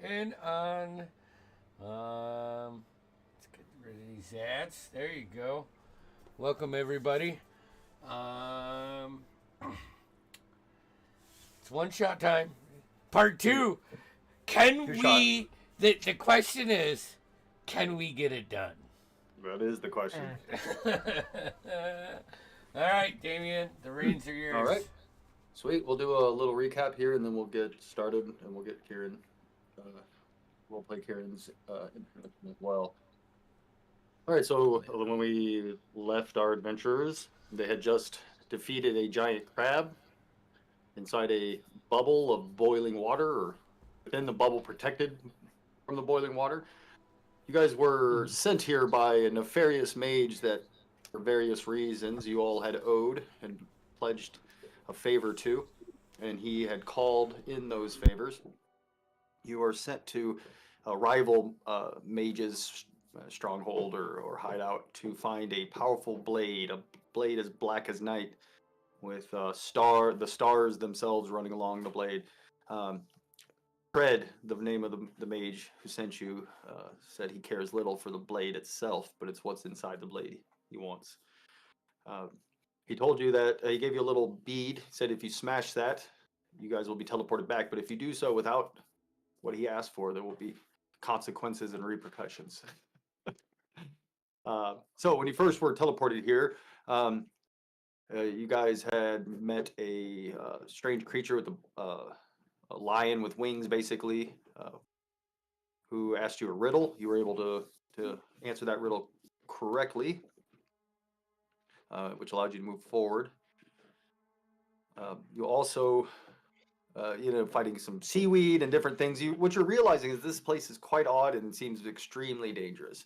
and on. Let's get rid of these ads. There you go. Welcome everybody. Um, it's one shot time. Part two. Can Two we? The question is, can we get it done? That is the question. All right, Damien, the reins are yours. All right. Sweet. We'll do a little recap here, and then we'll get started, and we'll get Kieran. We'll play Kieran's introduction as well. All right. So when we left our adventurers, they had just defeated a giant crab inside a bubble of boiling water, or within the bubble protected from the boiling water. You guys were sent here by a nefarious mage that, for various reasons, you all had owed and pledged a favor to, and he had called in those favors. You are sent to a rival mage's stronghold or hideout to find a powerful blade, a blade as black as night, with the stars themselves running along the blade. Fred, the name of the mage who sent you, said he cares little for the blade itself, but it's what's inside the blade he wants. He told you that he gave you a little bead. Said if you smash that, you guys will be teleported back. But if you do so without what he asked for, there will be consequences and repercussions. So when you first were teleported here, you guys had met a strange creature with a lion with wings, basically, who asked you a riddle. You were able to answer that riddle correctly, which allowed you to move forward. You also, fighting some seaweed and different things. What you're realizing is this place is quite odd and seems extremely dangerous.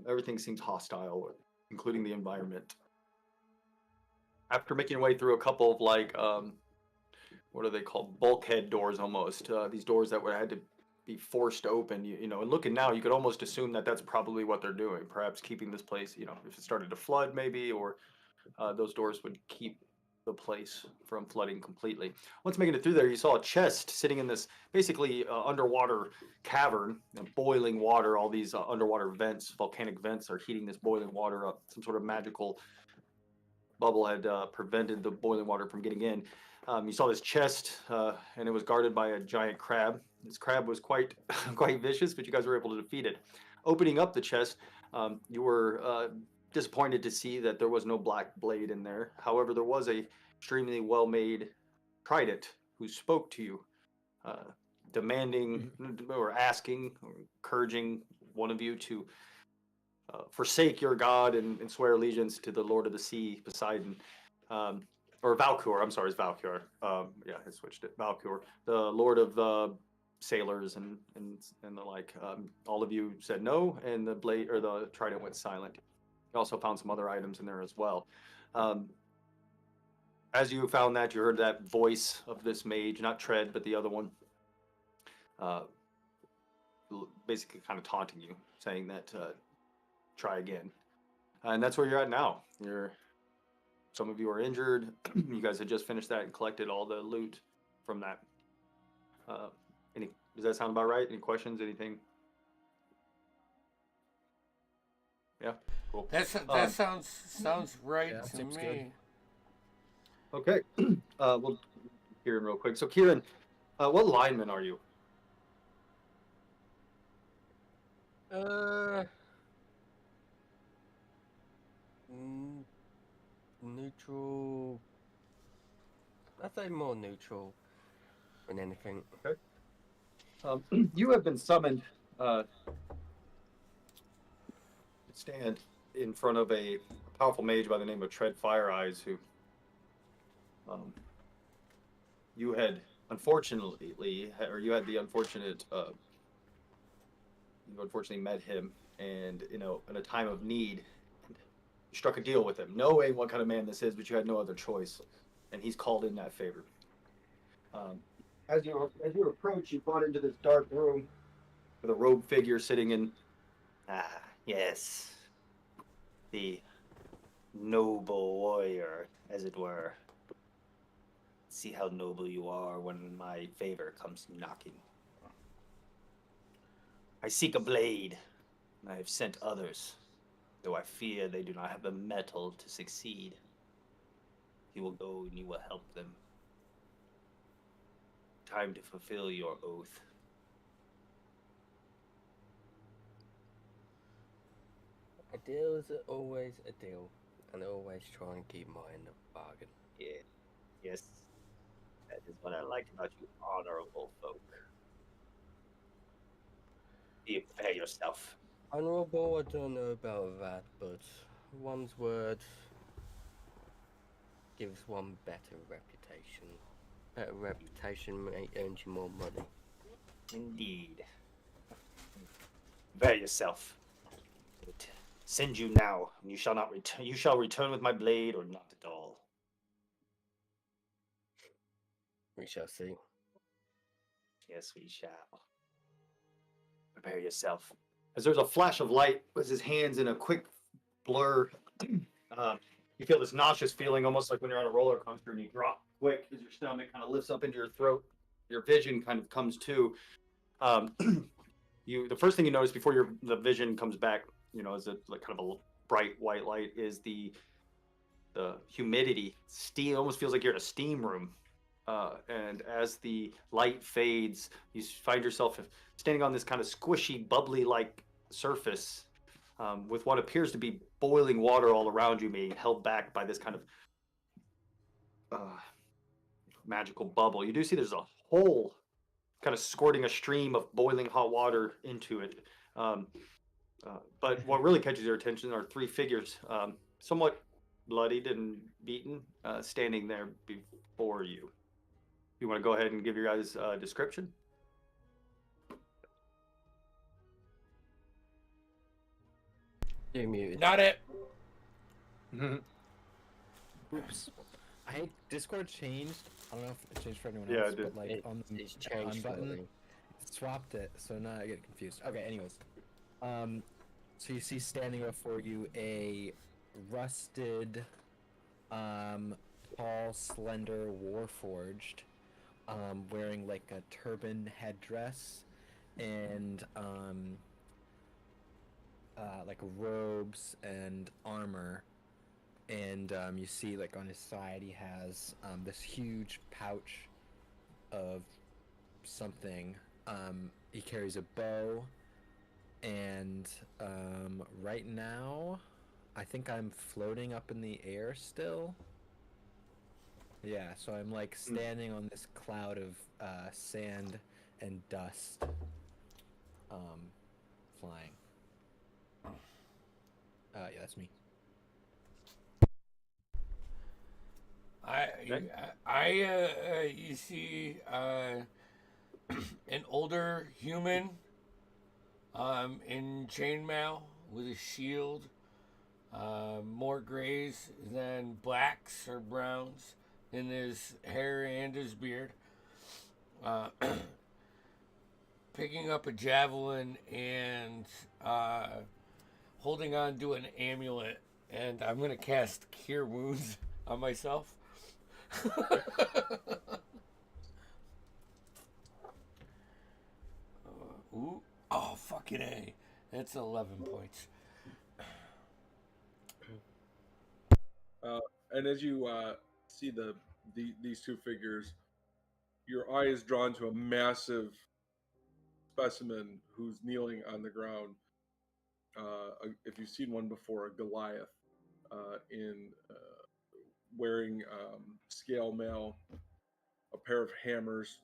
Everything seems hostile, including the environment. After making your way through a couple of what are they called? Bulkhead doors, almost. These doors that had to be forced open. And looking now, you could almost assume that that's probably what they're doing. Perhaps keeping this place, if it started to flood, maybe, or those doors would keep the place from flooding completely. Once making it through there, you saw a chest sitting in this basically underwater cavern, boiling water. All these underwater vents, volcanic vents, are heating this boiling water up. Some sort of magical bubble had prevented the boiling water from getting in. You saw this chest, and it was guarded by a giant crab. This crab was quite quite vicious, but you guys were able to defeat it. Opening up the chest, you were disappointed to see that there was no black blade in there. However, there was a extremely well-made trident who spoke to you, demanding or asking or encouraging one of you to forsake your god and swear allegiance to the Lord of the Sea, Poseidon. Or Valkor, I'm sorry, it's Valkor. Yeah, I switched it. Valkor, the Lord of the sailors and the like. All of you said no, and the blade or the trident went silent. You also found some other items in there as well. As you found that, you heard that voice of this mage, not Tread, but the other one, basically kind of taunting you, saying that try again. And that's where you're at now. Some of you are injured. You guys had just finished that and collected all the loot from that. Does that sound about right? Any questions? Anything? Yeah, cool. That sounds right to me. Good. Okay, we'll Kieran real quick. So Kieran, what lineman are you? Neutral. I'd say more neutral than anything. Okay. You have been summoned to stand in front of a powerful mage by the name of Tread Fire Eyes, who you had unfortunately, or you had the unfortunate, you unfortunately met him, and in a time of need, you struck a deal with him, knowing what kind of man this is, but you had no other choice, and he's called in that favor. As you approach, you brought into this dark room with a robed figure sitting in. Ah, yes, the noble warrior, as it were. See how noble you are when my favor comes knocking. I seek a blade. I have sent others, though I fear they do not have the metal to succeed. You will go and you will help them. Time to fulfill your oath. A deal is always a deal, and always try and keep my end of the bargain. Yeah. Yes. That is what I liked about you, honorable folk. You prepare yourself. Honourable, I don't know about that, but one's word gives one better reputation. Better reputation earns you more money. Indeed. Prepare yourself. Send you now, and you shall not return. You shall return with my blade, or not at all. We shall see. Yes, we shall. Prepare yourself. As there's a flash of light, with his hands in a quick blur, you feel this nauseous feeling, almost like when you're on a roller coaster and you drop quick as your stomach kind of lifts up into your throat. Your vision kind of comes to. The first thing you notice before the vision comes back, is a like kind of a bright white light, is the humidity. Steam almost feels like you're in a steam room. And as the light fades, you find yourself standing on this kind of squishy, bubbly-like surface with what appears to be boiling water all around you, being held back by this kind of magical bubble. You do see there's a hole kind of squirting a stream of boiling hot water into it. But what really catches your attention are three figures, somewhat bloodied and beaten, standing there before you. You want to go ahead and give your guys a description? You're muted. Not it. Oops. Discord changed. I don't know if it changed for anyone Yeah, else, it did. but like It's changed button, slightly. it swapped it, so now I get confused. Okay, anyways. So you see standing before you a rusted, tall, slender, warforged, wearing like a turban headdress and like robes and armor. And you see like on his side he has this huge pouch of something. He carries a bow, and right now I think I'm floating up in the air still. Yeah, so I'm like standing on this cloud of sand and dust, flying. Yeah, that's me. You see an older human in chainmail with a shield, more grays than blacks or browns in his hair and his beard, picking up a javelin and holding on to an amulet, and I'm going to cast Cure Wounds on myself. Ooh. Oh, fucking A. That's 11 points. And as you see these two figures, your eye is drawn to a massive specimen who's kneeling on the ground. If you've seen one before, a Goliath, in wearing scale mail, a pair of hammers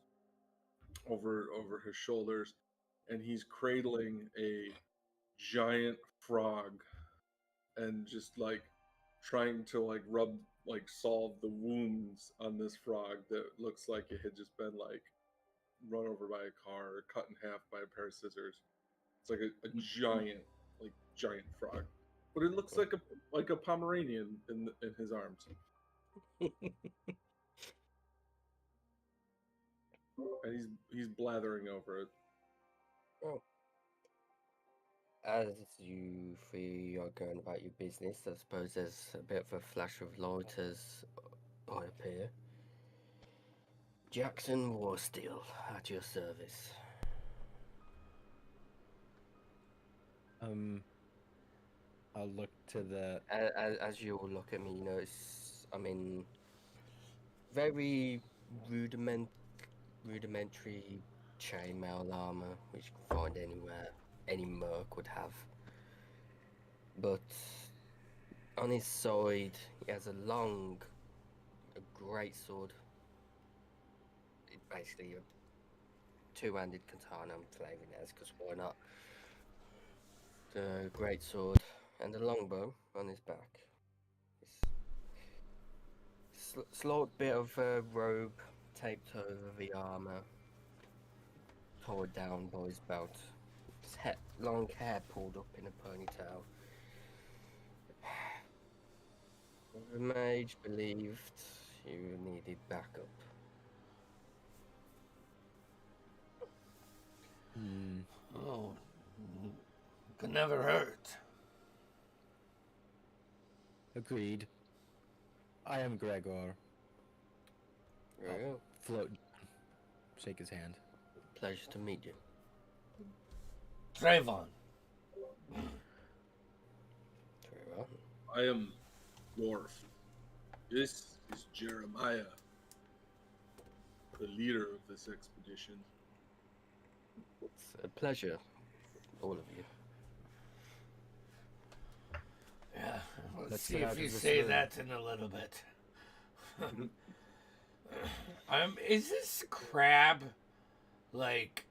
over his shoulders, and he's cradling a giant frog, and just like trying to solve the wounds on this frog that looks like it had just been like run over by a car or cut in half by a pair of scissors. It's like a giant frog, but it looks like a Pomeranian in his arms. And he's blathering over it. Oh. As you three are going about your business, I suppose there's a bit of a flash of light as I appear. Jackson Warsteel, at your service. I'll look to the. As you all look at me, you notice I'm in very rudimentary chainmail armor, which you can find anywhere any merc would have. But on his side, he has a great sword. Basically, a two-handed katana, I'm flavouring it as, because why not? The great sword and a longbow on his back. Slight bit of robe taped over the armor, tied down by his belt. His long hair pulled up in a ponytail. The mage believed you needed backup. Oh, could never hurt. Agreed. I am Gregor. Oh, Float. Shake his hand. pleasure to meet you. Trayvon. Very well. I am Dwarf. This is Jeremiah, the leader of this expedition. It's a pleasure, all of you. Yeah, Let's see get out if of you this say room. that in a little bit. Is this crab like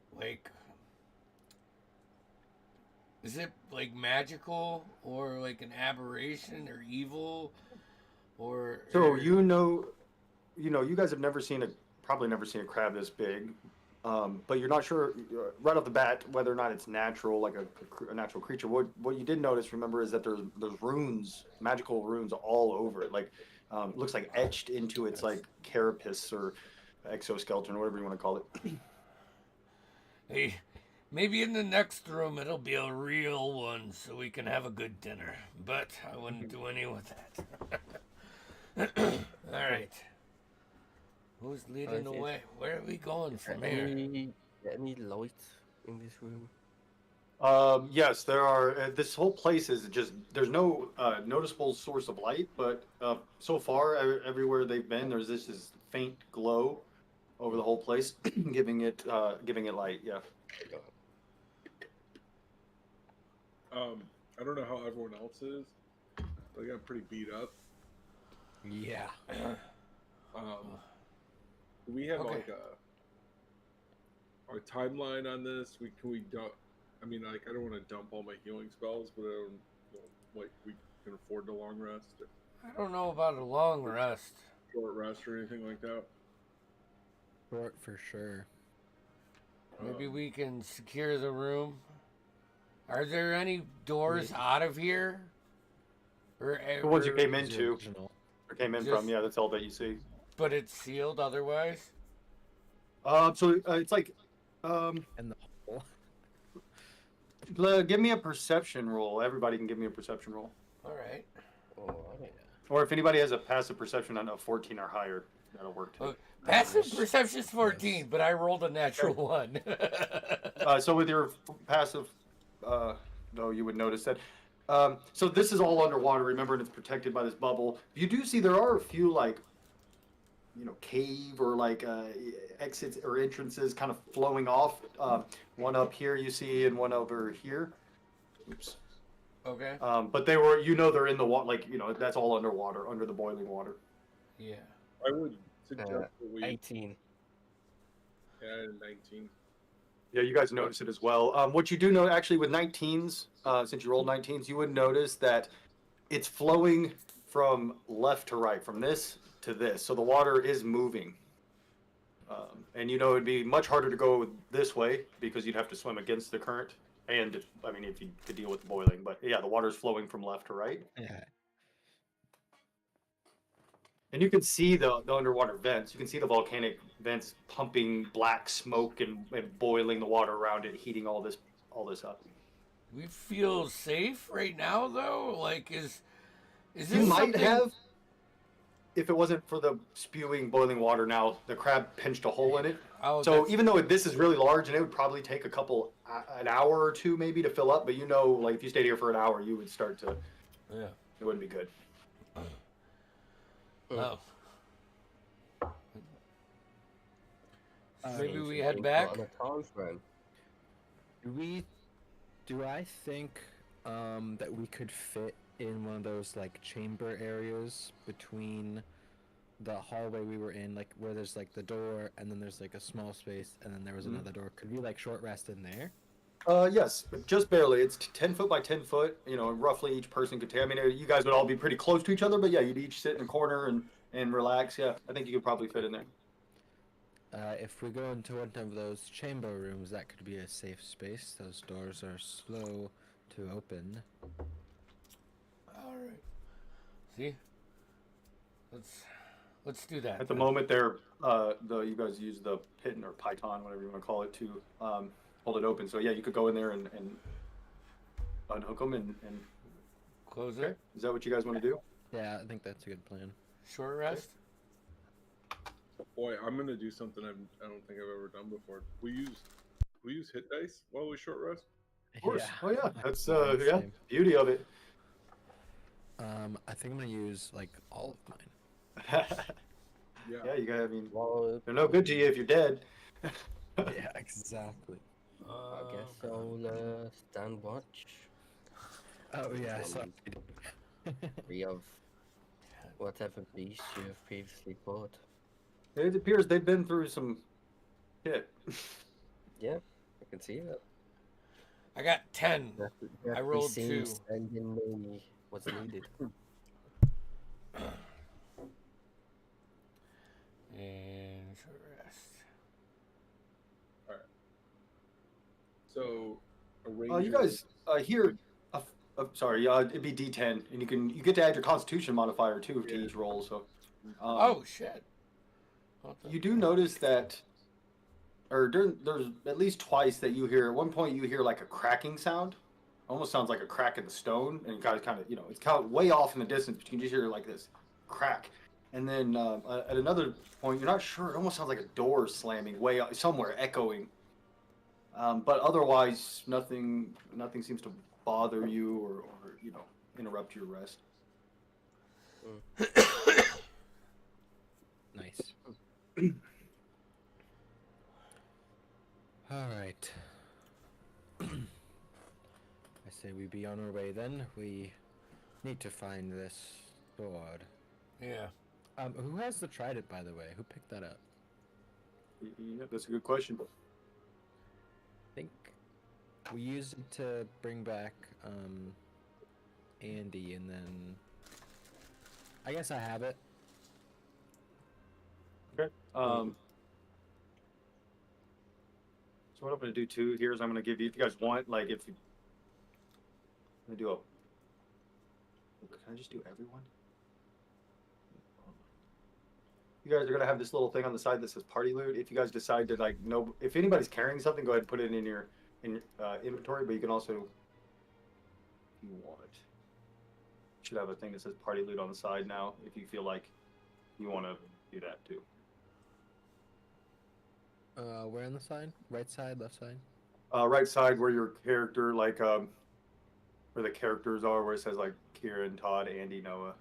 is it like magical or like an aberration or evil or So you guys have probably never seen a crab this big, but you're not sure right off the bat whether or not it's natural, like a natural creature. What you did notice, remember, is that there's runes, magical runes all over it. Like it looks like etched into its like carapace or exoskeleton, or whatever you want to call it. Hey, maybe in the next room it'll be a real one so we can have a good dinner. But I wouldn't do any with that. All right. Who's leading the is- way? Where are we going from here? Any light in this room? Yes, there are. This whole place is there's no noticeable source of light, but so far, everywhere they've been, there's this faint glow over the whole place, giving it light. Yeah. I don't know how everyone else is. I got pretty beat up. Yeah. Do we have Okay. like a timeline on this? Can we dump? I mean, like, I don't want to dump all my healing spells, but I don't like we can afford the long rest, or I don't know about a long rest. short rest, or anything like that. Short for sure. Maybe we can secure the room. Are there any doors out of here? Or The ones you came It's the into, original. or came in Just- from, yeah, that's all that you see. But it's sealed otherwise? So it's like, And the hole. give me a perception roll. Everybody can give me a perception roll. All right. Oh, yeah. Or if anybody has a passive perception on a 14 or higher, that'll work too. Oh, passive perception's 14, Yes. but I rolled a natural one. So with your passive, though, you would notice that. So this is all underwater. Remember, and it's protected by this bubble. You do see there are a few like, cave or like exits or entrances kind of flowing off. One up here you see, and one over here. Oops. Okay. But they're in the water, like that's all underwater, under the boiling water. Yeah. I would suggest that we 18. add 19. Yeah, you guys notice it as well. What you do know, actually, with 19s, since you rolled 19s, you would notice that it's flowing from left to right, from this to this. So the water is moving. And it'd be much harder to go this way because you'd have to swim against the current. And, I mean, if you could deal with the boiling. But yeah, the water's flowing from left to right. Yeah. And you can see the underwater vents. You can see the volcanic vents pumping black smoke and boiling the water around it, heating all this up. We feel safe right now, though. Like, is this You might something- have. if it wasn't for the spewing boiling water now, the crab pinched a hole in it. Oh, So that's- even though this is really large and it would probably take an hour or two maybe to fill up, but you know, like if you stayed here for an hour, you would start to, yeah. it wouldn't be good. Oh. Uh, Maybe we Being head put back. on a time frame. Do I think that we could fit in one of those like chamber areas between the hallway we were in, like where there's like the door and then there's like a small space and then there was another door? Could we like short rest in there? Yes, just barely. It's 10 foot by 10 foot. You know, roughly each person could take. I mean, you guys would all be pretty close to each other, but yeah, you'd each sit in a corner and relax. Yeah, I think you could probably fit in there. If we go into one of those chamber rooms, that could be a safe space. Those doors are slow to open. All right. See. Let's do that. At the then. moment, you guys use the pin or python, whatever you want to call it, to hold it open. So yeah, you could go in there and unhook them and Close okay. it. Is that what you guys want to do? Yeah, I think that's a good plan. Short rest. Boy, I'm gonna do something I don't think I've ever done before. We use hit dice while we short rest. Of course. Yeah. Oh yeah, that's Same. yeah, beauty of it. I think I'm gonna use like all of mine. Yeah. Yeah, you gotta. I mean, Well, they're no good to you if you're dead. Yeah, exactly. I guess I'll stand watch. Oh yeah, so Free of whatever beast you have previously bought. It appears they've been through some shit. Yeah, I can see that. I got 10. Definitely rolled seems 2. Sending me what's needed. And short rest. So, a ranger. You guys here. Sorry, it'd be D10, and you get to add your Constitution modifier too to each roll. So, Oh shit. What the- you do notice that, or there's at least twice that you hear. At one point, you hear like a cracking sound. Almost sounds like a crack in the stone, and you guys kind of, it's kind of way off in the distance, but you can just hear like this crack. And then at another point, you're not sure. It almost sounds like a door slamming way out, somewhere, echoing. But otherwise, nothing seems to bother you or interrupt your rest. nice. All right. I say we be on our way then. We need to find this sword. Yeah. Who has the trident, by the way? Who picked that up? Yeah, that's a good question. I think we used it to bring back Andy, and then I guess I have it. Okay. So what I'm going to do too here is I'm going to give you, if you guys want, like if you, I'm going to do can I just do everyone? You guys are going to have this little thing on the side that says party loot. If you guys decide to if anybody's carrying something, go ahead and put it in your inventory, but you can also, if you want, you should have a thing that says party loot on the side now if you feel like you want to do that too. Where on the side? Right side, left side? Right side where your character, like, where the characters are, where it says, like, Kieran, Todd, Andy, Noah.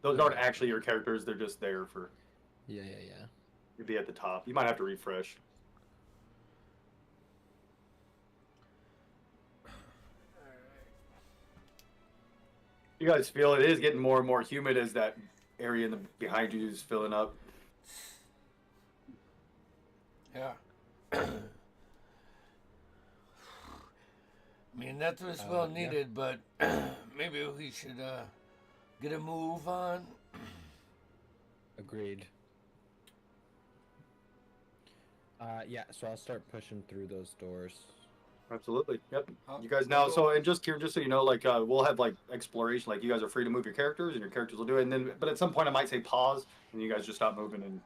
Those aren't actually your characters, they're just there for... Yeah. You'd be at the top. You might have to refresh. You guys feel it is getting more and more humid as that area behind you is filling up. Yeah. I mean, that was well yeah. needed, but maybe we should get a move on. Agreed. Yeah, so I'll start pushing through those doors. Absolutely. Yep. Huh? You guys now, so, and just Kieran, just so you know, like, we'll have, like, exploration, like, you guys are free to move your characters, and your characters will do it, and then, but at some point I might say pause, and you guys just stop moving, and,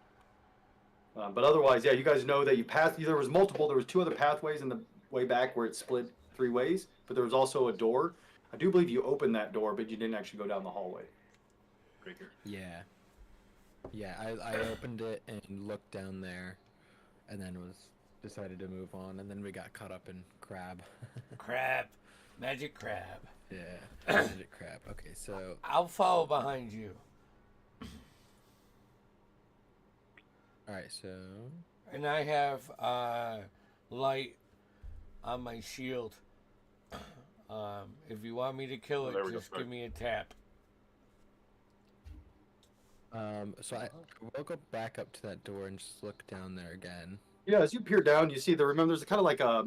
but otherwise, yeah, you guys know that you passed, there was 2 other pathways in the way back where it split 3 ways, but there was also a door. I do believe you opened that door, but you didn't actually go down the hallway. Right here. Yeah. Yeah, I opened it and looked down there, and then decided to move on, and then we got caught up in crab. Crab. Magic crab. Yeah, magic crab. Okay, so I'll follow behind you. all right, so And I have light on my shield. If you want me to kill Oh, it, there we go. just give me a tap. so I will go back up to that door and just look down there again. Yeah, as you peer down, you see remember there's kind of like a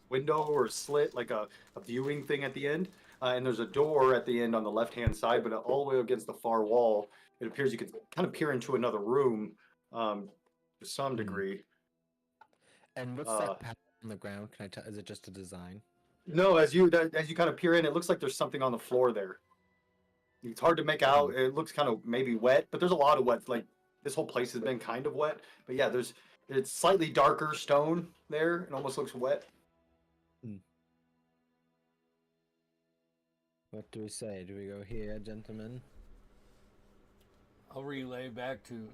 window or slit, like a viewing thing at the end. And there's a door at the end on the left-hand side, but all the way against the far wall, it appears you could kind of peer into another room to some degree. And what's Uh, that pattern on the ground? Can I tell? Is it just a design? No, as you kind of peer in, it looks like there's something on the floor there. It's hard to make out. It looks kind of maybe wet, but there's a lot of wet. Like this whole place has been kind of wet. But yeah, it's slightly darker stone there. It almost looks wet. What do we say? Do we go here, gentlemen? I'll relay back to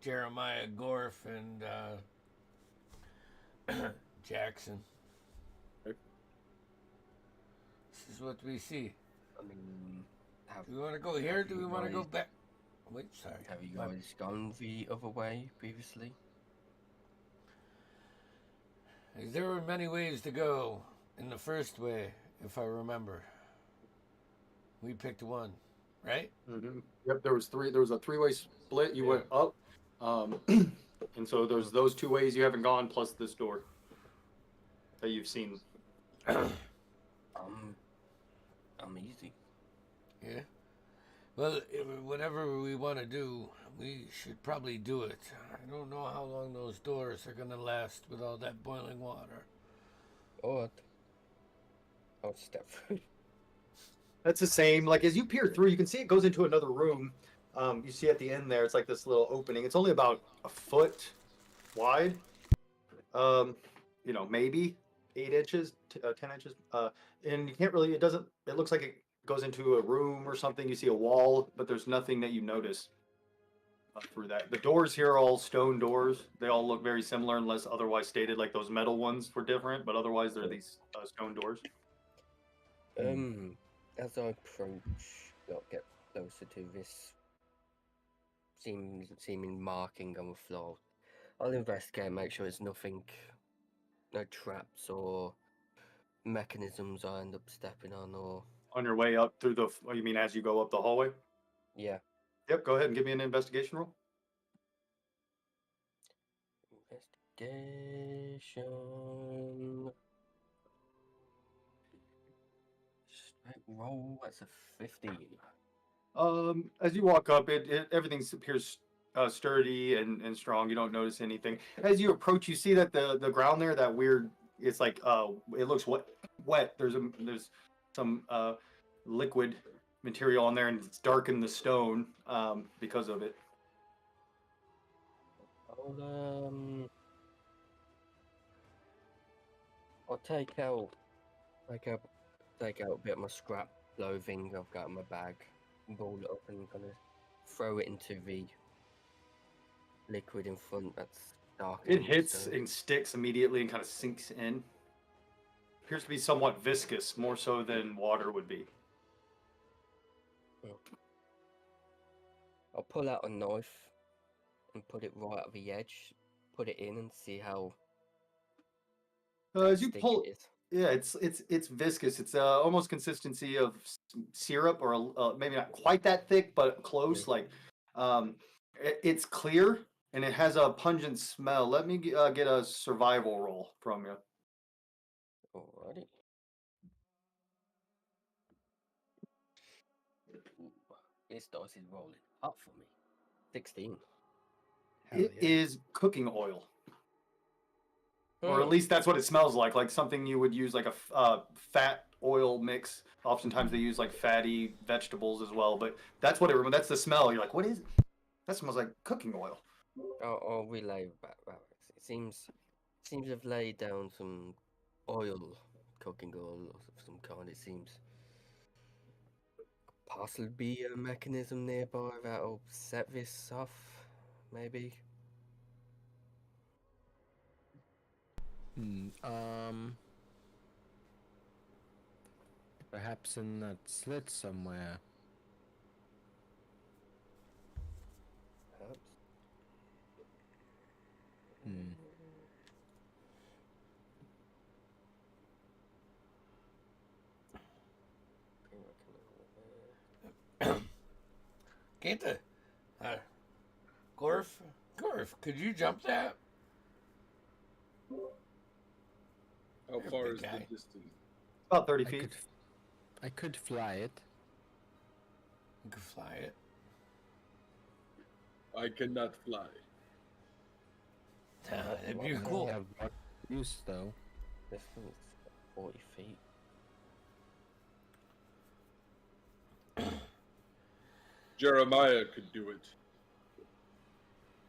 Jeremiah Gorf and Jackson. Okay. This is what we see. I mean, Do we want to go here? Or do we want to go back? Wait, sorry. have you guys gone the other way previously? There were many ways to go in the first way, if I remember. We picked one, right? Mm-hmm. Yep, there was three. There was a three-way split. You went up, and so there's those two ways you haven't gone, plus this door that you've seen. I'm easy. Yeah. Well, whatever we want to do, we should probably do it. I don't know how long those doors are gonna last with all that boiling water. Or I'll step through. That's the same. Like as you peer through, you can see it goes into another room. You see at the end there, it's like this little opening. It's only about a foot wide. Maybe 8 inches, 10 inches. And you can't really. It doesn't. It looks like it goes into a room or something. You see a wall, but there's nothing that you notice through that. The doors here are all stone doors. They all look very similar, unless otherwise stated. Like those metal ones were different, but otherwise they're these stone doors. As I approach, get closer to this seeming marking on the floor, I'll investigate, make sure there's nothing, no traps or mechanisms I end up stepping on, or On your way up through the. Oh, you mean as you go up the hallway? yeah. Yep. Go ahead and give me an investigation roll. Investigation. Straight roll. That's a 15. As you walk up, everything appears sturdy and strong. You don't notice anything. As you approach, you see that the ground there, that weird. It's like it looks wet. There's some liquid material on there, and it's darkened the stone because of it. I'll take out a bit of my scrap clothing I've got in my bag, ball it up, and kind of throw it into the liquid in front. That's dark. It hits and sticks immediately and kind of sinks in. Appears to be somewhat viscous, more so than water would be. I'll pull out a knife and put it right at the edge. Put it in and see how. As you sticky pull, it is. yeah, it's viscous. It's almost consistency of syrup, or maybe not quite that thick, but close. Like, it's clear and it has a pungent smell. Let me get a survival roll from you. Alrighty. Ooh, this dice is rolling up for me. 16. It is cooking oil, or at Hmm. least that's what it smells like something you would use, like a fat oil mix. Oftentimes they use like fatty vegetables as well, but that's what it. That's the smell. You're like, what is it? That smells like cooking oil. I'll relay back. It seems they've laid down some cooking oil of some kind. It seems possibly be a mechanism nearby that'll set this off, maybe. Perhaps in that slit somewhere. Perhaps. Hmm. Can't the Gorf, could you jump that? How You're a far big is guy. the distance? About 30 feet. I could fly it. You could fly it. I cannot fly. That'd be Well, cool. I have one use though. Distance 40 feet. Jeremiah could do it.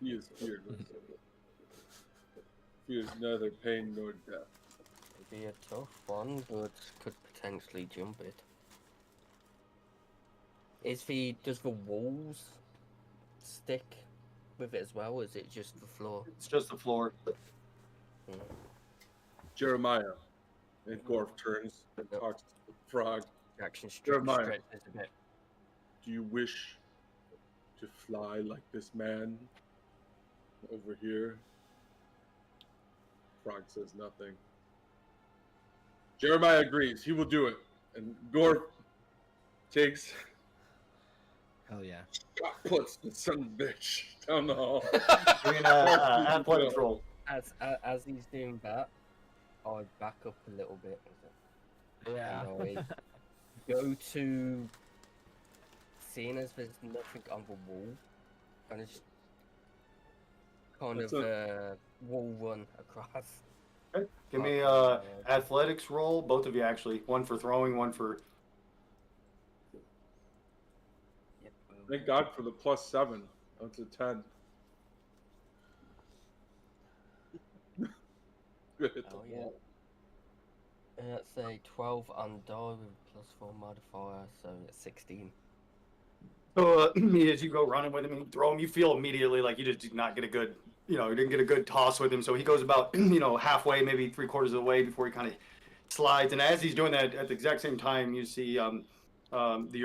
He is fearless. Fears neither pain nor death. It'd be a tough one, but could potentially jump it. Does the walls stick with it as well, or is it just the floor? It's just the floor. Mm. Jeremiah. And Gorf turns and talks to the frog. Action Jeremiah. stretches a bit. Do you wish to fly like this man over here? Frog says nothing. Jeremiah agrees. He will do it. And Gorf takes, Hell yeah. puts the son of a bitch down the hall. Give me an athletics roll. As he's doing that, I'd back up a little bit. Yeah. And I go to, seeing as there's nothing on the wall, and it's kind What's of wall run across. Okay. Give me athletics roll. Both of you actually. One for throwing, one for. Yep. Thank God for the +7. That's a 10. Good hit the Oh, yeah. wall. That's a 12 on die with +4 modifier, so it's 16. So as you go running with him and throw him, you feel immediately like you just did not get a good, you didn't get a good toss with him. So he goes about, halfway, maybe 3/4 of the way before he kind of slides. And as he's doing that, at the exact same time, you see your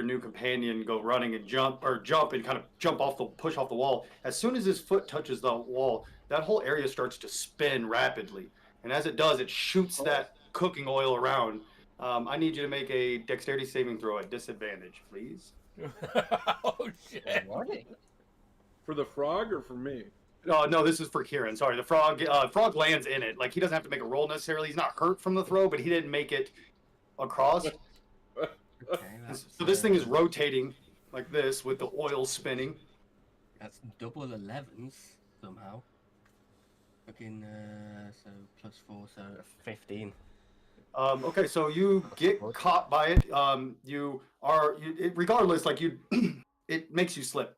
new companion go running and jump and kind of push off the wall. As soon as his foot touches the wall, that whole area starts to spin rapidly. And as it does, it shoots that cooking oil around. I need you to make a dexterity saving throw at disadvantage, please. Oh shit! Alrighty. For the frog or for me? No, this is for Kieran. Sorry, the frog lands in it. Like, he doesn't have to make a roll necessarily. He's not hurt from the throw, but he didn't make it across. Okay, So this thing is rotating like this with the oil spinning. That's double 11s somehow. Fucking so +4, so 15. Okay, so you get caught by it. Regardless, like it makes you slip,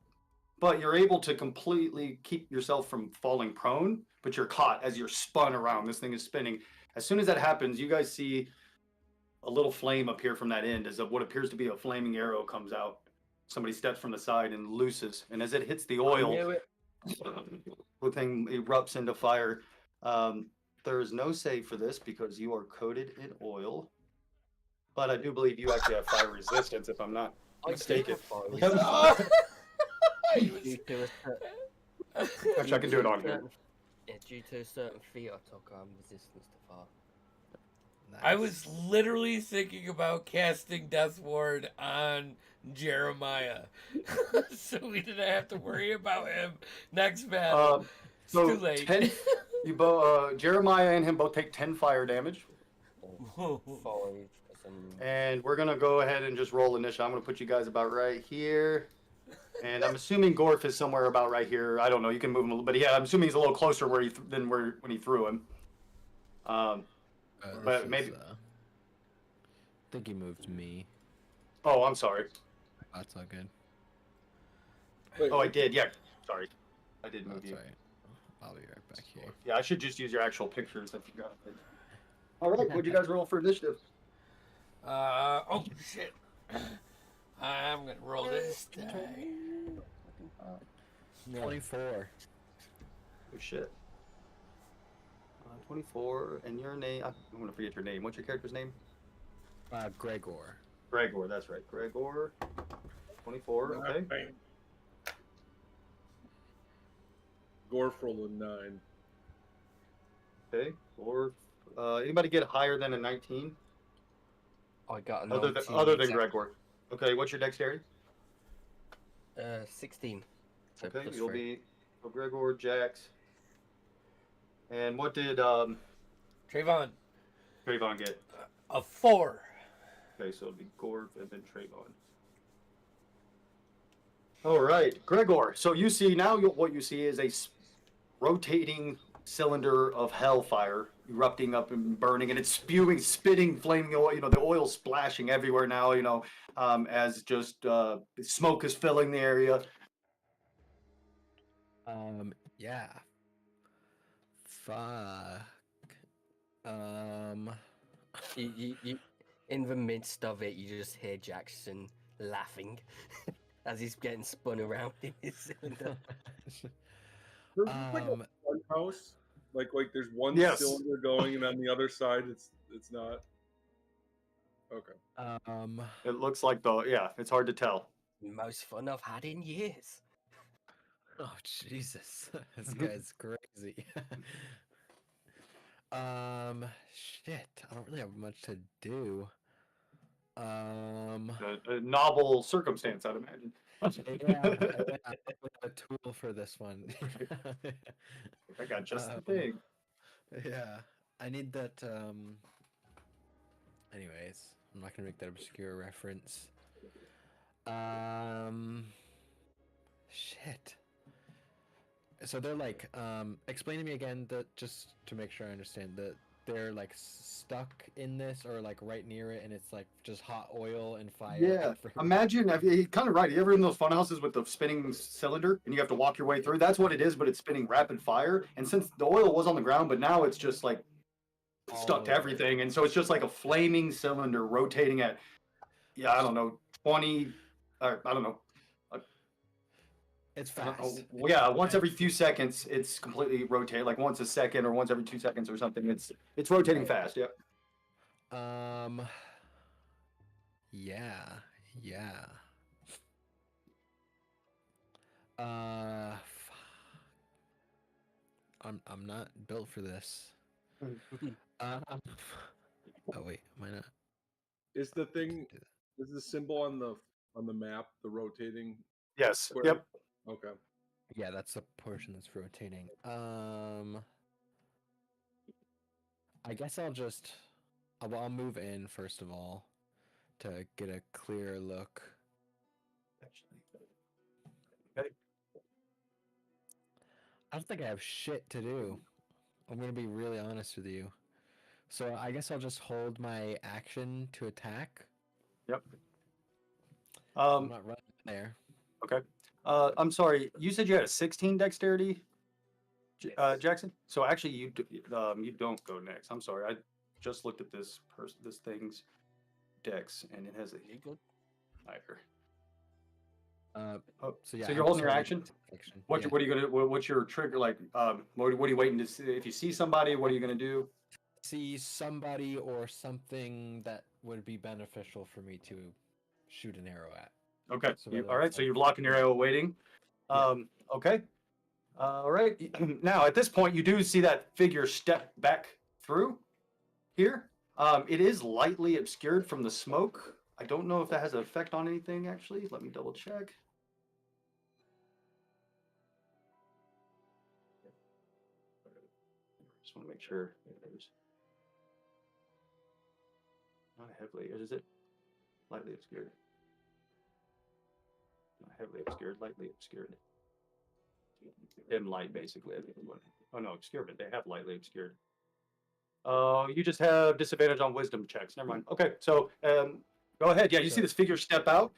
but you're able to completely keep yourself from falling prone. But you're caught as you're spun around. This thing is spinning. As soon as that happens, you guys see a little flame appear from that end as what appears to be a flaming arrow comes out. Somebody steps from the side and looses, and as it hits the oil, the thing erupts into fire. There is no save for this because you are coated in oil. But I do believe you actually have fire resistance, if I'm not mistaken. Yep. Due to a Actually, I can do it on here. Yeah, due to a certain feat I took, I'm resistance to fire. I was literally thinking about casting Death Ward on Jeremiah, so we didn't have to worry about him next battle. It's So too late. 10, Jeremiah and him both take 10 fire damage. 5 And we're gonna go ahead and just roll initiative. I'm gonna put you guys about right here. And I'm assuming Gorf is somewhere about right here. I don't know. You can move him a little, but yeah, I'm assuming he's a little closer than when he threw him. But maybe. I think he moved me. Oh, I'm sorry. That's all good. Wait, Oh, I did. Yeah. Sorry. I did move That's you. all right. I'll be right back here. Yeah, I should just use your actual pictures. I forgot. All right. What'd you guys roll for initiative? Oh shit! I'm gonna roll this die. Fucking hard. 24. Oh shit. 24, and your name. I'm gonna forget your name. What's your character's name? Gregor. Gregor. That's right. Gregor. 24. Okay. Bang. Gorf rolled a 9. Okay. Or anybody get higher than a 19? I got a Other 19. than exactly. Gregor. Okay. What's your dexterity? 16. So Okay. plus You'll 3. be Gregor, Jax. And what did Trayvon, Trayvon get? a 4. Okay, so it'll be Gorf and then Trayvon. All right, Gregor. So you see now, what you see is a rotating cylinder of hellfire erupting up and burning, and it's spewing, spitting, flaming oil. The oil splashing everywhere now. As just smoke is filling the area. Yeah. Fuck. You, in the midst of it, you just hear Jackson laughing as he's getting spun around in his cylinder. There's like a fun house. Like there's one Yes. cylinder going, and on the other side, it's not. Okay. It looks like it's hard to tell. Most fun I've had in years. Oh Jesus, this guy's crazy. Shit, I don't really have much to do. A novel circumstance, I'd imagine. Yeah, I don't have a tool for this one. I got just the thing. Yeah, I need that. Anyways, I'm not gonna make that obscure reference. Shit. So they're like, explain to me again that just to make sure I understand that they're like stuck in this or like right near it, and it's like just hot oil and fire. Yeah, imagine, you're kind of right. You ever in those fun houses with the spinning cylinder and you have to walk your way through? That's what it is, but it's spinning rapid fire. And since the oil was on the ground, but now it's just like stuck to everything. And so it's just like a flaming cylinder rotating at, I don't know, 20, I don't know. It's fast. Yeah, once every few seconds, it's completely rotating. Like once a second or once every 2 seconds or something. It's rotating fast. Yep. Yeah. I'm not built for this. Oh wait, am I not? Is the thing? Is the symbol on the map the rotating? Yes. Square? Yep. Okay. Yeah, that's the portion that's rotating. I guess I'll move in first of all to get a clear look. Okay. I don't think I have shit to do. I'm gonna be really honest with you. So I guess I'll just hold my action to attack. Yep. I'm not running there. Okay. I'm sorry. You said you had a 16 dexterity, Jackson. So actually, you don't go next. I'm sorry. I just looked at this thing's dex, and it has a higher. So yeah. So you're holding your action. What Yeah. are you gonna? What's your trigger? Like, what are you waiting to see? If you see somebody, what are you gonna do? See somebody or something that would be beneficial for me to shoot an arrow at. Okay. So All right. So you're blocking your arrow, waiting. Yeah. Okay. All right. Now at this point, you do see that figure step back through here. It is lightly obscured from the smoke. I don't know if that has an effect on anything. Actually, let me double check. Just want to make sure. There's not heavily, or is it lightly obscured? Not heavily obscured, lightly obscured. Dim light, basically. I think is what. Oh no, obscurement. They have lightly obscured. You just have disadvantage on wisdom checks. Never mind. Okay, so go ahead. Yeah, you see this figure step out.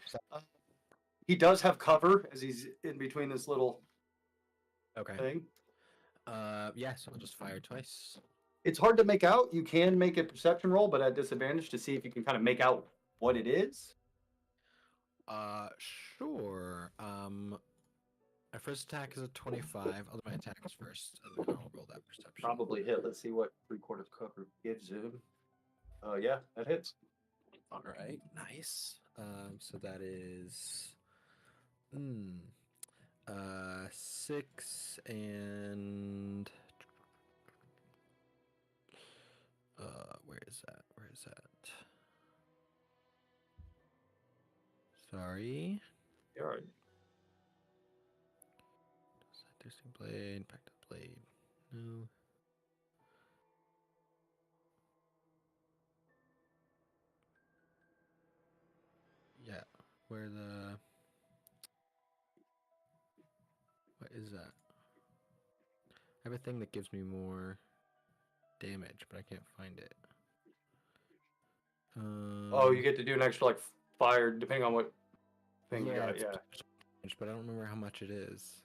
He does have cover as he's in between this little thing. Yeah, so I'll just fire twice. It's hard to make out. You can make a perception roll, but at disadvantage to see if you can kind of make out what it is. Sure. My first attack is a 25. I'll do my attacks first, and then I'll roll that perception. Probably hit. Let's see what 3/4 cover gives him. Yeah, that hits. All right, nice. So that is, 6 and where is that? Where is that? Sorry. All right. Thirsting blade, packed up blade. No. Yeah, where the... What is that? I have a thing that gives me more damage, but I can't find it. Oh, you get to do an extra like fire depending on what thing you yeah, got. it's Yeah. damage, but I don't remember how much it is.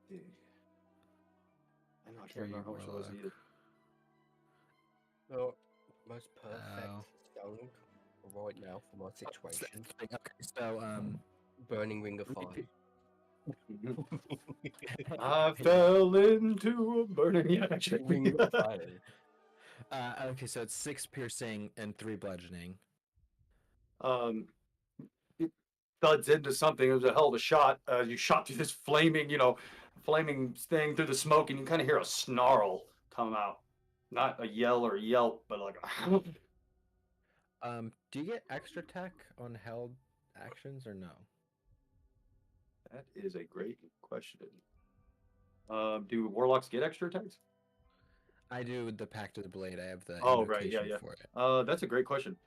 Yeah. I know I For can't remember how you, much it was Warlock. either. Oh, most perfect Ow. stone right now for my situation. Okay, so Burning ring of fire. I fell into a burning. Yeah, actually. Ring of fire. okay, so it's 6 piercing and 3 bludgeoning. It thuds into something. It was a hell of a shot. You shot through this flaming, flaming thing through the smoke, and you kind of hear a snarl come out. Not a yell or a yelp, but like a Do you get extra tech on held actions or no? That is a great question. Do warlocks get extra attacks? I do with the Pact of the Blade. I have the Oh, right, yeah, invocation yeah. for it. That's a great question.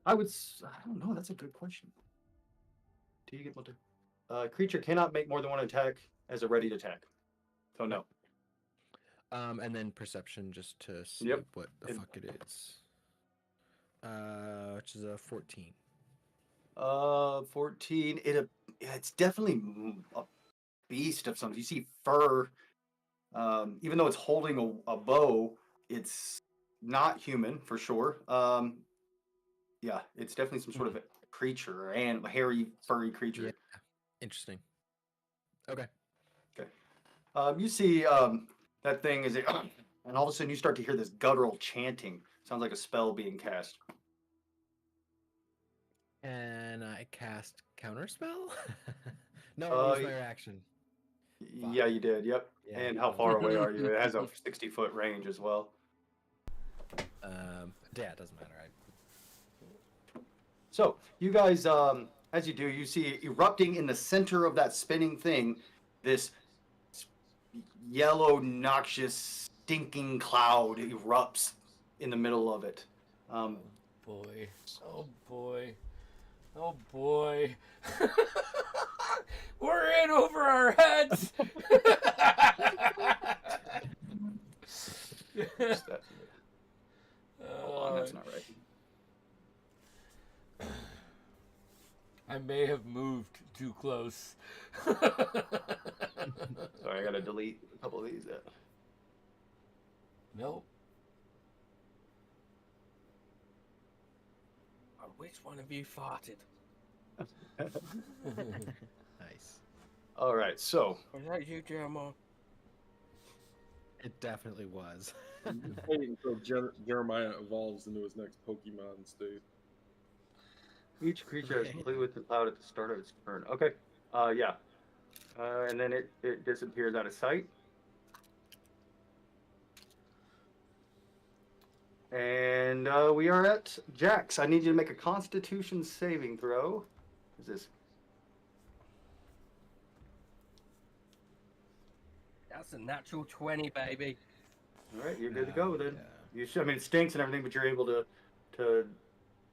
I don't know. That's a good question. Do you get one? Creature cannot make more than one attack as a ready attack. So no. And then perception just to see Yep. what the And- fuck it is. Which is a 14. 14. It's definitely a beast of something. You see fur. Even though it's holding a bow, it's not human for sure. Yeah, it's definitely some sort of a creature and a hairy, furry creature. Yeah. Interesting. Okay. You see that thing is, and all of a sudden you start to hear this guttural chanting. Sounds like a spell being cast. And I cast counterspell? No, Uh, I use my reaction. Yeah, you did. Yep. Yeah. And how far away are you? It has a 60-foot range as well. Yeah, it doesn't matter. So you guys, as you do, you see erupting in the center of that spinning thing, this yellow, noxious, stinking cloud erupts in the middle of it. Boy. Oh boy. Oh boy. We're in over our heads. Just that- Hold on, that's not right. I may have moved too close. Sorry, I gotta delete a couple of these. Nope. Which one of you farted? Nice. All right, so Was that you, Jeremiah? It definitely was. Waiting until Jeremiah evolves into his next Pokemon state. each creature has completely with the cloud at the start of its turn. Okay, yeah. And then it disappears out of sight. And we are at Jax. I need you to make a Constitution saving throw. Is this? That's a natural 20, baby. All right, you're good to go then. Yeah. You should. I mean, it stinks and everything, but you're able to,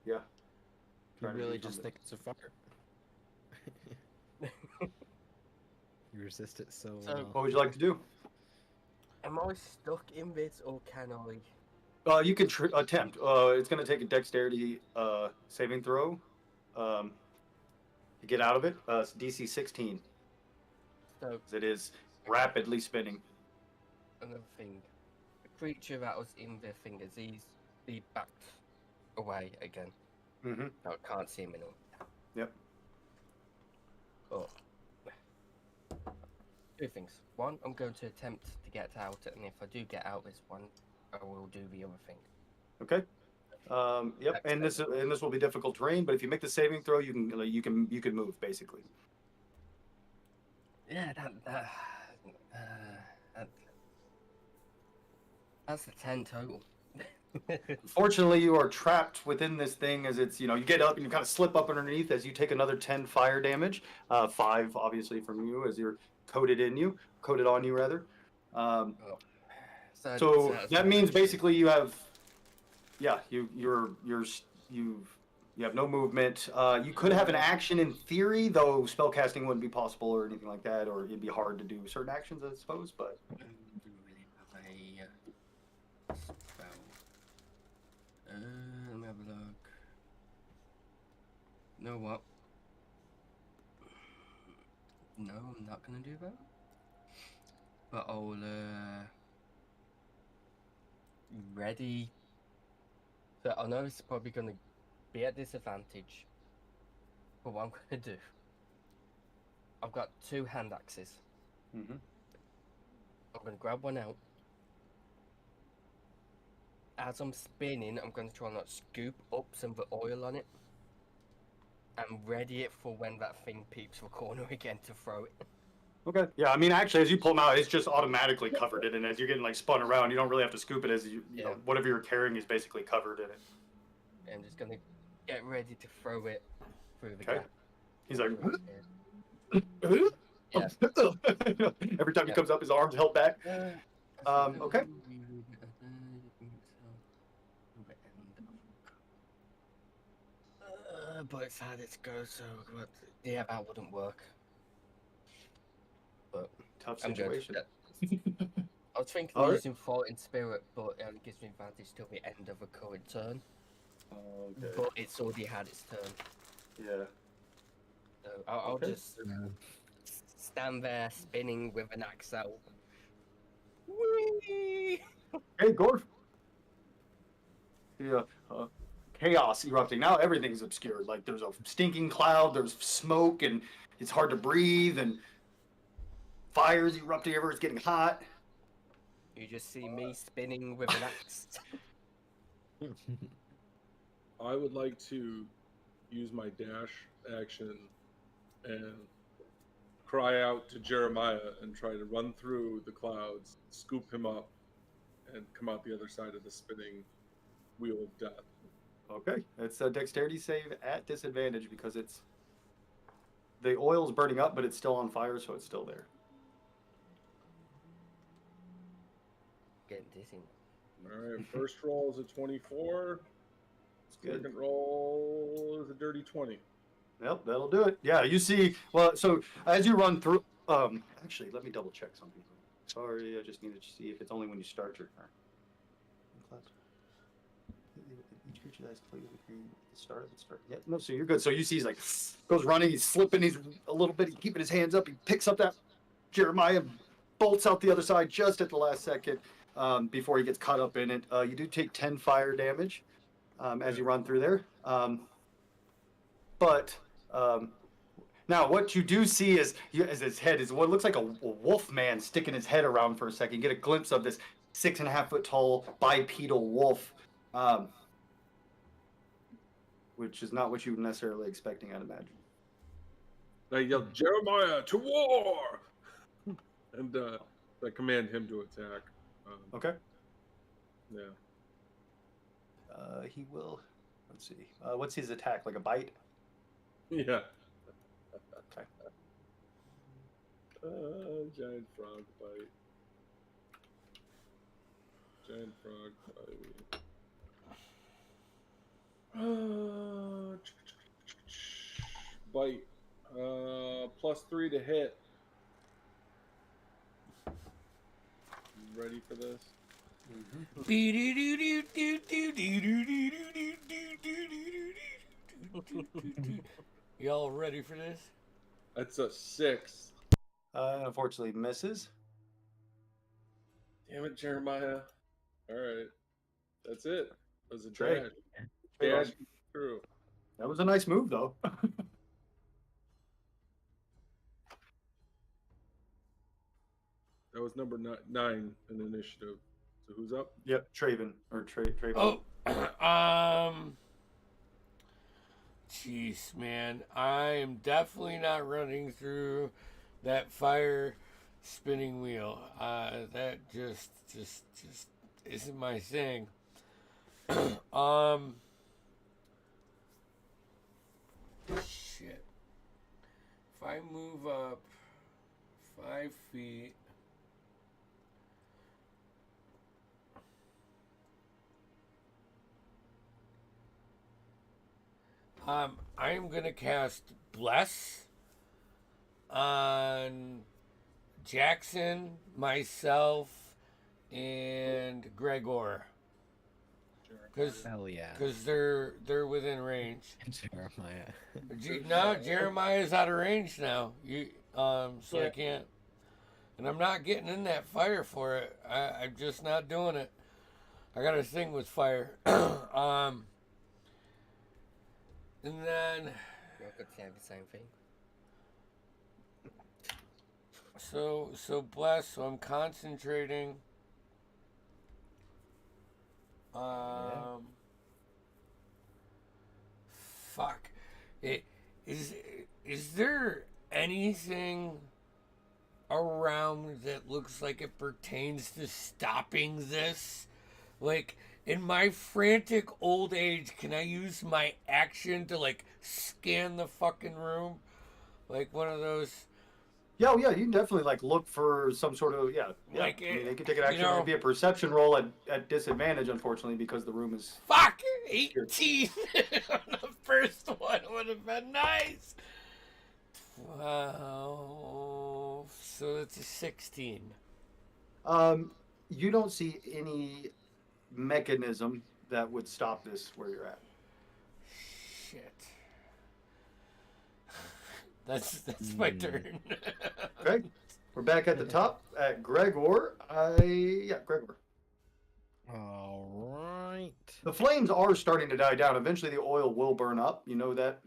yeah. You try to do really just something. think it's a fart. You resist it so So- well. What would you like to do? Am I stuck in this, or can I? You can attempt. It's going to take a dexterity saving throw to get out of it. It's DC 16. So, 'Cause it is rapidly spinning. another thing. The creature that was in the thing is he backed away again. Mm-hmm. I can't see him anymore. Yep. But two things. One, I'm going to attempt to get out, and if I do get out this one, I will do the other thing. Okay. Yep. And this will be difficult terrain, but if you make the saving throw, you can move basically. Yeah, that's the 10 total. Fortunately, you are trapped within this thing as it's, you get up and you kind of slip up underneath as you take another 10 fire damage. 5, obviously, from you as you're coated on you, rather. So that means basically you have, yeah, you have no movement. You could have an action in theory, though spellcasting wouldn't be possible or anything like that, or it'd be hard to do certain actions, I suppose, but... Let me have a look. You know what? No, I'm not gonna do that. But I'll ready. So I know it's probably gonna be at disadvantage. But what I'm gonna do, I've got 2 hand axes. Mm-hmm. I'm gonna grab one out. As I'm spinning, I'm going to try and scoop up some of the oil on it and ready it for when that thing peeps the corner again to throw it. Okay. Yeah, I mean, actually, as you pull them out, it's just automatically covered in it. And as you're getting spun around, you don't really have to scoop it. As you know, whatever you're carrying is basically covered in it. I'm just gonna get ready to throw it through the gap. He's like, yeah. Every time he comes up, his arms held back. Okay. But it's had its go, so yeah, that wouldn't work. But tough situation. I was thinking of using Fighting Spirit, but it only gives me advantage till the end of a current turn. Okay. But it's already had its turn. Yeah. So I'll just stand there spinning with an axe out. Whee! Hey, Gorf. Yeah. Chaos erupting. Now everything's obscured. Like there's a stinking cloud, there's smoke, and it's hard to breathe, and fires erupting everywhere. It's getting hot. You just see me spinning with an axe. I would like to use my dash action and cry out to Jeremiah and try to run through the clouds, scoop him up, and come out the other side of the spinning wheel of death. Okay, it's a dexterity save at disadvantage because the oil's burning up, but it's still on fire, so it's still there. Getting dizzy. All right, first roll is a 24. Good. Second roll is a dirty 20. Yep, that'll do it. Yeah, you see. Well, so as you run through, actually, let me double check something. Sorry, I just needed to see if it's only when you start your turn. Each creature that is completely start. Yeah, no, so you're good. So you see, he's like goes running, he's slipping, he's a little bit, he's keeping his hands up, he picks up that Jeremiah, bolts out the other side just at the last second before he gets caught up in it. You do take 10 fire damage as you run through there. Now what you do see is his head is what looks like a wolf man sticking his head around for a second. You get a glimpse of this 6.5 foot tall bipedal wolf. Which is not what you were necessarily expecting, I'd imagine. I yelled, Jeremiah, to war! And I command him to attack. Okay. Yeah. He will, let's see. What's his attack, like a bite? Yeah. Okay. Giant frog bite. Giant frog bite. Bite. +3 to hit. Ready for this? Y'all ready for this? That's a 6. Unfortunately misses. Damn it, Jeremiah. All right. That's it. That was a Trey. dash. Trey Dash Long. through. That was a nice move, though. That was number nine in the initiative. So who's up? Yep, Traven or Trayvon. Oh, jeez, man, I am definitely not running through that fire spinning wheel. That just isn't my thing. um, shit. If I move up 5 feet. I am gonna cast Bless on Jackson, myself, and Gregor, because Hell yeah. they're within range. Jeremiah. No, Jeremiah's out of range now. So I Yeah. can't, and I'm not getting in that fire for it. I'm just not doing it. I got a thing with fire. And then I could say the same thing. so bless. So I'm concentrating. Fuck. It is there anything around that looks like it pertains to stopping this? Like, in my frantic old age, can I use my action to like scan the fucking room? Like one of those. Yeah, yeah, you can definitely like look for some sort of yeah. Like, I mean, they can take an you action. know- It'd be a perception roll at disadvantage, unfortunately, because the room is. Fuck! 18 on the first one would have been nice. 12. So it's a 16. You don't see any mechanism that would stop this where you're at. Shit. That's my turn. Okay, we're back at the top at Gregor. Gregor. All right. The flames are starting to die down. Eventually, the oil will burn up. You know that.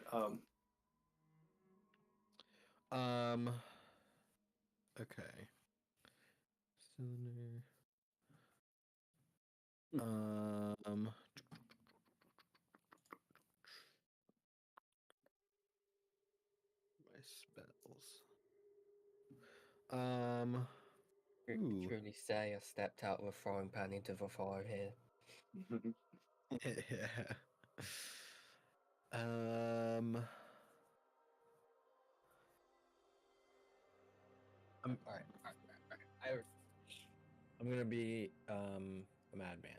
Okay. Cylinder. My spells. Ooh. Truly say I stepped out of a frying pan into the fire here. Yeah. I'm gonna be a madman.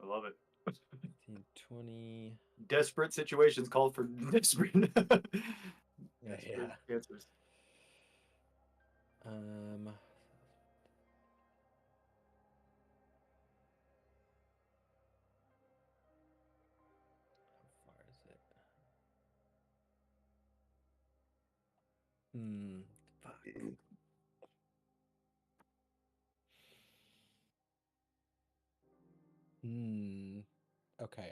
I love it. 15, 20. Desperate situations call for desperate. Yeah. Answers. How far is it? Fuck. Okay.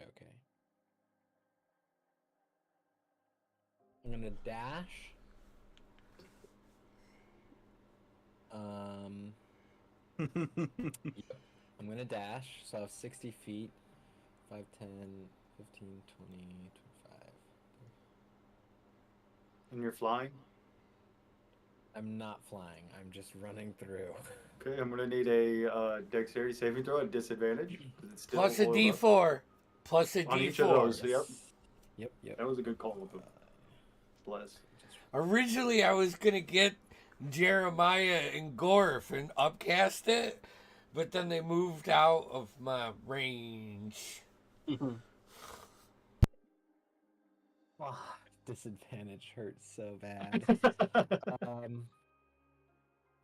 I'm gonna dash. Yep. I'm gonna dash, so I have 60 feet. 5, 10, 15, 20, 25. And you're flying. I'm not flying. I'm just running through. Okay, I'm gonna need a dexterity saving throw at disadvantage. 'Cause it's still Plus a oiled up. D4. Plus a On D4. each of those. Yep. Yep. That was a good call with the bless. Originally, I was gonna get Jeremiah and Gorf and upcast it, but then they moved out of my range. Disadvantage hurts so bad.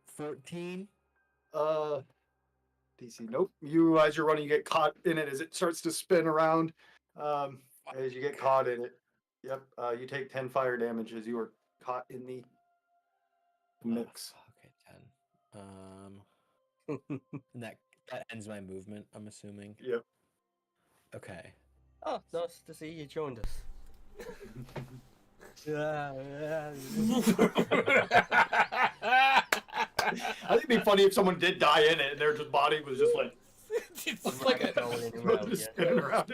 14. DC. Nope. You, as you're running, you get caught in it as it starts to spin around. As you get caught in it. Yep. You take 10 fire damage as you are caught in the mix. Okay, 10. And that ends my movement, I'm assuming. Yep. Okay. Oh, nice to see you joined us. I think it'd be funny if someone did die in it and their just body was just like It's like a, Rolling around, just yeah. spinning around.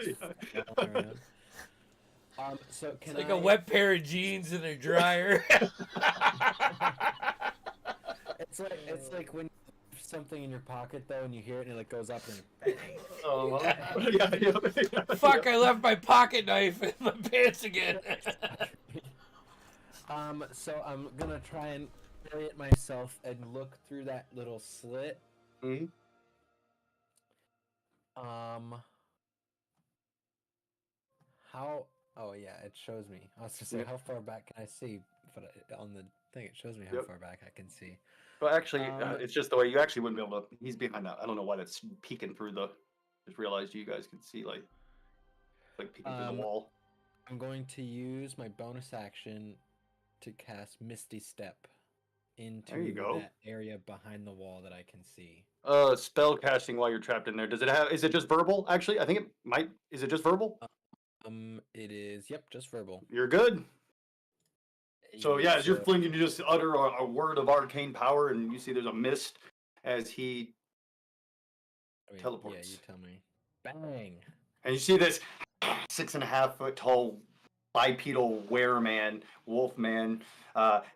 So can like I... a wet pair of jeans in a dryer. It's like when you have something in your pocket though, and you hear it, and it like goes up and bang. Oh, yeah. Fuck! I left my pocket knife in my pants again. So I'm gonna try and orient myself and look through that little slit. Mhm. How? Oh yeah, it shows me. I was gonna say, Yep. how far back can I see? But on the thing, it shows me how Yep. far back I can see. Well, actually, Um, it's just the way you actually wouldn't be able to. He's behind that. I don't know why that's peeking through the. Just realized you guys can see like peeking through the wall. I'm going to use my bonus action to cast Misty Step into There you go. that area behind the wall that I can see. Spell casting while you're trapped in there. Does it have? Is it just verbal? Actually, I think it might. Is it just verbal? It is. Yep, just verbal. You're good. So yeah, as you're So- flinging, you just utter a word of arcane power, and you see there's a mist as he I mean, teleports. Yeah, you tell me. Bang. And you see this 6.5 foot tall bipedal wereman, wolf man.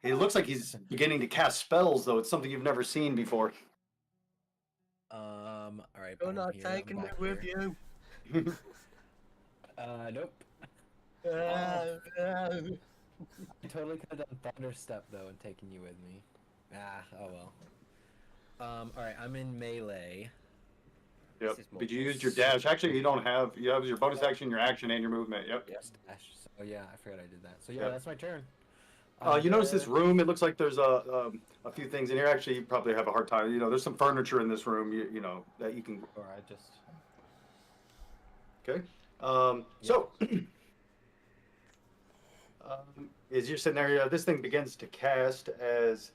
It looks like he's beginning to cast spells, though. It's something you've never seen before. All right. You're I'm not here, I'm taking me back with here. you. Nope. I totally could have done Thunder Step though and taken you with me. Oh well. All right. I'm in melee. Yep. This is more Did you use just- your dash? Actually, you don't have. You have your bonus action, your action, and your movement. Yep. Yes. Dash. So yeah, I forgot I did that. So yeah, Yep. that's my turn. You notice this room? It looks like there's a few things in here. Actually, you probably have a hard time. You know, there's some furniture in this room. You know that you can. Or I just. Okay. So, as you're sitting there, this thing begins to cast as,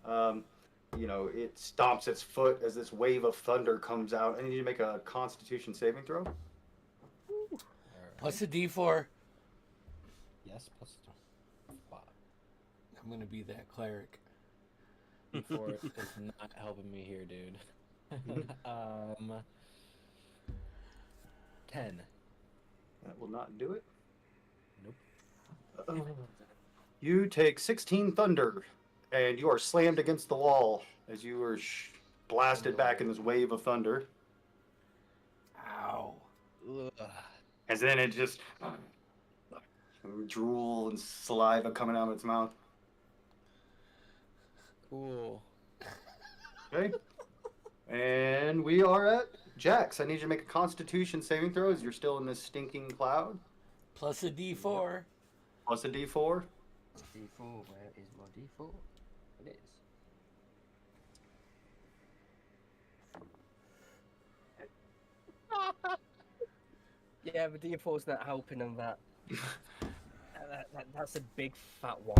you know, it stomps its foot as this wave of thunder comes out. I need you to make a Constitution saving throw. Plus a D4. Yes. Plus 5. I'm gonna be that cleric. D4 is not helping me here, dude. 10. That will not do it. Nope. You take 16 thunder, and you are slammed against the wall as you are blasted back in this wave of thunder. Ow. Ugh. And then it just drool and saliva coming out of its mouth. Cool. Okay. And we are at Jax. I need you to make a Constitution saving throw as you're still in this stinking cloud. Plus a D4. Plus a D4. D4, where is my D4? It is. Yeah, but D4's not helping on that. That's a big fat one.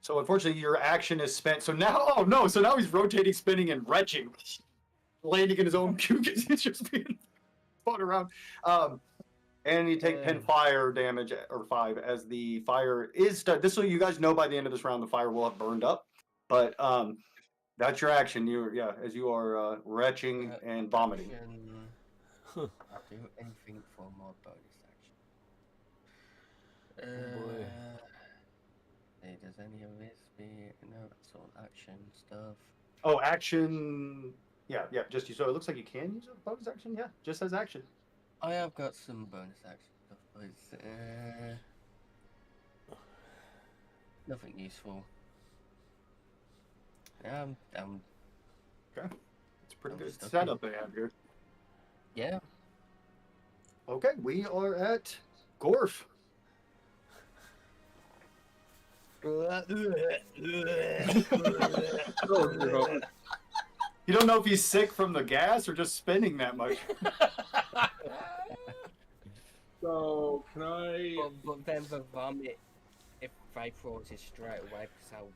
So unfortunately, your action is spent. So now, oh no! So now he's rotating, spinning, and retching, landing in his own puke as he's just being spun around. And you take pin fire damage or 5 as the fire is. This will you guys know by the end of this round the fire will have burned up, but that's your action. As you are retching and vomiting. I'll do anything for my bonus action. boy. Hey, does any of this be no? It's all action stuff. Oh, action. Yeah. Just so it looks like you can use a bonus action. Yeah, just as action. I have got some bonus action stuff, but it's nothing useful. Yeah, I'm Okay, it's a pretty I'm good just okay. setup they have here. yeah. Okay, we are at Gorf. You don't know if he's sick from the gas or just spinning that much. So can I? But then the vomit, if I throws it straight away, because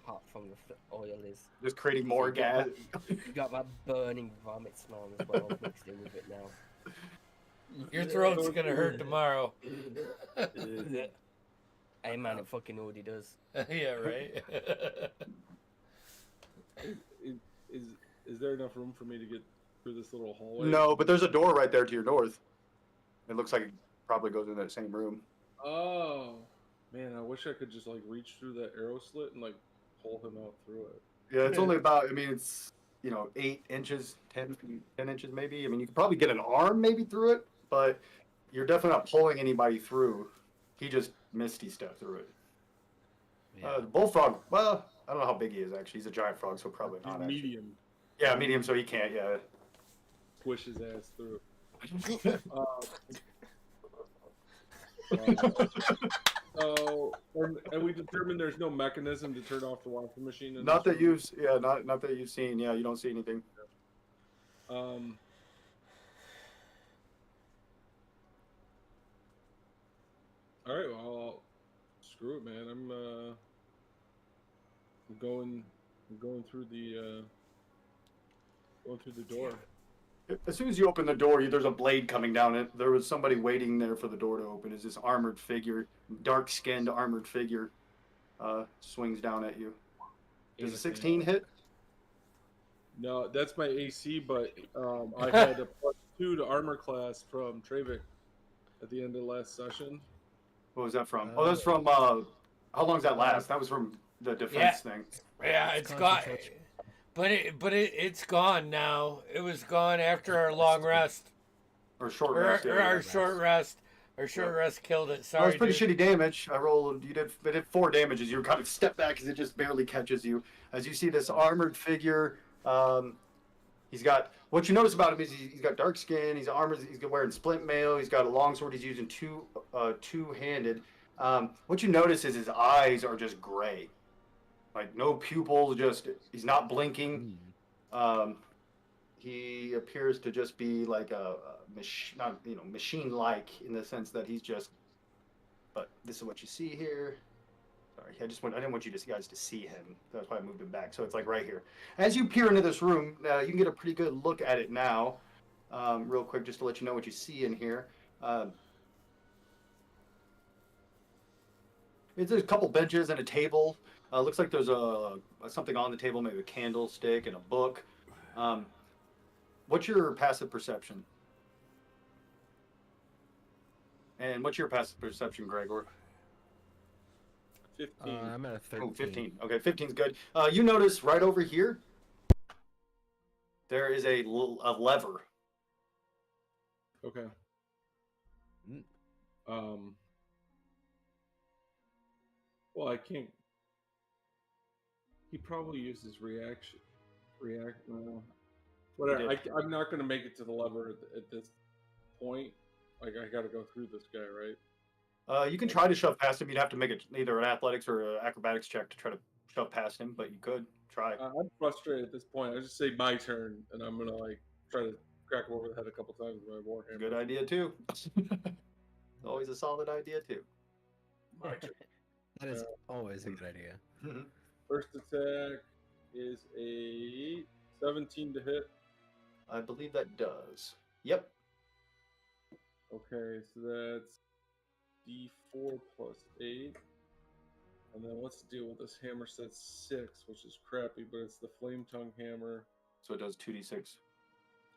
apart from the oil is. Just creating more You got gas. You got that burning vomit smell as well mixed in with it now. Your throat's gonna hurt tomorrow. Hey man, it fucking already does. Yeah, right. Is is there enough room for me to get through this little hallway? No, but there's a door right there to your north. It looks like it probably goes in that same room. Oh man, I wish I could just like reach through that arrow slit and like pull him out through it. Yeah, it's only about, I mean, it's, 8 inches, 10 inches maybe. I mean, you could probably get an arm maybe through it, but you're definitely not pulling anybody through. He just misty stepped through it. The bullfrog, well, I don't know how big he is actually. He's a giant frog, so probably He's not. Actually. medium. Yeah, medium, so he can't, yeah. Squish his ass through. And we determined there's no mechanism to turn off the washing machine. In Not this that room. you've, yeah, not that you've seen. Yeah, you don't see anything. All right, well, screw it, man. I'm going through the door. As soon as you open the door, there's a blade coming down it. There was somebody waiting there for the door to open. Is this armored figure, dark-skinned armored figure, swings down at you. Does a 16 hit? No, that's my AC, but I had a +2 to armor class from Trevik at the end of last session. What was that from? Oh, that's from. How long does that last? That was from the defense thing. Yeah, it's gone. It's gone now. It was gone after our long rest. Or short rest. Or our short rest. Our short rest killed it. Sorry. That was pretty dude. shitty damage. I rolled. It did 4 damages. You kind of step back as it just barely catches you. As you see this armored figure, he's got. What you notice about him is he's got dark skin. He's armored. He's wearing splint mail. He's got a long sword. He's using two-handed. What you notice is his eyes are just gray, like no pupils. Just he's not blinking. He appears to just be like a machine-like in the sense that he's just. But this is what you see here. Sorry, I didn't want you guys to see him. That's why I moved him back. So it's like right here. As you peer into this room, you can get a pretty good look at it now. Real quick, just to let you know what you see in here. There's a couple benches and a table. Looks like there's something on the table, maybe a candlestick and a book. What's your passive perception? And what's your passive perception, Gregor? 15. I'm at a 13. Oh, 15. Okay, 15's good. You notice right over here, there is a lever. Okay. Well, I can't. He probably uses react. Whatever. I'm not going to make it to the lever at this point. Like, I got to go through this guy, right? You can try to shove past him. You'd have to make it either an athletics or an acrobatics check to try to shove past him, but you could try. I'm frustrated at this point. I just say my turn, and I'm gonna like try to crack him over the head a couple times with my warhammer. Good idea too. Always a solid idea too. My turn. That is always a good idea. First attack is a 17 to hit. I believe that does. Yep. Okay, so that's D4 plus 8. And then let's deal with this hammer set 6, which is crappy, but it's the flame tongue hammer. So it does 2d6.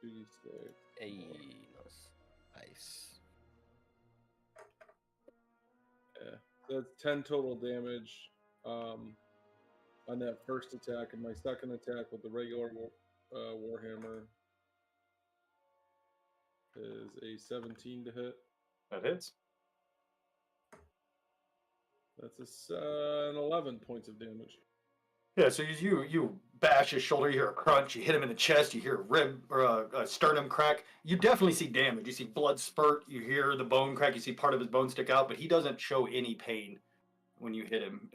2d6. Hey, Nice. Yeah, so that's 10 total damage on that first attack, and my second attack with the regular warhammer is a 17 to hit. That hits. That's an 11 points of damage. Yeah, so you bash his shoulder, you hear a crunch, you hit him in the chest, you hear a rib or a sternum crack. You definitely see damage. You see blood spurt, you hear the bone crack, you see part of his bone stick out, but he doesn't show any pain when you hit him.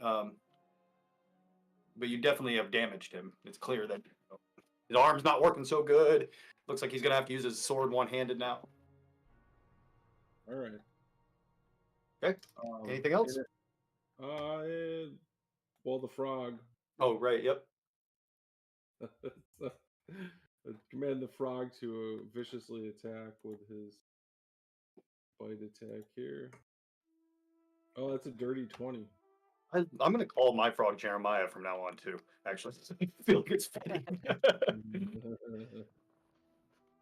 But you definitely have damaged him. It's clear that his arm's not working so good. Looks like he's going to have to use his sword one-handed now. All right. Okay. Anything else? Well, the frog. Oh, right. Yep. Command the frog to viciously attack with his bite attack here. Oh, that's a dirty 20. I'm going to call my frog Jeremiah from now on, too, actually. I feel like it's fitting.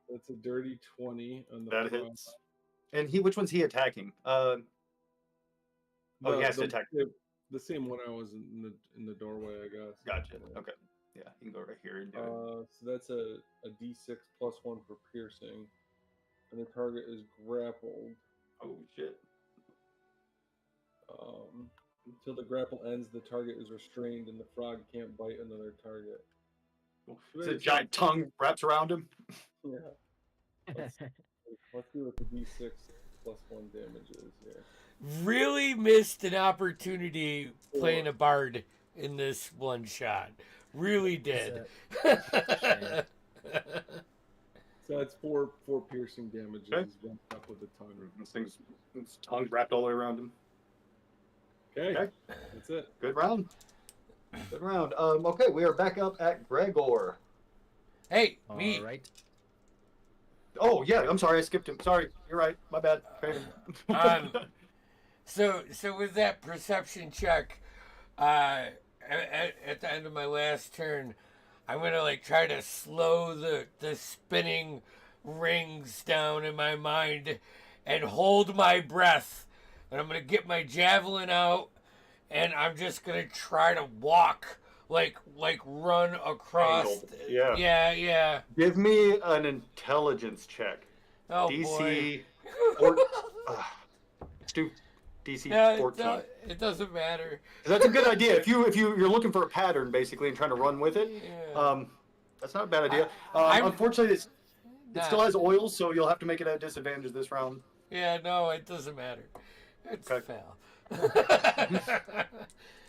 That's a dirty 20 on the That frog. hits. And which one's he attacking? Oh, he has to attack. The same one I was in the doorway, I guess. Gotcha. Okay. Yeah, you can go right here and do it. So that's a d6 plus 1 for piercing. And the target is grappled. Oh, shit. Until the grapple ends, the target is restrained and the frog can't bite another target. It's a giant tongue wraps around him. Yeah. Let's see what the d6 plus 1 damage is here. Really missed an opportunity playing a bard in this one shot. Really did. So that's four piercing damages. Okay. One up with the tongue. This tongue wrapped all the way around him. Okay. That's it. Good round. Good round. Okay, we are back up at Gregor. Hey, me. All right. Oh yeah, I'm sorry, I skipped him. Sorry, you're right. My bad. So with that perception check, at the end of my last turn, I'm gonna like try to slow the spinning rings down in my mind and hold my breath. And I'm gonna get my javelin out, and I'm just gonna try to walk, like run across. Angled. Yeah. Yeah. Give me an intelligence check. Oh DC boy. DC No, 14. it doesn't matter. That's a good idea. If you're looking for a pattern basically and trying to run with it, Yeah. that's not a bad idea. Unfortunately, it still has oil, so you'll have to make it at a disadvantage this round. Yeah, no, it doesn't matter. It's Okay. fail.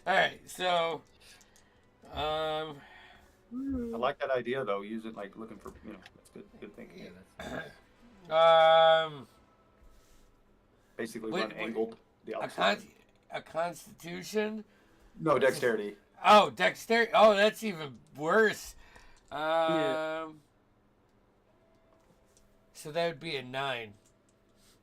All right, so, I like that idea though. Use it like looking for that's good thinking. Yeah, that's Basically Wait, run angled the a, opposite. a constitution. No dexterity. Oh, dexterity. Oh, that's even worse. So that would be a 9.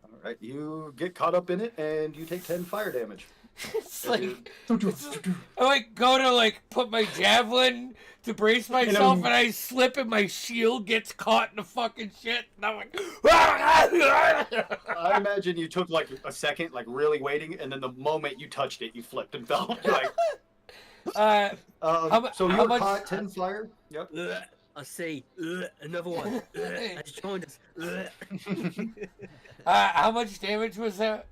All right, you get caught up in it and you take 10 fire damage. It's like I like go to like put my javelin to brace myself, and I slip, and my shield gets caught in the fucking shit. And I'm like, I imagine you took like a second, like really waiting, and then the moment you touched it, you flipped and fell. Like, so how you're much- caught 10 fire. Yep. I see. Another one. Has joined us. how much damage was that?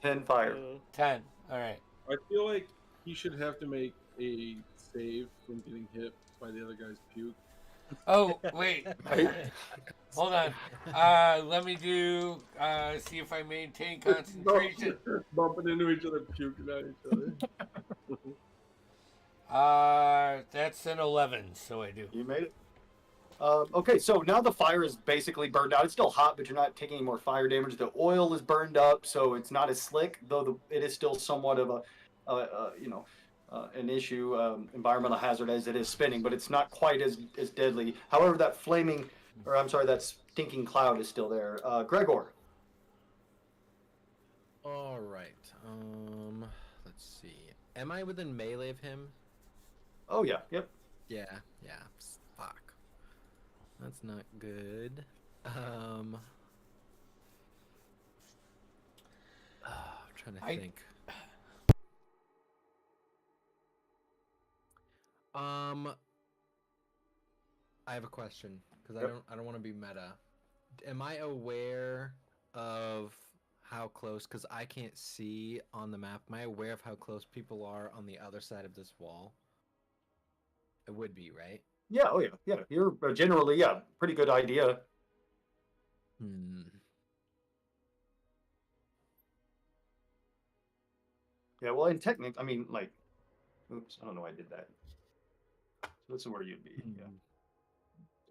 10 fire. 10. All right. I feel like he should have to make a save from getting hit by the other guy's puke. Oh wait. Hold on. Let me do. See if I maintain concentration. Bumping into each other, puking at each other. That's an 11, so I do. You made it. Okay, so now the fire is basically burned out. It's still hot, but you're not taking any more fire damage. The oil is burned up, so it's not as slick, though it is still somewhat of an issue, environmental hazard as it is spinning, but it's not quite as deadly. However, that that stinking cloud is still there. Gregor. All right. Let's see. Am I within melee of him? Oh yeah, yep. Yeah. Fuck. That's not good. I'm trying to think. I have a question because I don't want to be meta. Am I aware of how close? Because I can't see on the map. Am I aware of how close people are on the other side of this wall? It would be, right? Yeah, oh yeah. You're generally, pretty good idea. Yeah, well, in technique, I mean, like, oops, I don't know why I did that. So this is where you'd be, yeah.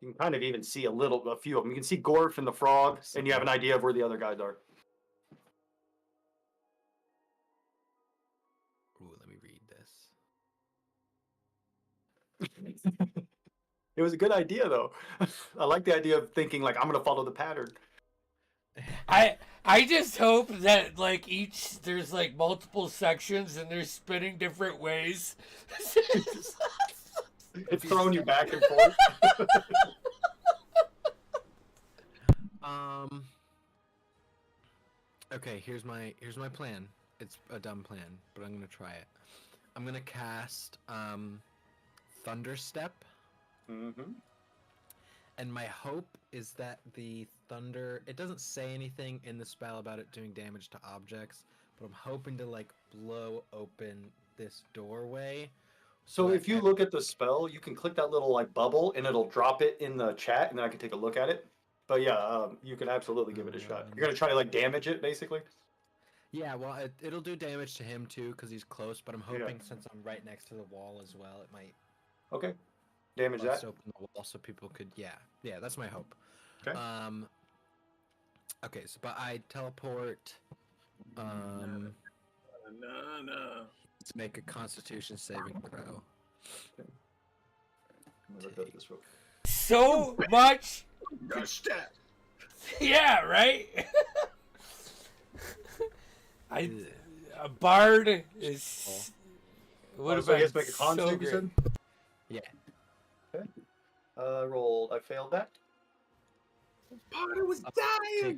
You can kind of even see a few of them. You can see Gorf and the frog, and you have an idea of where the other guys are. Ooh, let me read this. It was a good idea though. I like the idea of thinking like I'm gonna follow the pattern. I just hope that like there's like multiple sections and they're spinning different ways. It's throwing you back and forth. Okay, here's my plan. It's a dumb plan, but I'm gonna try it. I'm gonna cast Thunder Step, Mm-hmm. and my hope is that the thunder. It doesn't say anything in the spell about it doing damage to objects, but I'm hoping to like blow open this doorway. So that if you look at the spell, you can click that little like bubble and it'll drop it in the chat, and then I can take a look at it. But yeah, you can absolutely give it a shot. You're gonna try to like damage it, basically. Yeah, well, it'll do damage to him too because he's close. But I'm Yeah. hoping since I'm right next to the wall as well, it might Okay, damage bust that. open the wall so people could. Yeah, that's my hope. Okay. Okay, so but I teleport. No. Let's make a Constitution saving throw. Let me look up this real quick. So much. Good stat. Yeah, right. A bard is. What So I about guess make a con so save, you great. said? Yeah. Rolled. I failed that. Potter was I'll dying.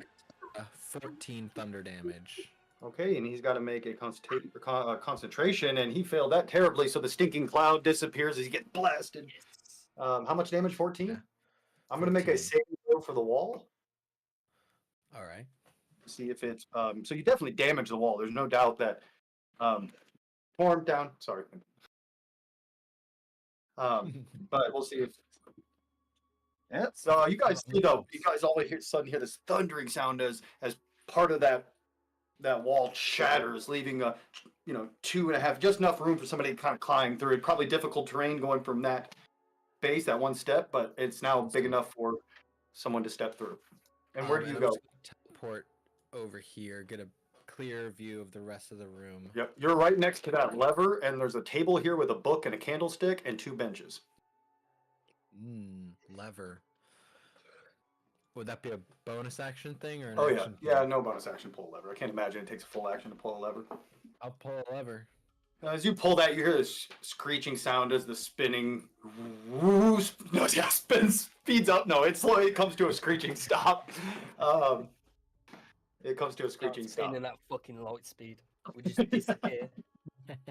take 14 thunder damage. Okay, and he's got to make a concentration, and he failed that terribly. So the stinking cloud disappears as he gets blasted. How much damage? 14. Yeah. I'm gonna make a 14. saving throw for the wall. All right. See if it's so you definitely damage the wall. There's no doubt that torn down. Sorry. But we'll see if. Yeah. So you guys, you guys all suddenly hear this thundering sound as part of that wall shatters, leaving a 2.5, just enough room for somebody to kind of climb through it. Probably difficult terrain going from that base, that one step, but it's now big enough for someone to step through. And where do you I'm go? just gonna teleport over here, get a clear view of the rest of the room. Yep, you're right next to that lever, and there's a table here with a book and a candlestick and 2 benches. Lever. Would that be a bonus action thing or an Oh yeah, action yeah, thing? no bonus action pull a lever. I can't imagine it takes a full action to pull a lever. I'll pull a lever. As you pull that, you hear this screeching sound as the spinning speeds up. No, it comes to a screeching stop. It comes to a screeching stop. Spinning at fucking light speed. We just disappear.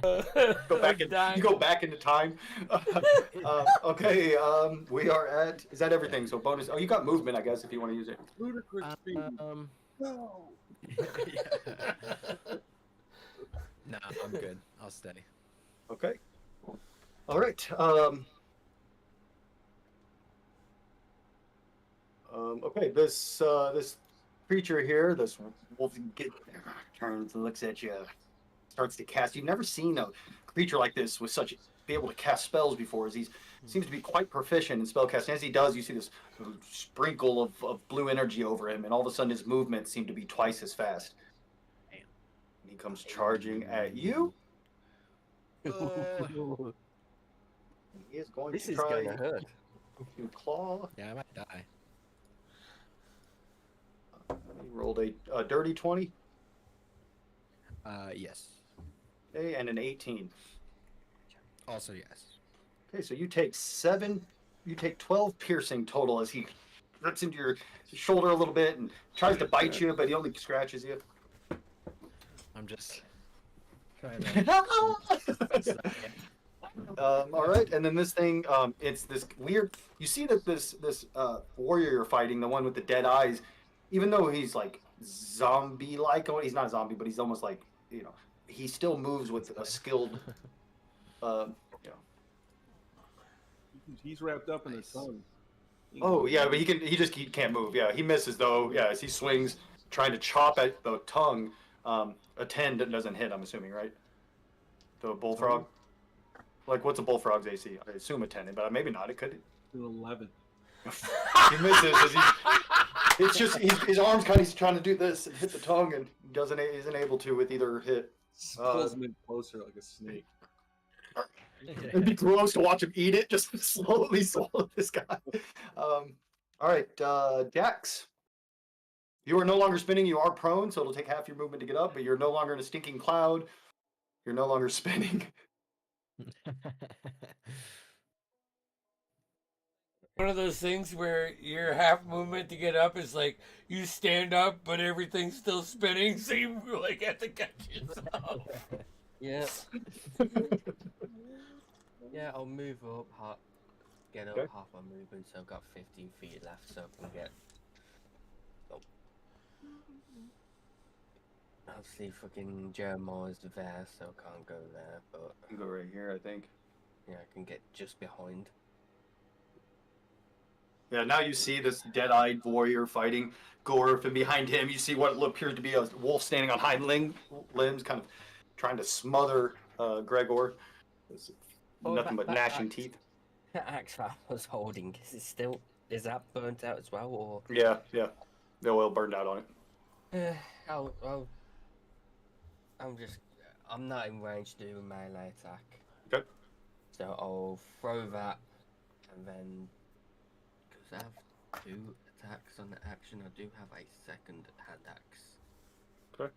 Go back in, Dying. you go back into time. Okay, we are at. Is that everything? So bonus. Oh, you got movement, I guess, if you want to use it. Ludicrous speed. No. No, I'm good. I'll stay. Okay. All right. Okay. This creature here, this wolf, turns and looks at you, starts to cast. You've never seen a creature like this with be able to cast spells before. As he seems to be quite proficient in spellcasting. As he does, you see this sprinkle of blue energy over him, and all of a sudden his movements seem to be twice as fast. And he comes charging at you. He is going This to is try gonna hurt. to claw. Yeah, I might die. He rolled a dirty 20, Yes. okay, and an 18. Also yes. Okay, so you take 12 piercing total as he rips into your shoulder a little bit and tries to bite you, but he only scratches you. I'm just trying to. All right, and then this thing, it's this weird. You see that this warrior you're fighting, the one with the dead eyes, even though he's like zombie-like, he's not a zombie, but he's almost like he still moves with a skilled. He's wrapped up in the Nice. sun. Oh yeah, but he can't move. Yeah, he misses though. Yeah, as he swings, trying to chop at the tongue. A 10 doesn't hit. I'm assuming, right? The bullfrog. Like, what's a bullfrog's AC? I assume a 10, but maybe not. It could. An 11. He misses. It's just his arms kind of trying to do this and hit the tongue and isn't able to with either hit. Pulls him in closer like a snake. It'd be gross to watch him eat it. Just slowly swallow this guy. All right, Jax. You are no longer spinning. You are prone, so it'll take half your movement to get up. But you're no longer in a stinking cloud. You're no longer spinning. One of those things where your half movement to get up is like you stand up, but everything's still spinning, so you like have to catch yourself. Yeah. Yeah, I'll move up, get up Okay. half my movement, so I've got 15 feet left, so I can get. Oh. Obviously, fucking Jeremiah's there, so I can't go there, but You go right here, I think. yeah, I can get just behind. Yeah, now you see this dead-eyed warrior fighting Gorf, and behind him you see what appears to be a wolf standing on hind limbs, kind of trying to smother Gregor. It's Oh, nothing but that gnashing axe. teeth. That axe that I was holding, is that burnt out as well, or? Yeah. The oil burned out on it. I'm not in range to do a melee attack. Okay. So I'll throw that, and then, because I have 2 attacks on the action, I do have a second hand axe. Okay.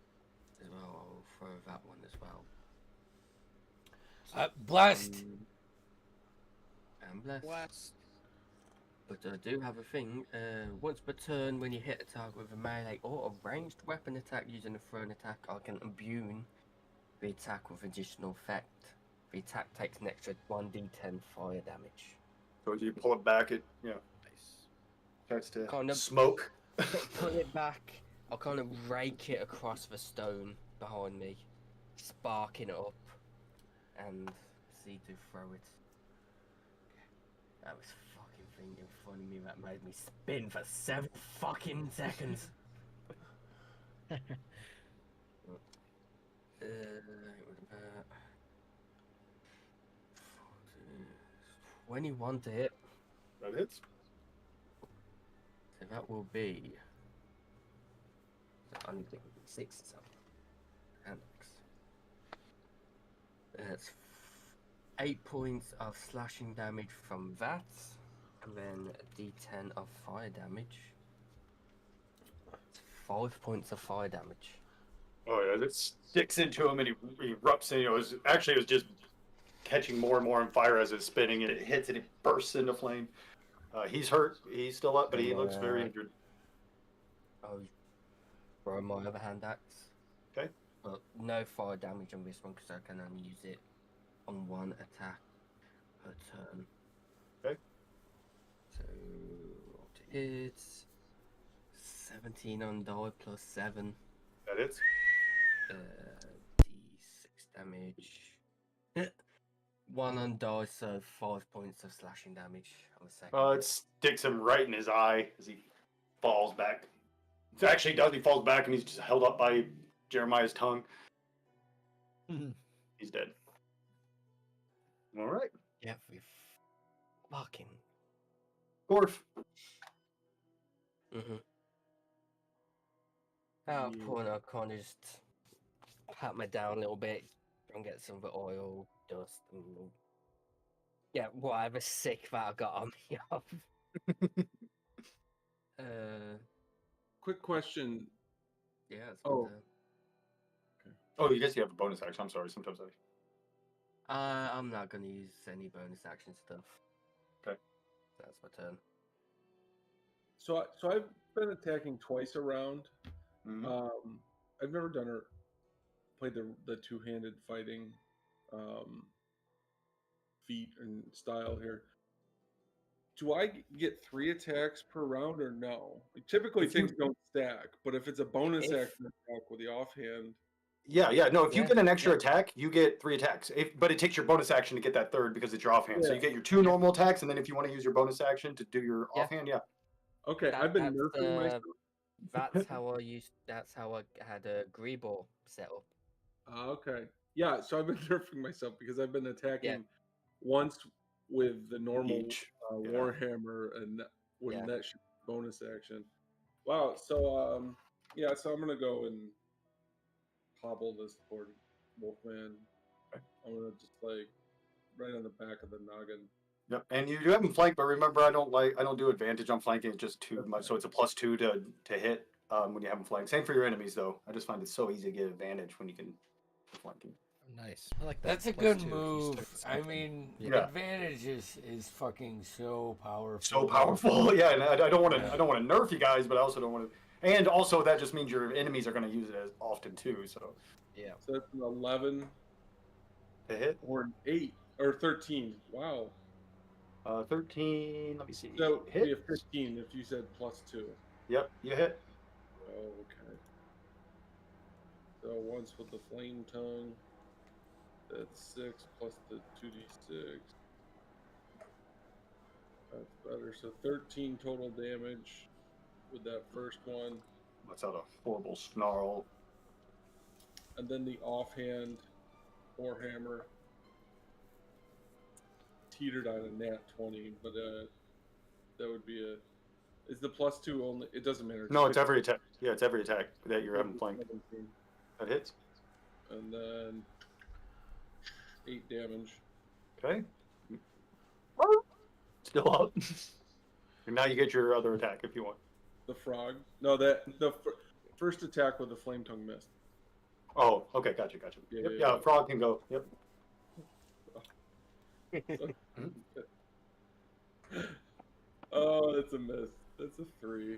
As well, I'll throw that one as well. Blast. And bless. Blast. But I do have a thing. Once per turn, when you hit a target with a melee or a ranged weapon attack using a thrown attack, I can imbue the attack with additional effect. The attack takes an extra 1d10 fire damage. So as you pull it back, it Nice. starts to Kind of- smoke. Put it back. I'll kind of rake it across the stone behind me, sparking it up, and see to throw it. That was fucking thing in front of me that made me spin for 7 fucking seconds. 21 to hit. That hits. So that will be. I'm thinking 6 or something. Alex. That's 8 points of slashing damage from that, and then a d10 of fire damage. 5 points of fire damage. Oh yeah, it sticks into him and he erupts. And it was just catching more and more on fire as it's spinning, and it hits and it bursts into flame. He's hurt. He's still up, but he looks very injured. I'll throw my other hand axe. Okay. But no fire damage on this one because I can only use it on 1 attack per turn. Okay. So what is 17 on die plus 7. That hits. D6 damage. 1 on die, so 5 points of slashing damage on the second. It sticks him right in his eye as he falls back. It actually does. He falls back and he's just held up by Jeremiah's tongue. He's dead. All right. Yeah, we fucking. Gorf. At that point, I kind of just pat me down a little bit and get some of the oil, dust, and whatever sick that I got on me off. Quick question. Yeah, it's Oh. Oh, you guess you have a bonus action. I'm sorry. Sometimes I'm not gonna use any bonus action stuff. Okay. That's my turn. So I've been attacking twice around. Mhm. I've never played the two-handed fighting feat and style here. Do I get 3 attacks per round or no? Like, typically If you- things don't stack, but if it's a bonus If- action attack with the offhand, Yeah. No, if you Yeah, get an extra yeah. attack, you get 3 attacks. But it takes your bonus action to get that third because it's your offhand. So Yeah. you get your 2 normal attacks, and then if you want to use your bonus action to do your Yeah. offhand, yeah. okay, I've been nerfing myself. That's how That's how I had a Greeball set up. Okay. Yeah, so I've been nerfing myself because I've been attacking once with the normal Each. Yeah. Warhammer and when Yeah. that should be bonus action. Wow. So so I'm gonna go and hobble this poor Wolfman. I'm gonna just right on the back of the noggin. Yep, and you do have him flanked, but remember, I don't do advantage on flanking. It's just too much, so it's a +2 to hit when you have him flanked. Same for your enemies, though. I just find it so easy to get advantage when you can flanking. Nice. I like that. That's a Plus good 2 if you move. start I something. mean, Yeah. advantage is fucking so powerful. So powerful, yeah. And I don't want to Yeah. I don't want to nerf you guys, but I also don't want to. And also, that just means your enemies are going to use it as often too. So Yeah. So that's an 11 to hit, or an 8 or 13. Wow. 13. Let me see. So Hit. be a 15 if you said +2. Yep, you hit. Oh, okay. So once with the flame tongue, that's 6 plus the 2d6. That's better. So 13 total damage with that first one. Lets out a horrible snarl. And then the offhand Warhammer teetered on a nat 20, but that would be a. Is the +2 only? It doesn't matter. No, it's every attack. Yeah, it's every attack that you're having 17. flanked. That hits. And then 8 damage. Okay. Still up. And now you get your other attack if you want. The frog. No, the first attack with the flame tongue missed. Oh, okay, gotcha. Yeah, Yep, yeah. frog can go. Yep. Oh, that's a miss. That's a 3.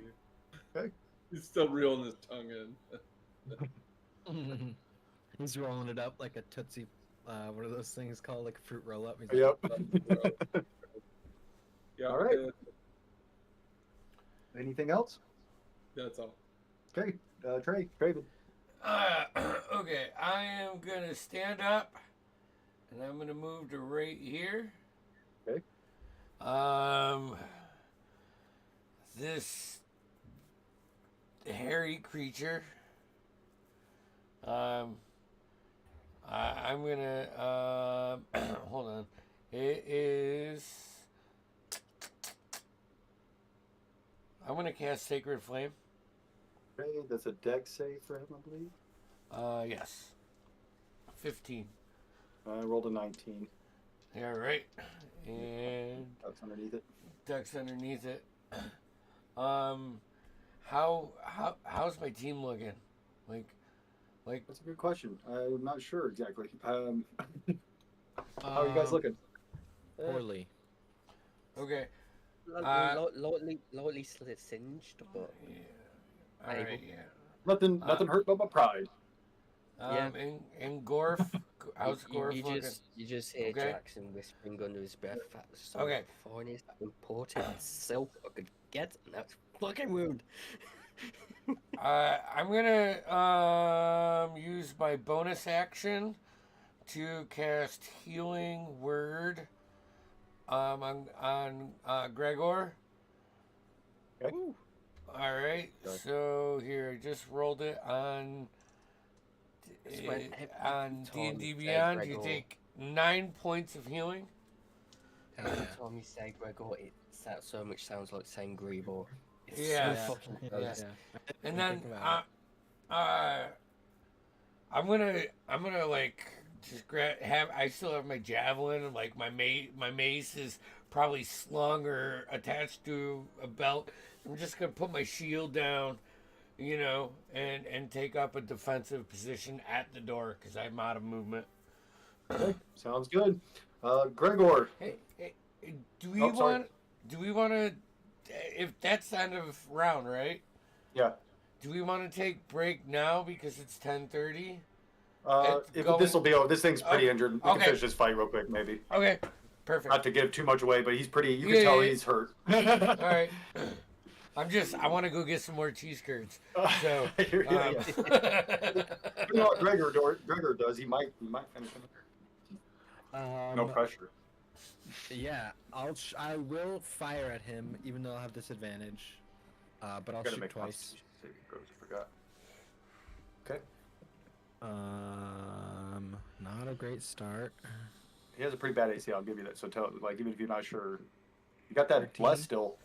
Okay. He's still reeling his tongue in. He's rolling it up like a Tootsie, what are those things called? Like a fruit roll up. Yep. Yeah. All right. Okay, Anything else? that's all. Okay. Trey, Craven. Okay, I am gonna stand up, and I'm gonna move to right here. Okay. This hairy creature. I'm gonna hold on. It is. I'm gonna cast Sacred Flame. Okay, that's a dex save for him, I believe. Yes. 15. I rolled a 19. Yeah, right. And That's underneath it. Dex underneath it. How's my team looking? Like That's a good question. I'm not sure exactly. How are you guys looking? Poorly. okay. Lightly singed, but Yeah. All right. Able. Yeah. Nothing hurt but my pride. Yeah. And Gorf, how's Gorf looking? you just hear Okay. Jackson whispering under his breath. That's so Okay. finest important self I could get, and that's fucking wound. I'm gonna use my bonus action to cast Healing Word on Gregor. Okay. All right. Good. So here, I just rolled it on Just went on every D&D time Beyond. say You Gregor. take 9 points of healing. Hell Every yeah. time you say Gregor, it so much sounds like saying Gregor. It's Yeah. so fucking Yeah. close. And Didn't then think about I'm gonna like just I still have my javelin, and like my mace is probably slung or attached to a belt. I'm just gonna put my shield down, and take up a defensive position at the door because I'm out of movement. Okay, sounds good. Gregor. Hey, do we Oh, sorry. want to? If that's the end of round, right? Yeah. Do we want to take break now because it's 10:30? This will be over. This thing's pretty Okay, injured. We can okay. finish this fight real quick, maybe. Okay, perfect. Not to give too much away, but he's pretty. You Yeah, can tell yeah, he's hurt. All right. I want to go get some more cheese curds. So, yeah. You know what Gregor does? He might finish him. No pressure. Yeah, I will fire at him, even though I'll have disadvantage. But I'll Gotta shoot make twice. Constitution saving throws, I forgot. Okay. Not a great start. He has a pretty bad AC. I'll give you that. So even if you're not sure, you got that 13? bless still.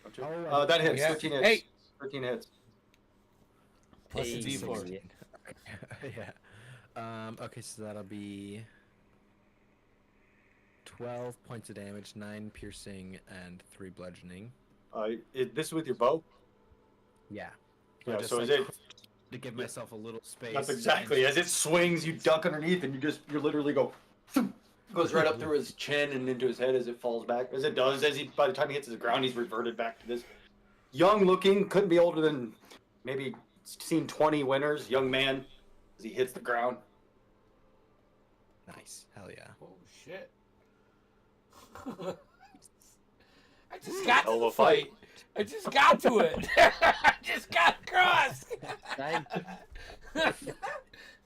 Don't you? Oh, That hits. yeah. 13 hits. Hey. 13 hits. plus a Hey, D4. yeah. Yeah. Okay, so that'll be 12 points of damage, 9 piercing, and 3 bludgeoning. This is with your bow? Yeah. Yeah, just so is like it... to give myself a little space. That's exactly. As it swings, you duck underneath, and you literally go... Goes right up through his chin and into his head as it falls back. As it does, by the time he hits the ground, he's reverted back to this young looking, couldn't be older than maybe seen 20 winters, young man, as he hits the ground. Nice. Hell yeah. Oh shit! I just got to Hell of the a fight. fight. I just got to it. I just got across. Dang.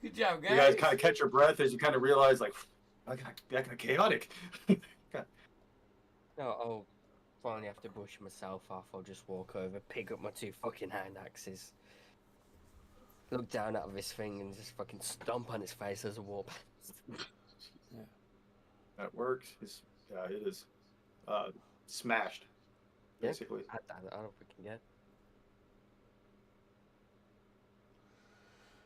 Good job, guys. You guys kind of catch your breath as you kind of realize, like, that got chaotic. No, I'll finally have to brush myself off. I'll just walk over, pick up my 2 fucking hand axes, look down at this thing, and just fucking stomp on its face as I walk past. That works. It is smashed, Yeah. basically. I don't freaking get.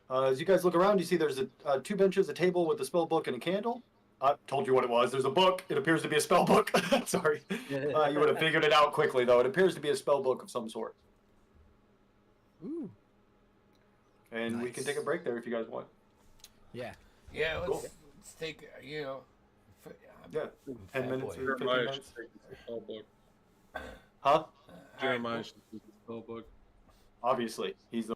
As you guys look around, you see there's 2 benches, a table with a spell book and a candle. I told you what it was. There's a book. It appears to be a spell book. Sorry. You would have figured it out quickly, though. It appears to be a spell book of some sort. Ooh. And we can take a Nice. break there if you guys want. Yeah. Yeah, let's, Cool. let's take, you know. Yeah, 10 minutes or 15 Jeremiah minutes. should take the spell book. Huh? Jeremiah should take the spell book. Obviously, he's the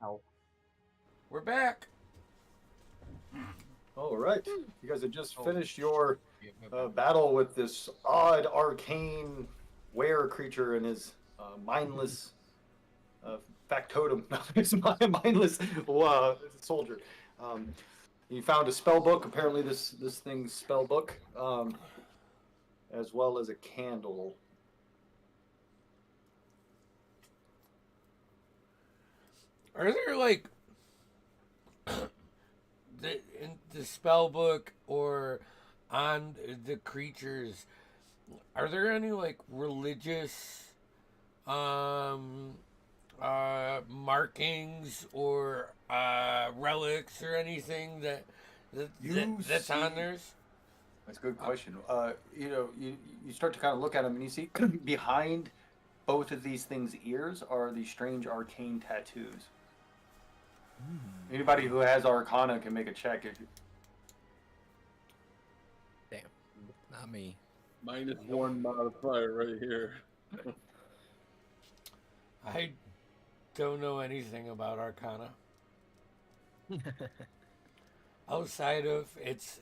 Ow. We're back. All right. You guys have just Oh. finished your Yeah, we're back. battle with this odd arcane were creature and his mindless factotum. His mindless soldier. You found a spell book. Apparently, this thing's spell book, as well as a candle. Are there like in the spell book or on the creatures? Are there any like religious markings or relics or anything that's on theirs? That's a good question. You start to kind of look at them and you see behind both of these things' ears are these strange arcane tattoos. Anybody who has Arcana can make a check. Damn, not me. -1 modifier right here. I don't know anything about Arcana outside of it's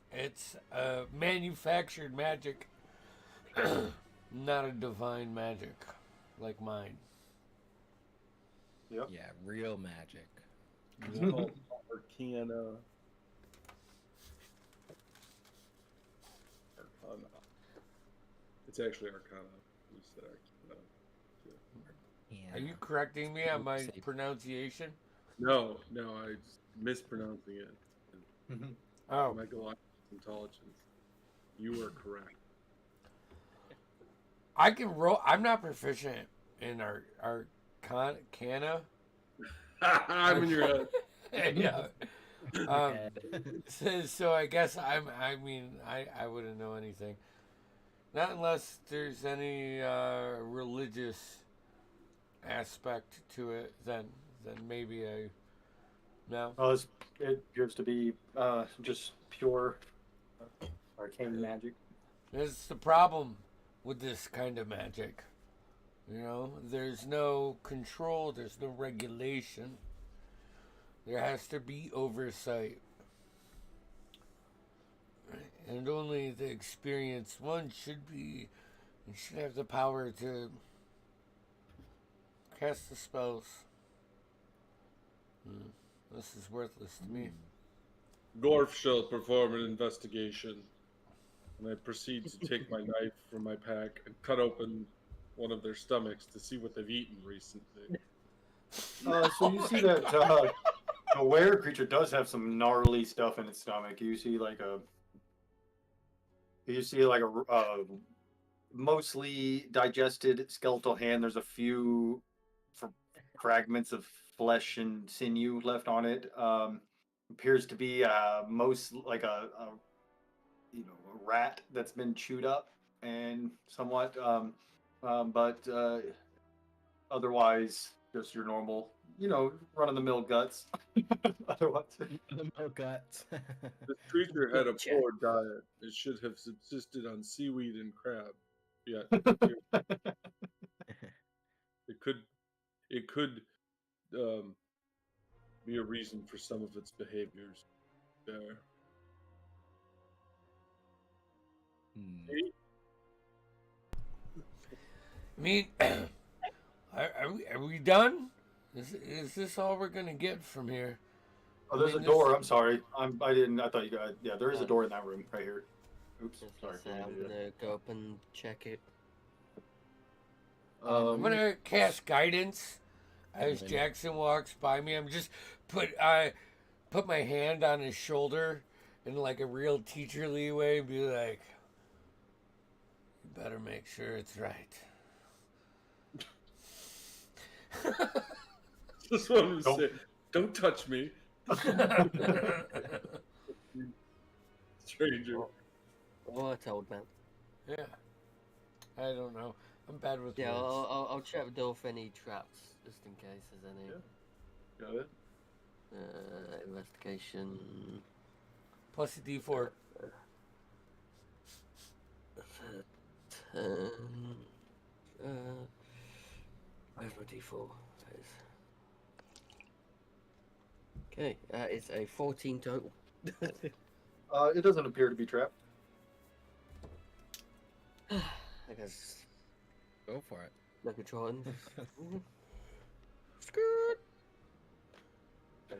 manufactured magic, not a divine magic like mine. Yep. Yeah, real magic. It's called Arcana. Arcana. It's actually Arcana. You said Arcana. Yeah. Are you correcting me on my Say- pronunciation? No, I just mispronouncing it. Oh, My Goliath intelligence. You are correct. I can roll. I'm not proficient in Arcana. I'm in your head. Yeah. So I guess I mean, I wouldn't know anything. Not unless there's any religious aspect to it. Then maybe I. No. It appears to be just pure arcane magic. That's the problem with this kind of magic. You know, there's no control. There's no regulation. There has to be oversight. And only the experienced one should have the power to cast the spells. This is worthless to me. Gorf shall perform an investigation. And I proceed to take my knife from my pack and cut open one of their stomachs to see what they've eaten recently. So you see that the were creature does have some gnarly stuff in its stomach. You see like a mostly digested skeletal hand. There's a few fragments of flesh and sinew left on it. Appears to be most like a rat that's been chewed up and somewhat, but otherwise just your normal, run of the mill guts. Otherwise, The milk guts. This creature had a Check. poor diet. It should have subsisted on seaweed and crab. Yet it could be a reason for some of its behaviors. There. I mean, are we done? Is this all we're gonna get from here? Oh, there's I mean, a door. I'm sorry. I didn't. I thought you guys. Yeah, there is a Oh. door in that room right here. Oops. As I Sorry. say, I'm gonna go up and check it. I'm gonna cast guidance as Really? Jackson walks by me. I'm just put my hand on his shoulder in like a real teacherly way, and be like, "You better make sure it's right." Just wanted to Don't- say, don't touch me, stranger. Oh, I told man. Yeah, I don't know. I'm bad with Yeah, words. I'll check the door for any traps, just in case there's any. Got it. Investigation. Plus a D4. 10. Where's my D4? Okay, that is a 14 total. It doesn't appear to be trapped. I guess Go for it. look at Jordan.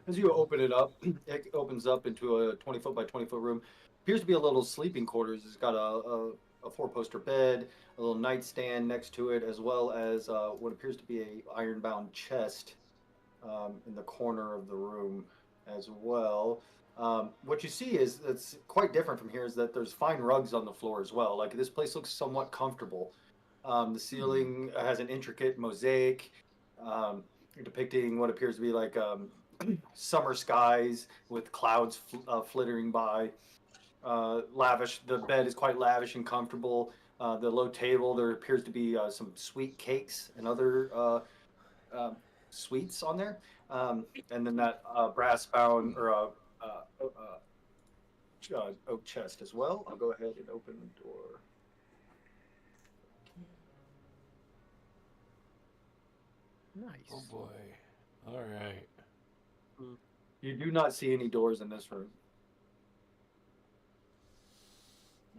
As you open it up, it opens up into a 20-foot by 20-foot room. Appears to be a little sleeping quarters. It's got a four-poster bed, a little nightstand next to it, as well as what appears to be a iron-bound chest in the corner of the room as well. What you see is that's quite different from here is that there's fine rugs on the floor as well. Like this place looks somewhat comfortable. The ceiling has an intricate mosaic depicting what appears to be like summer skies with clouds flittering by. Lavish. The bed is quite lavish and comfortable. The low table, there appears to be some sweet cakes and other sweets on there. And then that brass bound or oak chest as well. I'll go ahead and open the door. Nice. Oh boy. All right. You do not see any doors in this room.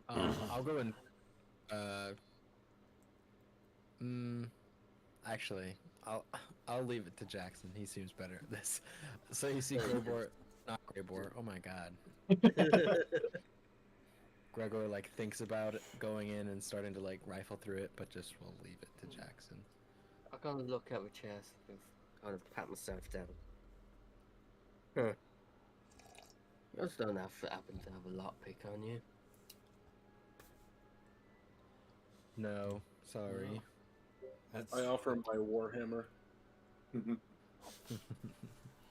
I'll go and actually, I'll leave it to Jackson. He seems better at this. So you see Greybor, not Greybor. Oh my God. Gregor like thinks about it, going in and starting to like rifle through it, but just will leave it to Jackson. I gotta look at the chest and kind of pat myself down. Huh. You just don't happen to have a lockpick on you. No, sorry. That's I offer him my warhammer.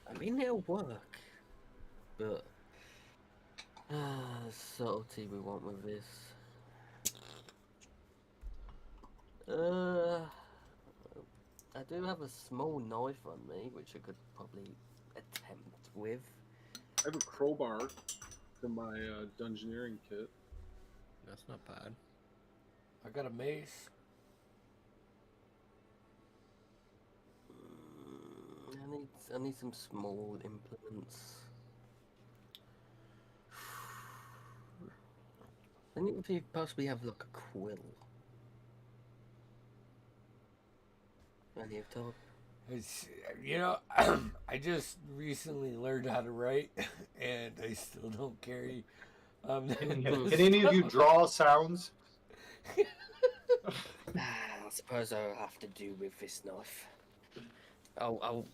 I mean, it'll work, but subtlety we want with this. I do have a small knife on me, which I could probably attempt with. I have a crowbar from my dungeoneering kit. That's not bad. I got a mace. I need some small implements. I think if you possibly have like a quill. Any of top. It's, you know, I just recently learned how to write, and I still don't carry. Can any of you draw sounds? I suppose I'll have to do with this knife. I'll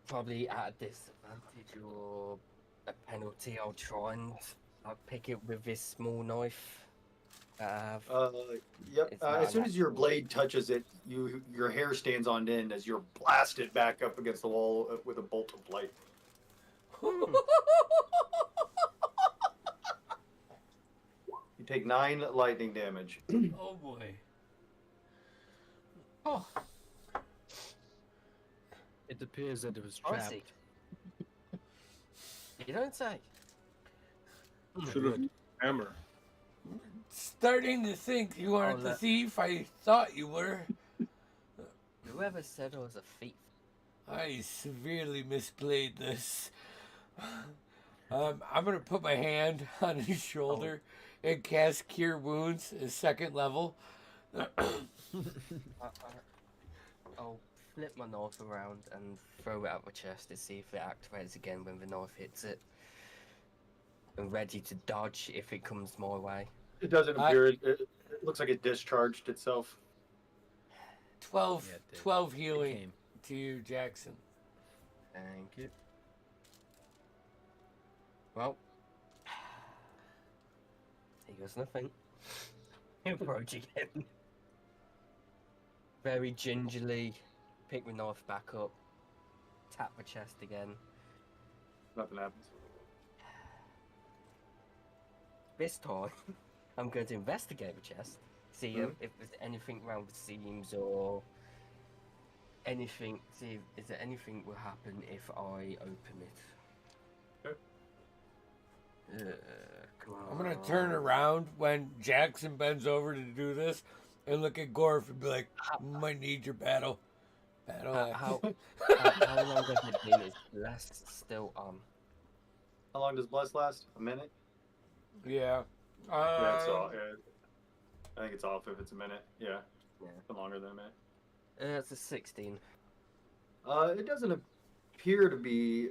probably at a disadvantage or a penalty. I'll try and I'll pick it with this small knife. Yep. It's not As soon an as your actual- blade touches it, your hair stands on end as you're blasted back up against the wall with a bolt of light. You take 9 lightning damage. Oh boy. Oh, It appears that it was I trapped. see. You don't say. Should have used a hammer. Starting to think you aren't the that- thief I thought you were. Whoever said I was a thief? I severely misplayed this. I'm gonna put my hand on his shoulder and cast Cure Wounds at 2nd level. I'll flip my knife around and throw it at the chest to see if it activates again when the knife hits it. I'm ready to dodge if it comes my way. It doesn't appear. It looks like it discharged itself. 12, Yeah, it did. 12 It healing came. to you, Jackson. Thank you. Well, here goes nothing. Approach again. Very gingerly, pick the knife back up, tap the chest again. Nothing happens. This time, I'm going to investigate the chest, see if there's anything around the seams or anything. See if there anything will happen if I open it. Okay. Come on. I'm gonna turn around when Jackson bends over to do this and look at Gorf and be like, might need your battle. Battle How, axe. how long have it been? Is Blast still on? How long does Bless last? A minute? Yeah. Yeah, it's off. Yeah. I think it's off if it's a minute. Yeah, Yeah. longer than a minute. It's a 16. It doesn't appear to be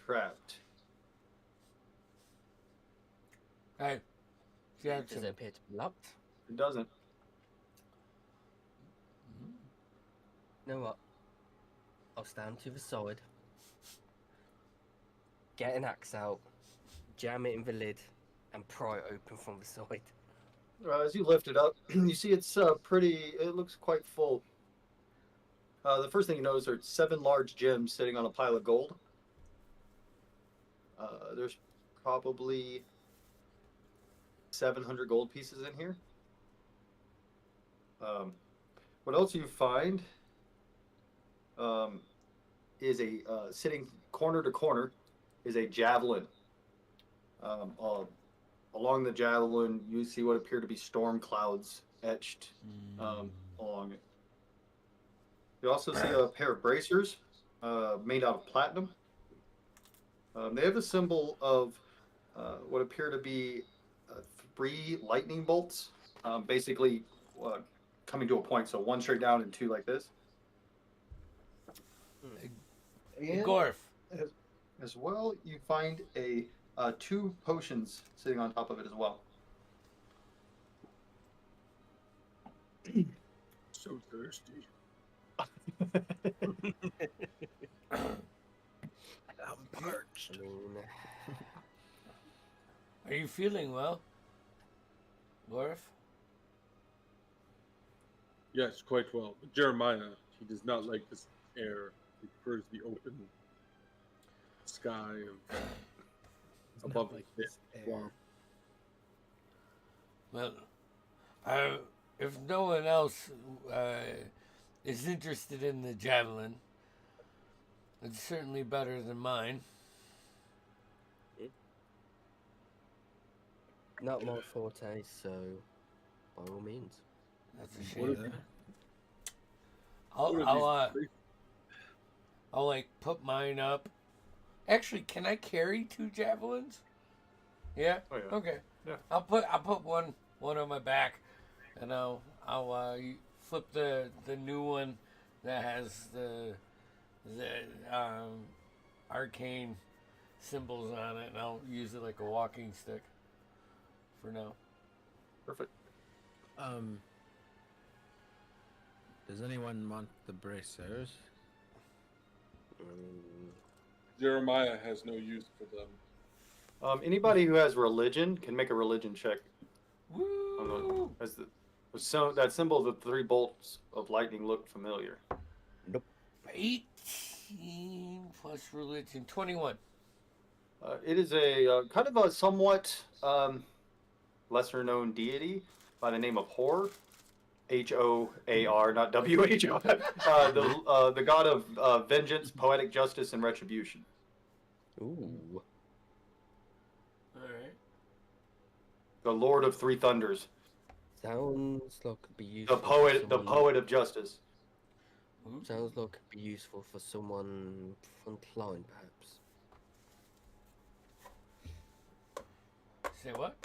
trapped. Hey, Does Jackson. it appear to be locked? It doesn't. You know what? I'll stand to the side, get an axe out, jam it in the lid, and pry it open from the side. As you lift it up, you see it's pretty. It looks quite full. The first thing you notice are 7 large gems sitting on a pile of gold. There's probably 700 gold pieces in here. What else you find is a sitting corner to corner is a javelin. Along the javelin, you see what appear to be storm clouds etched along it. You also see a pair of bracers made out of platinum. They have a symbol of what appear to be 3 lightning bolts, basically coming to a point. So 1 straight down and 2 like this. And Gorf. as well, you find a 2 potions sitting on top of it as well. So thirsty. I'm parched. I mean, Are you feeling well, Gorf? Yes, quite well. But Jeremiah, he does not like this air. He prefers the open sky of It's not above like the this swamp. Well, if no one else is interested in the javelin, it's certainly better than mine. not my forte, so by all means. That's a What shame. if- I'll, What are I'll, these I'll like put mine up. Actually, can I carry 2 javelins? Yeah. Oh, yeah. Okay. Yeah. I'll put one on my back, and I'll flip the new one that has the arcane symbols on it, and I'll use it like a walking stick for now. Perfect. Does anyone want the bracers? Jeremiah has no use for them. Anybody who has religion can make a religion check. Woo! As so that symbol of the 3 bolts of lightning look familiar. 18 plus religion, 21. It is a kind of a somewhat lesser known deity by the name of Hor, Hoar, not Who. The god of vengeance, poetic justice, and retribution. Ooh. All right. The Lord of 3 thunders, Sounds like it'd be the useful. for poet someone- of justice. Sounds like it'd be useful for someone frontline, perhaps. Say what?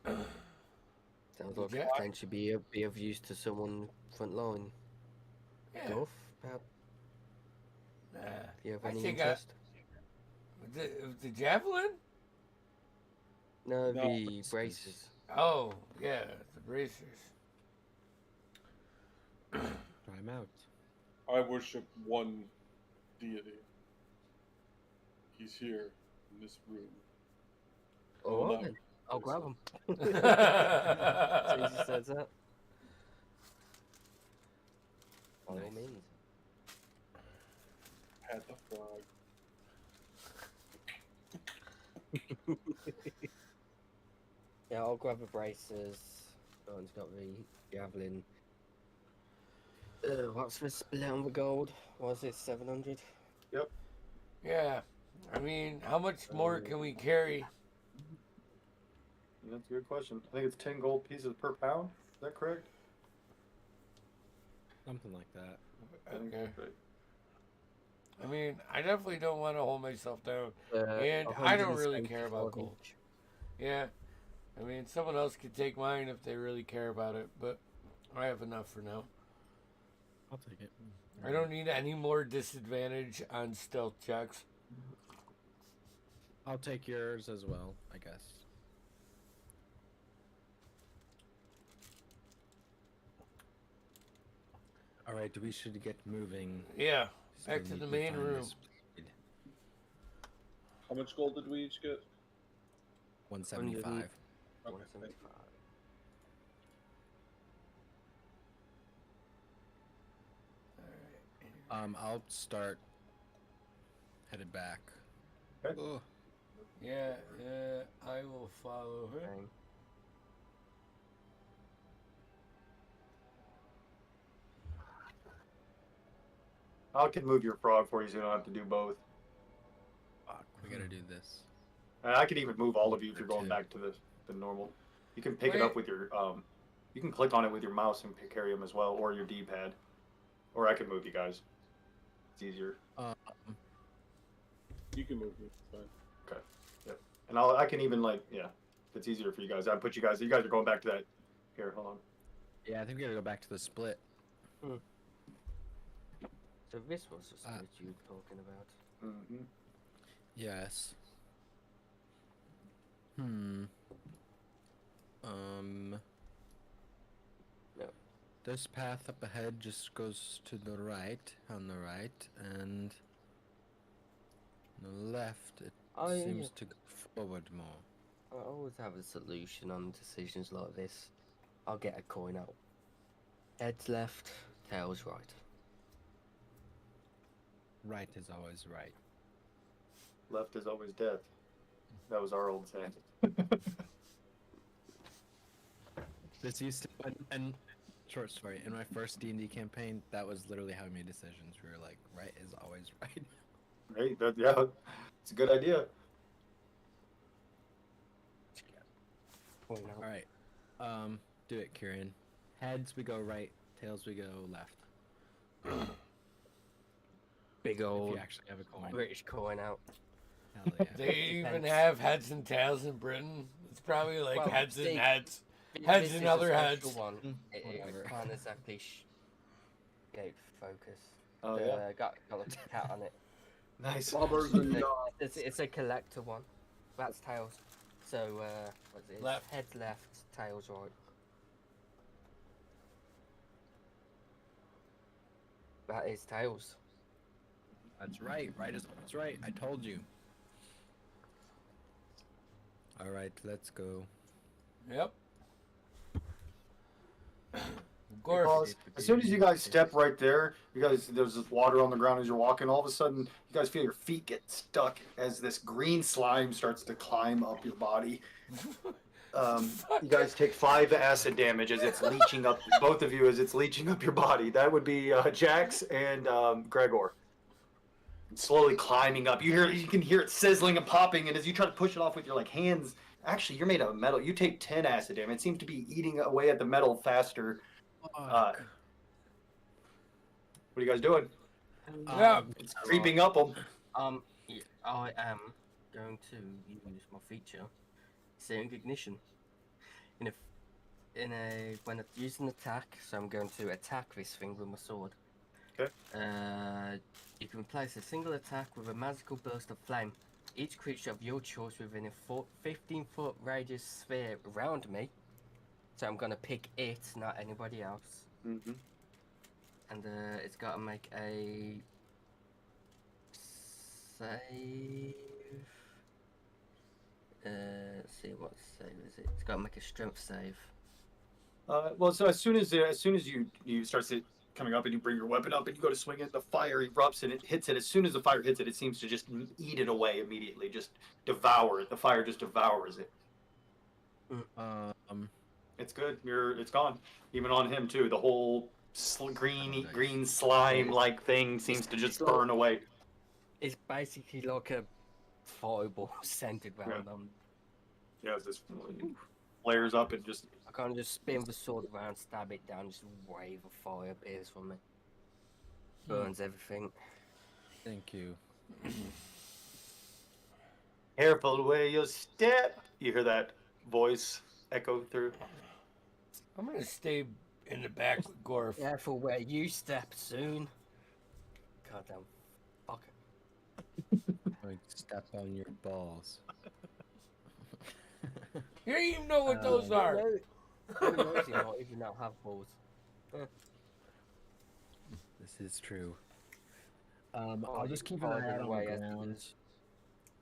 Sounds like Yeah. it potentially be of use to someone frontline. Yeah. Golf, perhaps. Nah. Do you have I any think interest? The javelin? No, No. the braces. Oh, yeah, the bracers. Try 'em out. I worship one deity. He's here in this room. Oh, no. then. I'll grab them. All So easy says that. By all Nice. means. Pat the frog. Yeah, I'll grab the braces. That one's got the javelin. What's the split on the gold? Was it 700? Yeah. I mean, how much more can we carry? That's a good question. I think it's 10 gold pieces per pound. Is that correct? Something like that. Okay. Right. I mean, I definitely don't want to hold myself down, Uh, and I don't really care about 175 gold. each. Yeah, I mean, someone else could take mine if they really care about it, but I have enough for now. I'll take it. I don't need any more disadvantage on stealth checks. I'll take yours as well, I guess. All right, we should get moving. Yeah, so back we to need the main find room. this blade. How much gold did we each get? 175. Okay, thank 175. I'll start headed back. Okay. Ugh. Yeah, I will follow her. Okay. I can move your frog for you so you don't have to do both. Fuck, we gotta do this. And I could even move all of you if you're going Okay. back to the normal. You can pick it up with your you can click on it with your mouse and carry them as well, or your D-pad. Or I can move you guys. It's easier. You can move me. It's fine. Okay. Yep. And I can even if it's easier for you guys. I put you guys are going back to that. Here, hold on. Yeah, I think we gotta go back to the split. So this was the split you were talking about. Mm-hmm. Yes. No. This path up ahead just goes to the right, on the right, and on the left it Oh, yeah, seems yeah. to go forward more. I always have a solution on decisions like this. I'll get a coin out. Heads left, tails right. Right is always right. Left is always death. That was our old saying. This used to, and short story, in my first D&D campaign, that was literally how we made decisions. We were like, right is always right. Right? Yeah. It's a good idea. Coin out. Alright. Do it, Kieran. Heads we go right, tails we go left. Big If old you actually have a coin. British coin out. Hell yeah. They even Depends. have heads and tails in Britain. It's probably like Well, heads and see, heads. This Heads is and a other social heads. One. It whatever. can't exactly focus. Oh yeah. Got a cat on it. Nice. Bobbers and It's a collector one. That's tails. So what's it? Left. Heads left, tails right. That is tails. That's right. Right is always right. I told you. Alright, let's go. Yep. Of Because course. as soon as you guys step right there, there's this water on the ground as you're walking. All of a sudden, you guys feel your feet get stuck as this green slime starts to climb up your body. You guys take 5 acid damage as it's leaching up, both of you, as it's leaching up your body. That would be Jax and Gregor. Slowly climbing up. You can hear it sizzling and popping, and as you try to push it off with your hands, actually you're made of metal. You take 10 acid damage. It seems to be eating away at the metal faster. What are you guys doing? Yeah. It's creeping up them. Yeah, I am going to use my feature, searing ignition. When I use an attack, so I'm going to attack this thing with my sword. Okay. You can place a single attack with a magical burst of flame. Each creature of your choice within a 15-foot radius sphere around me. So I'm gonna pick it, not anybody else. Mm-hmm. And it's got to make a save. Let's see, what save is it? It's got to make a strength save. Well, so as soon as you start coming up and you bring your weapon up and you go to swing it, the fire erupts and it hits it. As soon as the fire hits it, it seems to just eat it away immediately, just devour it. The fire just devours it. It's good. It's gone. Even on him too. The whole green slime like thing seems to just burn away. It's basically like a fireball centered around them. Yeah, it's this. flares up and just. I can't just spin the sword around, stab it down, just a wave of fire appears from it. Burns everything. Thank you. Careful where you step. You hear that voice echo through. I'm gonna stay in the back with Gorf. Careful where you step soon. Goddamn fucker. I step on your balls. You don't even know what those are. Who knows you might even not have balls. This is true. Oh, I'll you just keep an hide eye out on away the as ground.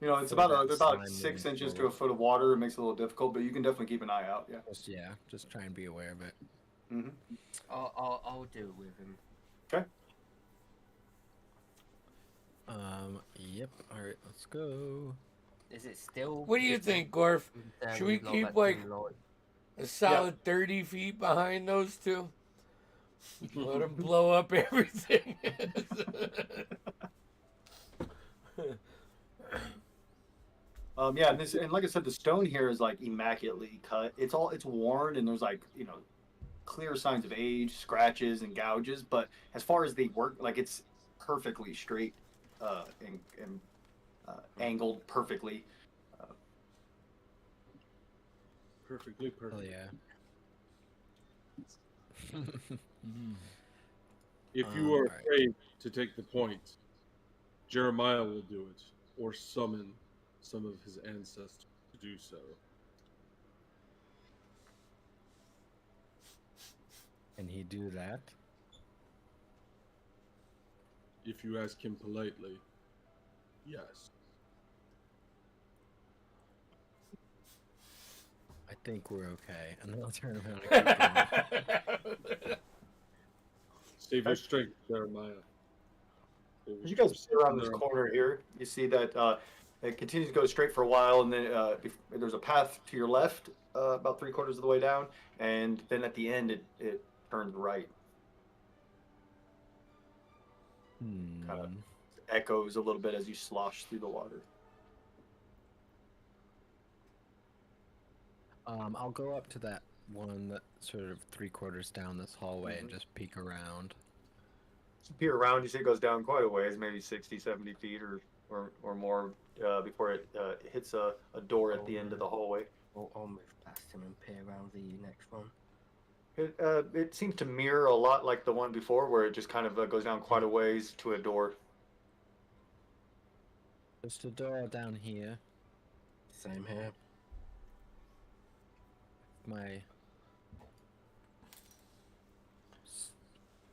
You know, it's For that about slime 6 moving inches to forward. a foot of water. It makes it a little difficult, but you can definitely keep an eye out. Yeah. Just try and be aware of it. Mm-hmm. I'll do it with him. Okay. Yep. All right, let's go. Is it still? What do you think, Gorf? Should we keep like a solid 30 feet behind those two? Let them blow up everything. Yeah, and like I said, the stone here is like immaculately cut. It's worn, and there's like clear signs of age, scratches, and gouges. But as far as the work, like it's perfectly straight, and angled perfectly. Perfectly Oh perfect. yeah. If you are Alright. afraid to take the point, Jeremiah will do it, or summon some of his ancestors to do so. Can he do that? If you ask him politely, yes. I think we're okay. And then I'll turn around and keep going. Save your strength, Jeremiah. As you guys sit around this corner here, you see that it continues to go straight for a while, and then there's a path to your left, about 3/4 of the way down, and then at the end it turns right. Kind of echoes a little bit as you slosh through the water. I'll go up to that one that sort of 3/4 down this hallway and just peek around. So peer around, you see it goes down quite a ways, maybe 60, 70 feet or more before it hits a door at the end of the hallway. I'll move past him and peer around the next one. It seems to mirror a lot like the one before, where it just kind of goes down quite a ways to a door. Just a door down here. Same here. My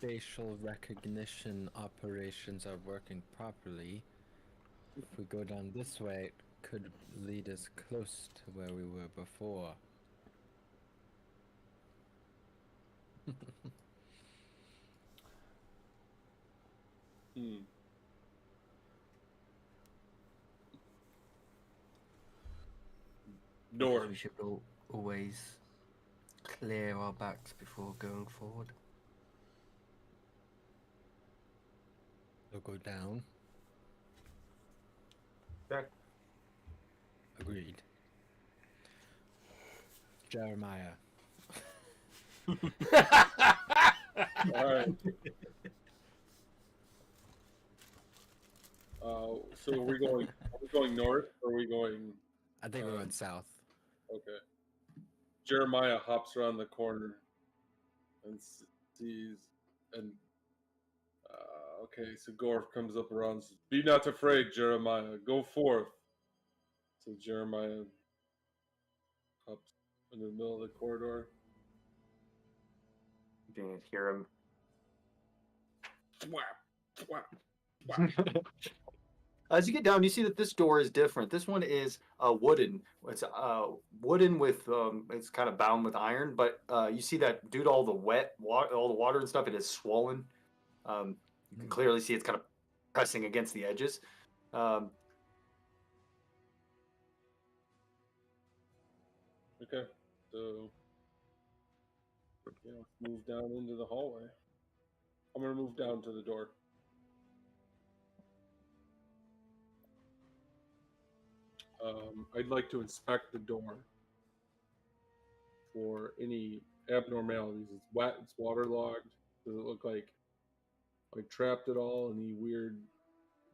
facial recognition operations are working properly. If we go down this way, it could lead us close to where we were before. North. We should always clear our backs before going forward. So go down. Okay. Agreed. Jeremiah. All right. So are we going north, or are we going? I think we're going south. Okay. Jeremiah hops around the corner and sees, and okay, so Gorf comes up around and says, "Be not afraid, Jeremiah. Go forth." So Jeremiah hops in the middle of the corridor. You can hear him. Thwap, thwap, thwap. As you get down, you see that this door is different. This one is wooden. It's wooden with it's kind of bound with iron, but you see that due to all the all the water and stuff, it is swollen. You can clearly see it's kind of pressing against the edges. Okay, so yeah, let's move down into the hallway. I'm gonna move down to the door. I'd like to inspect the door. for any abnormalities. It's wet. It's waterlogged. Does it look like trapped at all? Any weird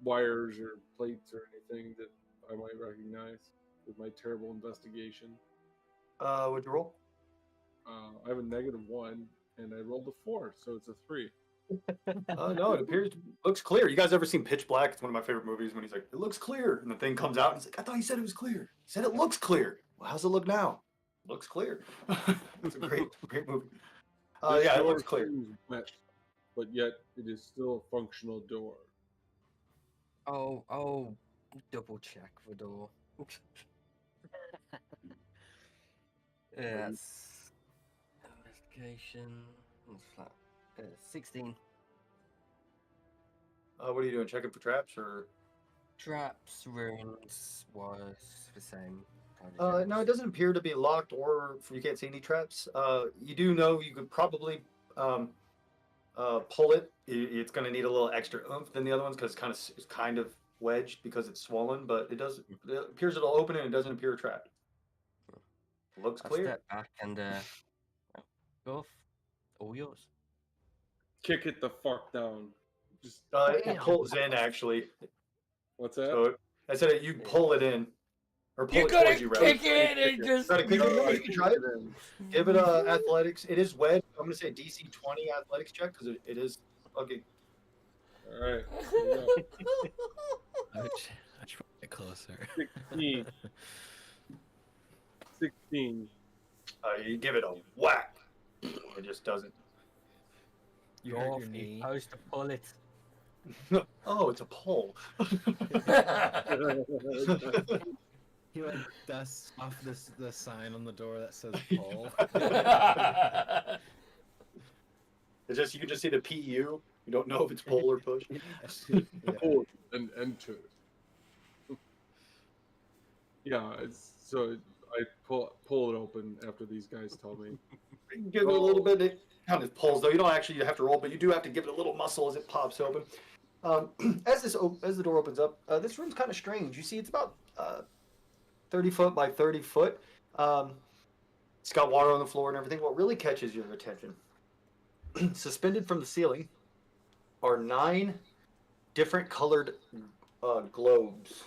wires or plates or anything that I might recognize with my terrible investigation? What'd you roll? I have a -1, and I rolled a 4, so it's a 3. No, it looks clear. You guys ever seen Pitch Black? It's one of my favorite movies when he's like, "It looks clear," and the thing comes out, and he's like, "I thought you said it was clear." He said it looks clear. Well, how's it look now? Looks clear. It's a great movie. This Yeah, it door looks clear. seems wet, but yet it is still a functional door. Oh, double check the door. Yeah, that's investigation. It's flat. 16 What are you doing? Checking for traps or? traps, runes was the same. No, it doesn't appear to be locked, or you can't see any traps. You do know you could probably pull it. It's going to need a little extra oomph than the other ones because it's kind of wedged because it's swollen. But it appears it'll open and it doesn't appear trapped. Looks I clear. step back and go off. All yours. Kick it the fuck down. Just It pulls in actually. what's that? So I said you pull it in, or pull You it gotta towards you. Rather. kick it and just. Gotta kick it. You can try it. Give it athletics. It is wedged. I'm gonna say DC 20 athletics check because it is. Okay. All right. Here we go. I should get closer. 16. 16. You give it a whack. It just doesn't. You Go hurt off. your You're knee. supposed to pull it. Oh, it's a pull. He like dusts off the sign on the door that says pull. It's just you can just see the PU. You don't know if it's pull or push. Yeah. Pull and enter. Yeah, so I pull it open after these guys tell me. Give it a little bit. It kind of pulls though. You don't actually have to roll, but you do have to give it a little muscle as it pops open. As the door opens up, this room's kind of strange. You see, it's about 30 foot by 30 foot. It's got water on the floor and everything. What really catches your attention, suspended from the ceiling, are 9 different colored globes.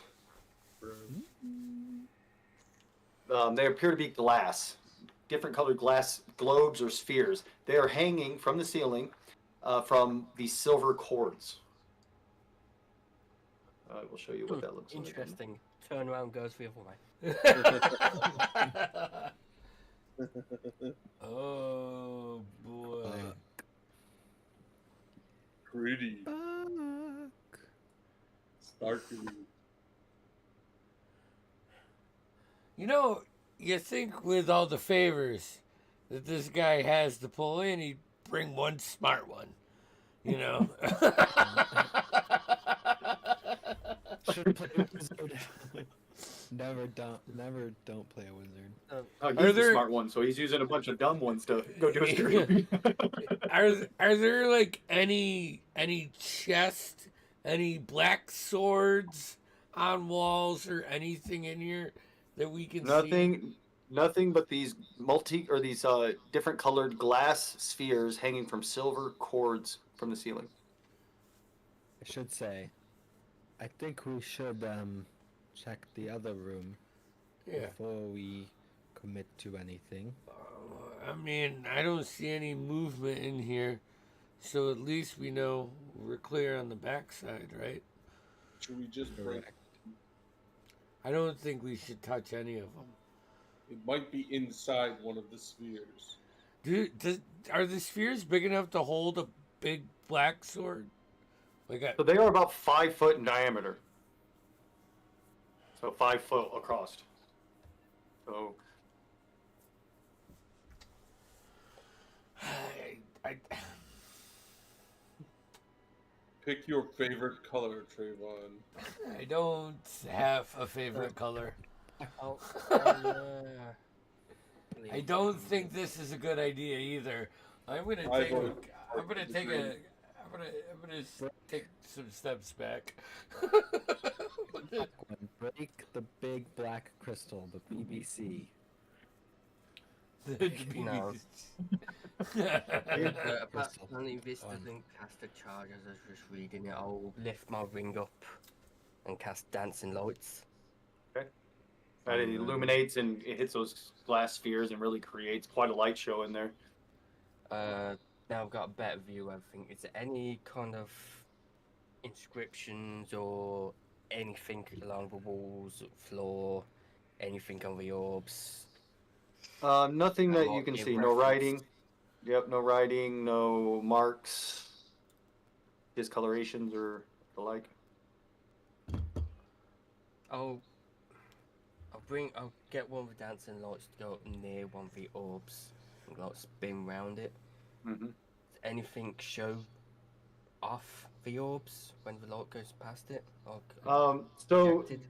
They appear to be glass, different colored glass globes or spheres. They are hanging from the ceiling from the silver cords. I will show you what that looks like. Interesting. Turn around, goes the other way. Oh boy. Pretty. Sparkly. You know, you think with all the favors that this guy has to pull in, he'd bring one smart one. You know? Should play a wizard. Never don't play a wizard. Oh, Are he's the there- smart one, so he's using a bunch of dumb ones to go do his dirty. Are there like any chest, any black swords on walls or anything in here that we can see? Nothing but these different colored glass spheres hanging from silver cords from the ceiling. I should say, I think we should check the other room Yeah. before we commit to anything. I mean, I don't see any movement in here, so at least we know we're clear on the backside, right? Should we just break? Correct. I don't think we should touch any of them. It might be inside one of the spheres. Are the spheres big enough to hold a big black sword? So they are about 5 foot in diameter. So 5 foot across. So I Pick your favorite color, Trayvon. I don't have a favorite color. Oh, I don't think this is a good idea either. I'm gonna take some steps back. Break the big black crystal, the PVC. No. Apparently this doesn't cast a charge as I was just reading it. I'll lift my ring up and cast dancing lights. Okay. And it illuminates and it hits those glass spheres and really creates quite a light show in there. Now I've got a better view of everything. Is there any kind of inscriptions or anything along the walls, floor, anything on the orbs? Nothing that you might can be see. No referenced. writing. Yep, no writing, no marks, discolorations or the like. I'll get one of the dancing lights to go up near one of the orbs and like spin round it. Mm-hmm. Does anything show off the orbs when the light goes past it? Or So projected?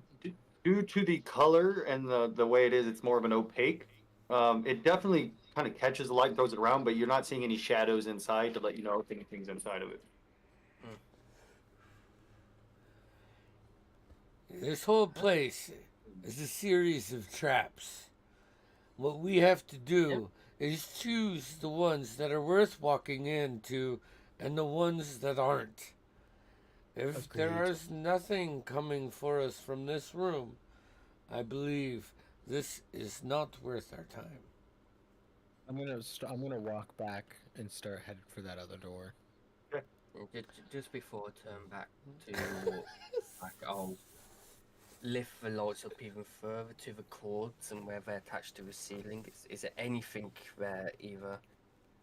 due to the color and the way it is, it's more of an opaque. It definitely kind of catches the light, throws it around, but you're not seeing any shadows inside to let you know if anything's inside of it. This whole place is a series of traps. What we have to do is choose the ones that are worth walking into and the ones that aren't. If there Agreed. is nothing coming for us from this room, I believe this is not worth our time. I'm gonna walk back and start headed for that other door. Just before I turn back to back, I'll lift the lights up even further to the cords and where they're attached to the ceiling. Is there anything there either?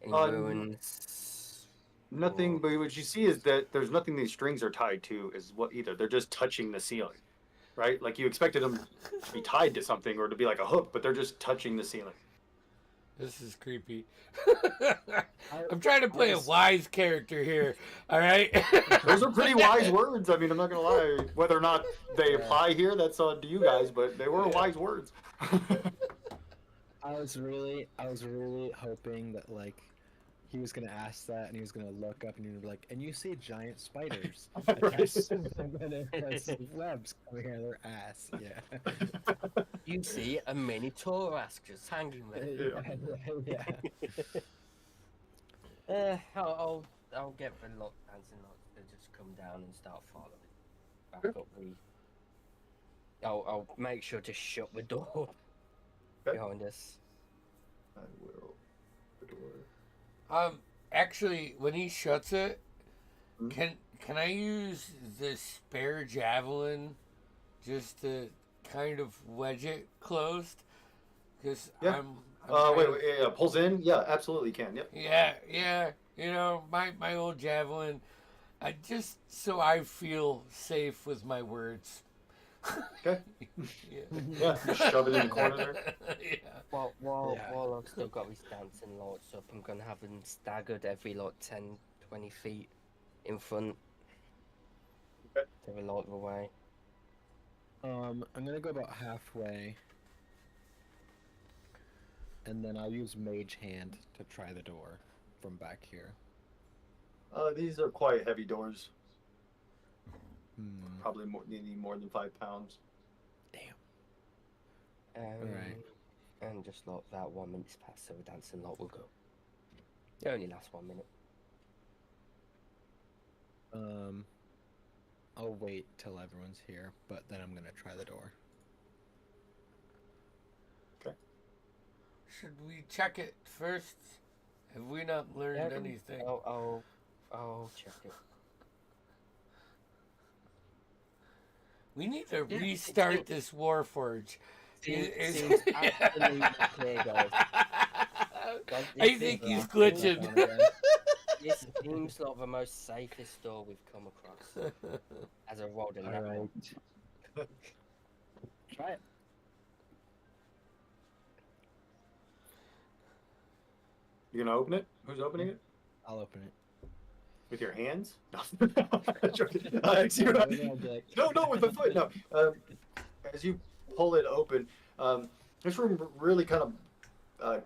Any ruins? Nothing, or- but what you see is that there's nothing these strings are tied to is what either. They're just touching the ceiling, right? Like you expected them to be tied to something or to be like a hook, but they're just touching the ceiling. This is creepy. I'm trying to play a wise character here, all right? Those are pretty wise words. I mean, I'm not gonna lie. Whether or not they apply here, that's on to you guys. But they were wise words. I was really hoping that like he was gonna ask that and he was gonna look up and he would be like, and you see giant spiders attached to them and it has webs coming out of their ass. Yeah. You see a mini Taurus just hanging there. Yeah. I'll get the lot dancing lights to just come down and start following back up the. I'll make sure to shut the door behind us. I will. The door. Actually, when he shuts it, Hmm? can I use the spare javelin just to kind of wedge it closed? Because Yeah. I'm Wait, yeah, pulls in. Yeah, absolutely can. Yep. yeah. You know, my old javelin. I just so I feel safe with my words. Okay. Yeah. Yeah, just shove it in the corner there. Yeah. While I've still got these dancing lights up, I'm gonna have them staggered every like 10, 20 feet in front. Okay. To the light the way. I'm gonna go about halfway, and then I'll use Mage Hand to try the door from back here. These are quite heavy doors. Hmm. Probably needing more than 5 pounds. Alright. And just like that 1 minute's passed, so the dancing light will go. It only lasts 1 minute. I'll wait till everyone's here, but then I'm gonna try the door. Okay. Should we check it first? Have we not learned anything? I'll check it. We need to Yeah, restart this Warforge. Seems absolutely clear, guys. I think he's glitching. This seems like the most safest door we've come across. As a rod in that one. Alright. Try it. You gonna open it? Who's opening it? I'll open it. With your hands? No. No, with the foot. No. As you pull it open, this room really kind of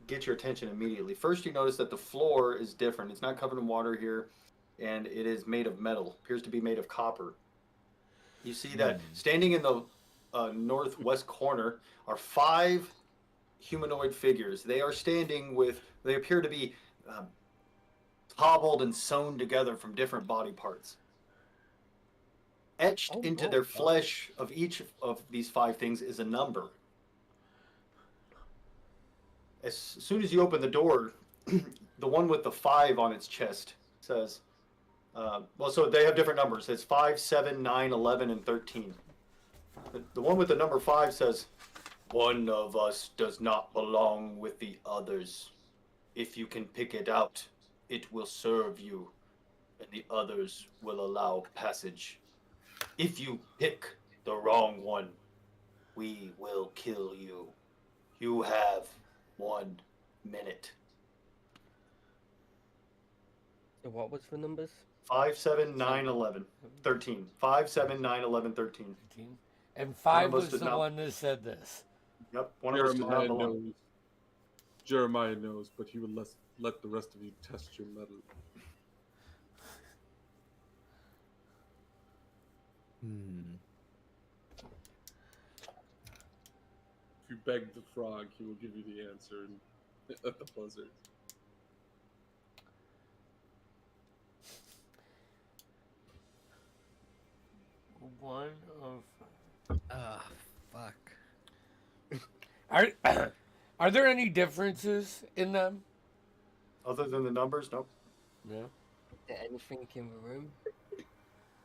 gets your attention immediately. First, you notice that the floor is different. It's not covered in water here, and it is made of metal. Appears to be made of copper. You see that standing in the northwest corner are 5 humanoid figures. They are standing with, they appear to be hobbled and sewn together from different body parts. Etched into their flesh of each of these 5 things is a number. As soon as you open the door, the one with the 5 on its chest says, well, so they have different numbers. It's 5, 7, 9, 11, and 13. The one with the number 5 says, one of us does not belong with the others. If you can pick it out, it will serve you, and the others will allow passage. If you pick the wrong one, we will kill you. You have 1 minute. So what was the numbers? 5, 7, 9, 11, 13. 5, 7, 9, 11, 13. 13. And 5 One of us was does the not- one that said this. Yep, one of us does not Jeremiah belong. knows. Jeremiah knows, but he would let the rest of you test your metal. If you beg the frog, he will give you the answer at the buzzard. One of. Ah, fuck. Are are there any differences in them? Other than the numbers, nope. No. Is there anything in the room?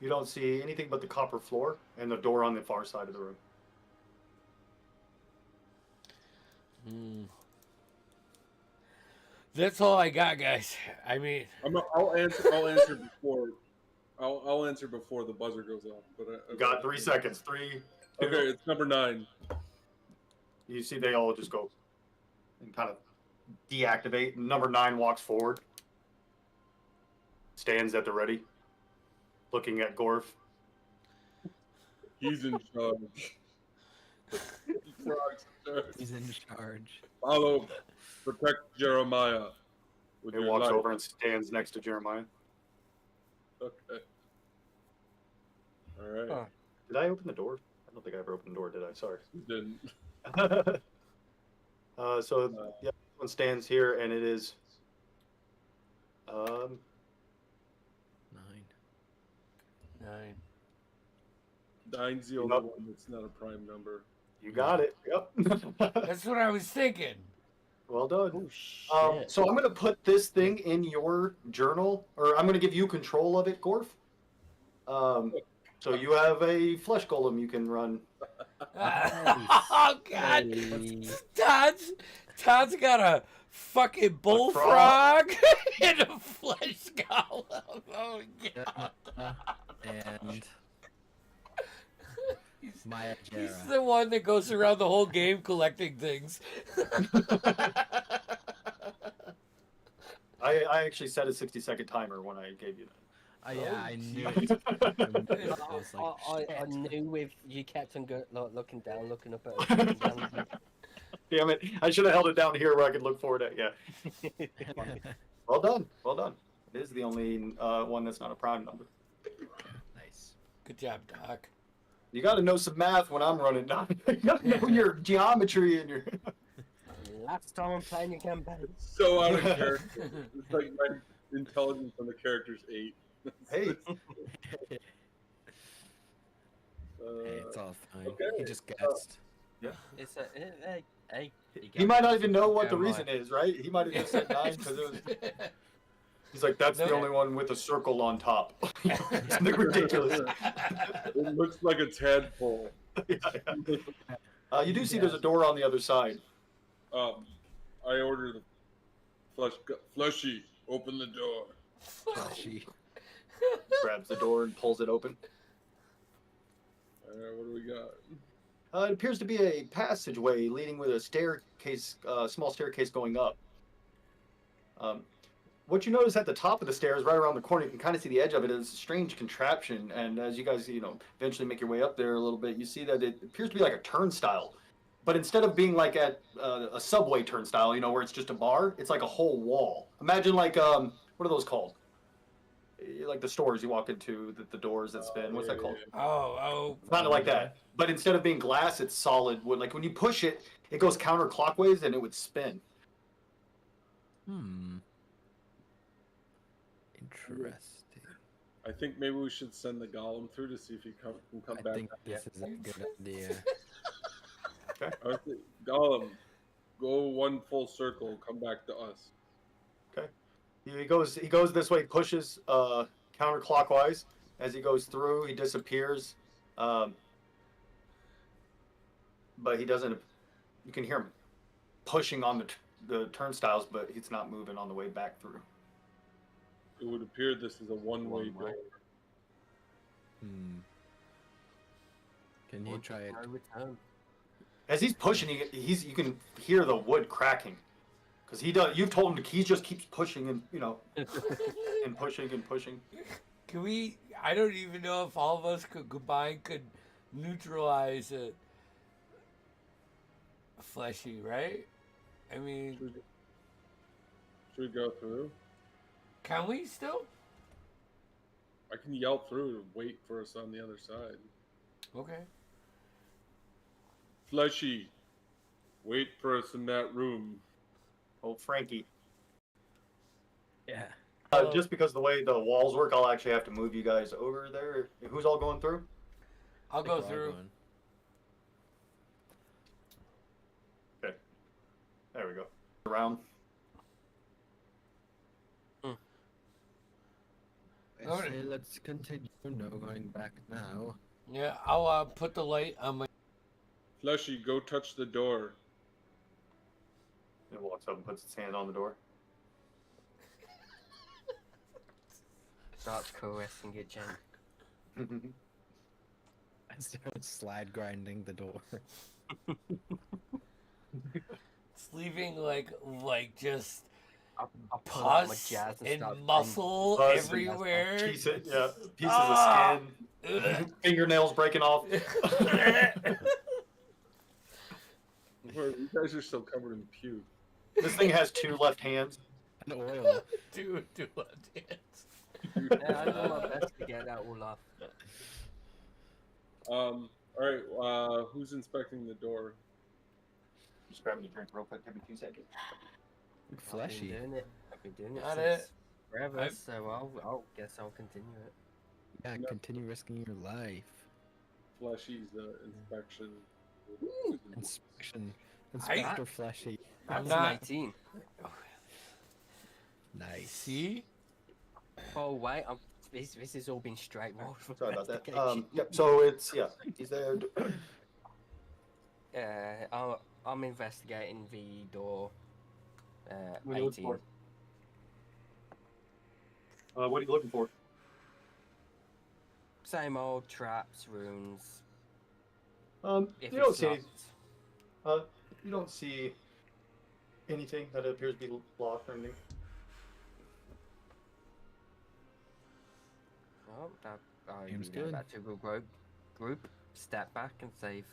You don't see anything but the copper floor and the door on the far side of the room. That's all I got, guys. I mean, I'll answer before. I'll answer before the buzzer goes off. But You got 3 seconds. 3, 2. Okay, it's number 9. You see they all just go and kind of deactivate. Number 9 walks forward. Stands at the ready. Looking at Gorf. He's in charge. Frog's in charge. He's in charge. Follow, protect Jeremiah. With He your walks life. over and stands next to Jeremiah. Okay. All right. Huh. Did I open the door? I don't think I ever opened the door, did I? Sorry. You didn't. So yeah, one stands here, and it is 9. 9. 9's the only one that's not a prime number. you got it. Yep. That's what I was thinking. Well done. Oh shit. So I'm going to put this thing in your journal, or I'm going to give you control of it, Gorf. So you have a flesh golem you can run. Oh God! Hey. Todd's got a fucking bullfrog and a flesh golem. Oh God! And He's Maya the one that goes around the whole game collecting things. I actually set a 60-second timer when I gave you that. Yeah, I knew gee. it. I was like, I shit. knew with you kept on looking down, looking up at it. Damn it. I should have held it down here where I could look forward at. Yeah. Well done. Well done. It is the only one that's not a prime number. Nice. Good job, Doc. You got to know some math when I'm running down. You got to know your geometry and your. Last time I'm playing your campaign. So out of character. It's like my intelligence on the character's 8. Hey, Hey, it's all fine. okay. He just guessed. It's a hey. he might not even know what the reason is, right? He might have just said 9 because it was. He's like, that's the No. only one with a circle on top. Something ridiculous. It looks like a tadpole. You do see there's a door on the other side. I order the fleshy. Open the door. She. Grabs the door and pulls it open. All right, what do we got? It appears to be a passageway leading with a staircase, small staircase going up. What you notice at the top of the stairs, right around the corner, you can kind of see the edge of it, is a strange contraption. And as you guys, eventually make your way up there a little bit, you see that it appears to be like a turnstile. But instead of being like at a subway turnstile, where it's just a bar, it's like a whole wall. Imagine like, what are those called? Like the stores you walk into, the doors that spin. What's that called? Oh. It's not like that. But instead of being glass, it's solid wood. Like when you push it, it goes counterclockwise and it would spin. Interesting. I think maybe we should send the golem through to see if he can come I back. think this is a good idea. I think, golem, go one full circle, come back to us. Okay. He goes this way, pushes counterclockwise. As he goes through, he disappears. But he doesn't. You can hear him pushing on the turnstiles, but he's not moving on the way back through. It would appear this is a one-way door. Can you try it? No return. As he's pushing, you can hear the wood cracking, because he does. You've told him he just keeps pushing and and pushing and pushing. Can we? I don't even know if all of us could neutralize it. Fleshy, right? I mean, Should we go through? can we still? I can yell through to wait for us on the other side. Okay. Fleshy, wait for us in that room. Oh, Frankie. Yeah. Just because the way the walls work, I'll actually have to move you guys over there. Who's all going through? I'll go through. Okay. There we go. Around. Alright. Okay, let's continue. No going back now. Yeah, I'll put the light on my. Fleshy, go touch the door. It walks up and puts its hand on the door. Starts caressing it gently. I start slide grinding the door. It's leaving like just I'll pull out my pus jazz and and start muscle Pus and everywhere. Pieces of Ah! skin. Fingernails breaking off. You guys are still covered in puke. This thing has 2 left hands. And oil. do left hands. Yeah, I do my best to get that all off. All right. Who's inspecting the door? Just grab me a drink real quick. Give me 2 seconds. Fleshy. I've been doing it Got since it. forever, I've- so I'll guess I'll continue it. Yeah, No. continue risking your life. Fleshy's inspection. Inspection. Inspector Fleshy. I'm That's not. 19. Nice. See? Oh wait, this has all been straight rolled for Sorry about that. investigation. Yep. So it's he's there. I'm investigating the door. What are you looking 18. for? What are you looking for? Same old traps, runes. If You don't it's see. locked. You don't see anything that appears to be locked or anything. Well, I Seems leave good. that to the group, step back and save.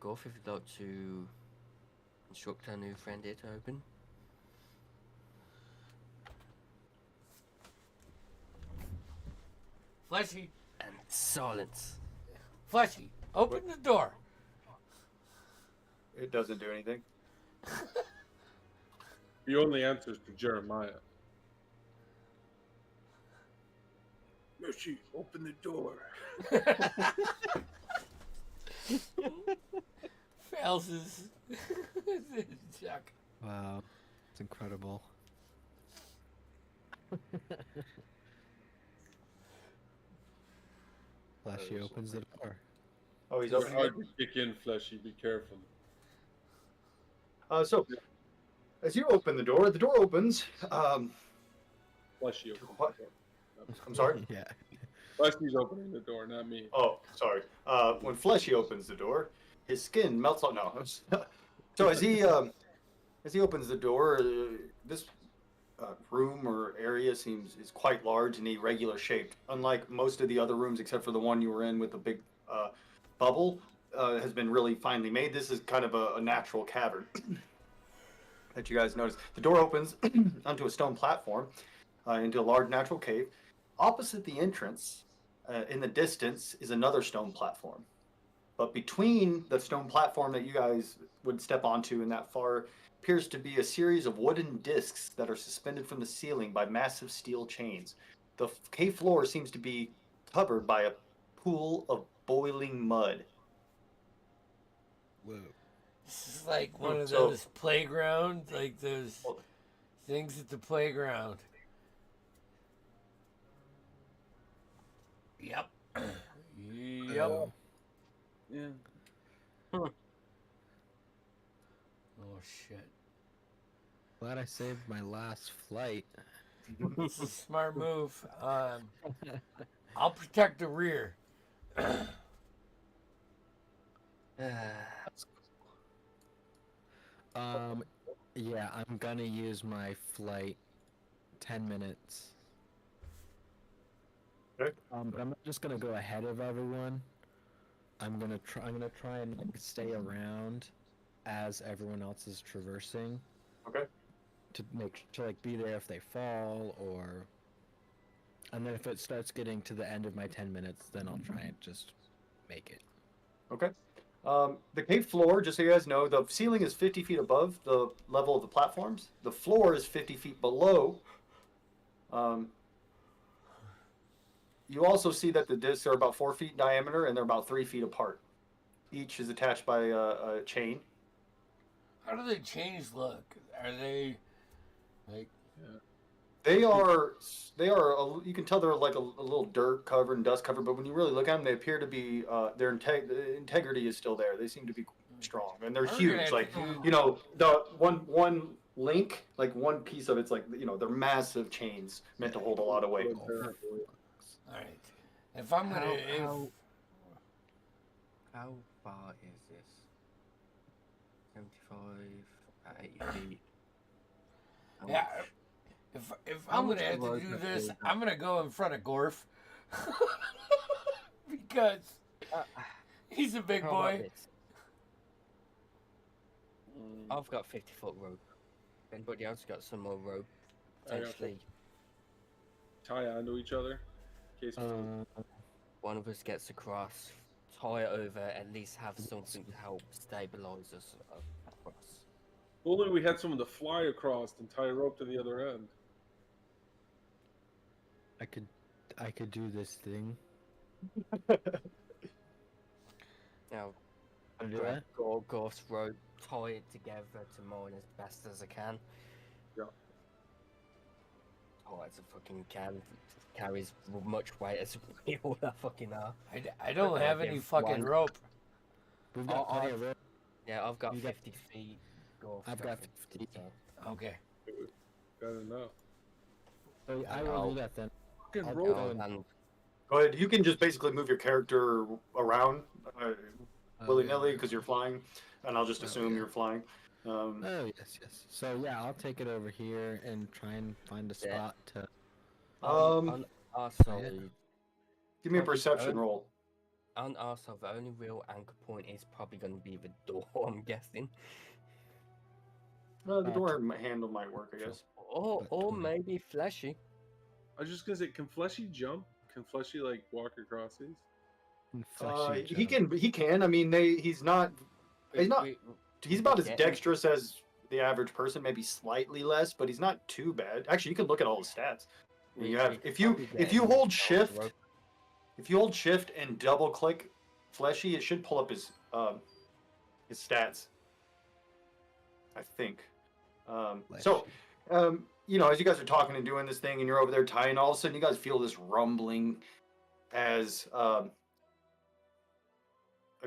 Golf if you'd like to instruct our new friend here to open. Fleshy. And silence. Fleshy. Open the door. It doesn't do anything. The only answer is to Jeremiah. Fleshy, open the door. Fails his check. Wow. It's incredible. Fleshy opens the door. Oh, he's You're opening hard it. to kick in, Fleshy. Be careful. So, as you open the door opens. Fleshy opens What? the door. I'm sorry. Yeah. Fleshy's opening the door, not me. Oh, sorry. When Fleshy opens the door, his skin melts off. No. So as he opens the door, this room or area is quite large and irregular shaped. Unlike most of the other rooms, except for the one you were in with the big bubble, has been really finely made. This is kind of a natural cavern that you guys notice. The door opens onto a stone platform into a large natural cave. Opposite the entrance, in the distance, is another stone platform. But between the stone platform that you guys would step onto in that far appears to be a series of wooden discs that are suspended from the ceiling by massive steel chains. The cave floor seems to be covered by a pool of boiling mud. Whoa. This is like one of So- those playgrounds, like those Well- things at the playground. Yep. Yep. Oh. Yeah. Oh shit. Glad I saved my last flight. This is a smart move. I'll protect the rear. Yeah, I'm gonna use my flight 10 minutes. Okay. But I'm not just gonna go ahead of everyone. I'm gonna try and like, stay around as everyone else is traversing Okay. to like be there if they fall or. And then if it starts getting to the end of my 10 minutes, then I'll try and just make it. Okay. The cave floor, just so you guys know, the ceiling is 50 feet above the level of the platforms. The floor is 50 feet below. You also see that the discs are about 4 feet in diameter and they're about 3 feet apart. Each is attached by a chain. How do the chains look? Are they like? They are. You can tell they're like a little dirt covered and dust covered, but when you really look at them, they appear to be. The integrity is still there. They seem to be strong, and they're We're gonna huge. have Like to do- you know, the one link, like one piece of it's like they're massive chains meant to hold a lot of weight. All right. If I'm gonna, How far is this? 75 at 80 feet. How yeah. much- If How I'm much gonna have to road do have this, they I'm gonna go in front of Gorf because Uh, he's a big how about boy. this? I've got 50-foot rope. Anybody else got some more rope? I got Potentially, Tie onto each other. In case one of us gets across, tie it over, at least have something to help stabilize us across. If only we had someone to fly across and tie a rope to the other end. I could do this thing. Now, Wanna do grab that? Gorf's rope, tie it together to mine as best as I can. Yeah. Oh, it's a fucking can. Carries much weight as we all that fucking are. I don't have any fucking One. rope. We've got plenty of rope. Yeah, I've got You got- 50 feet. Gorf I've got 50. So. Okay. Gotta know. Oh, I will do that then. Fucking I'll rope. go Oh, and- and Go ahead. You can just basically move your character around Oh, willy yeah. nilly because you're flying, and I'll just Oh, assume yeah. you're flying. Oh yes. So yeah, I'll take it over here and try and find a Yeah. spot to. on our side, Give me a probably perception don't. roll. on our side, the only real anchor point is probably going to be the door, I'm guessing. The door handle might work, I guess. Or But or 20. maybe Fleshy. I was just gonna say, can Fleshy jump? Can Fleshy like walk across these? He can. I mean, he's not. He's not. He's about as Yeah. dexterous as the average person, maybe slightly less, but he's not too bad. Actually, you can look at all the stats. You have if you hold shift, if you hold shift and double click Fleshy, it should pull up his stats. I think. As you guys are talking and doing this thing, and you're over there tying, all of a sudden you guys feel this rumbling as a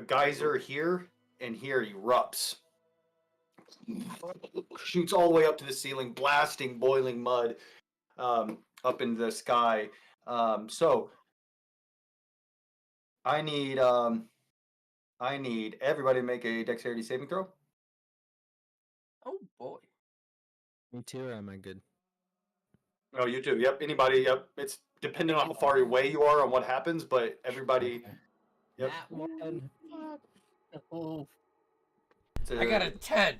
geyser here and here erupts. Shoots all the way up to the ceiling, blasting boiling mud up into the sky. So I need everybody to make a dexterity saving throw. Oh boy. Me too. Or am I good? Oh, you too. Yep. Anybody. Yep. It's dependent on how far away you are on what happens, but everybody. Yep. That one. Oh, I got a 10.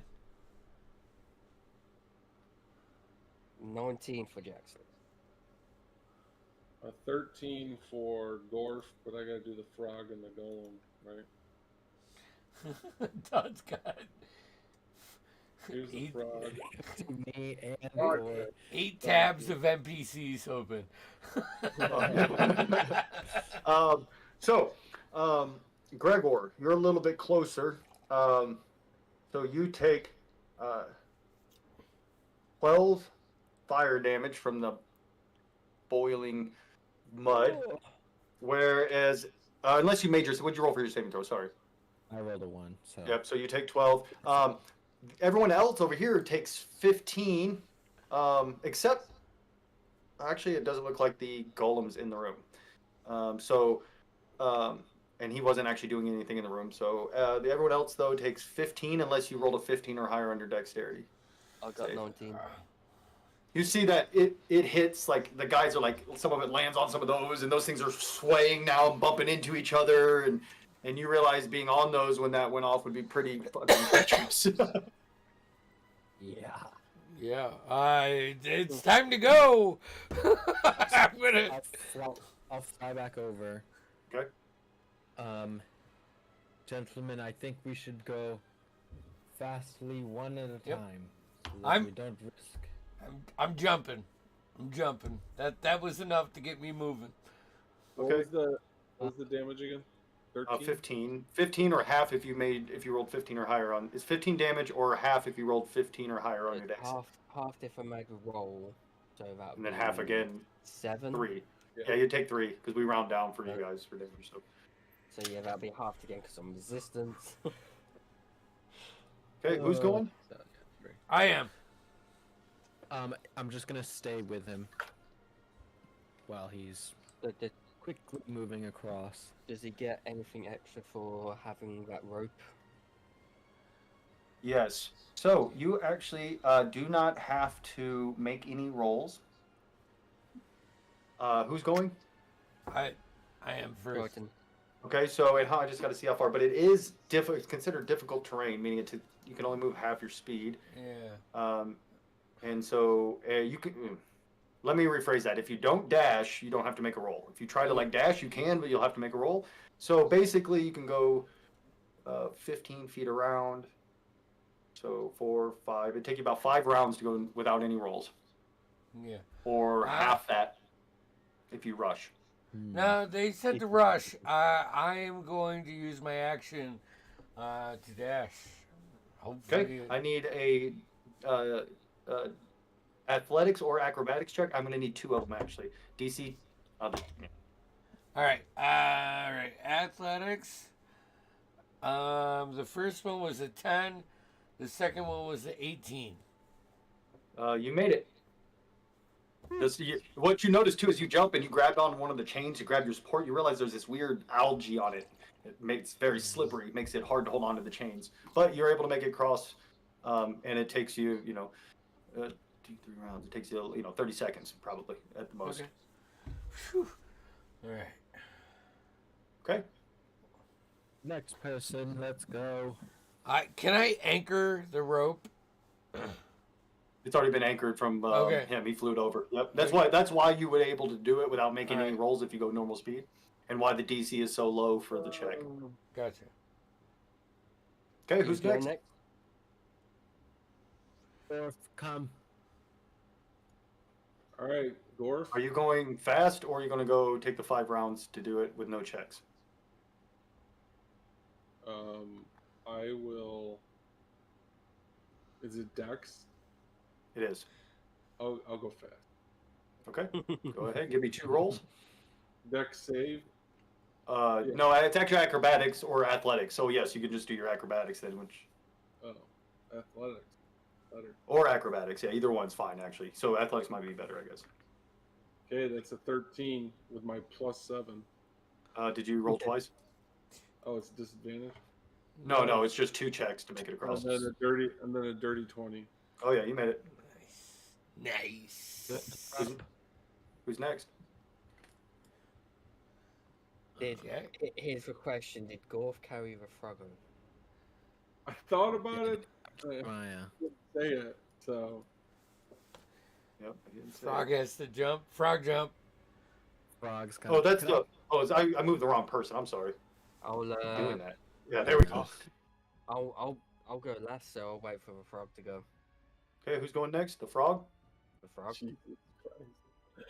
19 for Jackson. A 13 for Gorf, but I gotta do the frog and the golem, right? Todd's got Here's the Eight, frog. Me and Frog Gore. head. 8 tabs of NPCs open. So, Gregor, you're a little bit closer. So you take 12 fire damage from the boiling mud, whereas unless you made your, what'd you roll for your saving throw? Sorry. I rolled a 1, so. Yep. So you take 12. Everyone else over here takes 15, except actually it doesn't look like the golem's in the room. And he wasn't actually doing anything in the room. So everyone else though takes 15 unless you rolled a 15 or higher on your dexterity. I got Save. 19. You see that it hits, like the guys are like, some of it lands on some of those, and those things are swaying now and bumping into each other, and you realize being on those when that went off would be pretty fucking treacherous. Yeah. Yeah, it's time to go. I'm gonna. I'll fly back over. Okay. Gentlemen, I think we should go fastly one at a Yep. time. So that I'm- we don't risk. I'm jumping. I'm jumping. That was enough to get me moving. What Okay. was the damage again? 13? 15. 15 or half if you rolled 15 or higher on. It's 15 damage or half if you rolled 15 or higher on your dex. Half if I make a roll, so that. And then half again, 7. 3. Yeah. Yeah, you take 3 because we round down for you guys for damage. So. So yeah, that'll be half again because I'm resistance. Okay, who's going? So, yeah, 3. I am. I'm just gonna stay with him while he's But quickly moving across. does he get anything extra for having that rope? Yes. So you actually do not have to make any rolls. Who's going? I am first. Jordan. Okay, so I just got to see how far, but it is it's considered difficult terrain, meaning you can only move half your speed. Yeah. And so you can. Let me rephrase that. If you don't dash, you don't have to make a roll. If you try to dash, you can, but you'll have to make a roll. So basically, you can go 15 feet around. So 4, 5. It'd take you about 5 rounds to go without any rolls, Yeah. or half that if you rush. No, they said to rush. I am going to use my action to dash. Hopefully. Okay, I need a athletics or acrobatics check. I'm going to need 2 of them actually. DC. All right. All right. Athletics. The first one was a 10. The second one was an 18. You made it. What you notice too is you jump and you grab on one of the chains. You grab your support. You realize there's this weird algae on it. It makes it very slippery. It makes it hard to hold on to the chains. But you're able to make it across, and it takes you, 2, 3 rounds. It takes you, 30 seconds probably at the most. Okay. Whew. All right. Okay. Next person, let's go. Can I anchor the rope? It's already been anchored from Okay. him. He flew it over. Yep. That's why you were able to do it without making any rolls if you go normal speed, and why the DC is so low for the check. Gotcha. Okay, who's going next? Or come. All right, Gorf. Are you going fast, or are you going to go take the 5 rounds to do it with no checks? I will. Is it Dex? It is. I'll go fast. Okay. Go ahead. Give me 2 rolls. Dex save. No, it's actually acrobatics or athletics. So yes, you can just do your acrobatics then, Oh, athletics. Better. or acrobatics. Yeah, either one's fine actually. So athletics might be better, I guess. Okay, that's a 13 with my +7. Did you roll twice? Oh, it's disadvantage. No, it's just 2 checks to make it across. And then a dirty 20. Oh yeah, you made it. Nice. Who's next? Okay. Here's a question: did Gorf carry the frog over? I thought about it. I Yeah. didn't say it. So Yep. I didn't say Frog it. has to jump. Frog jump. Frogs come. Oh, that's the. Oh, I moved the wrong person. I'm sorry. I'll Doing that. Yeah, there we go. I'll I'll go last, so I'll wait for the frog to go. Okay, who's going next? The frog? The frog. Jesus Christ.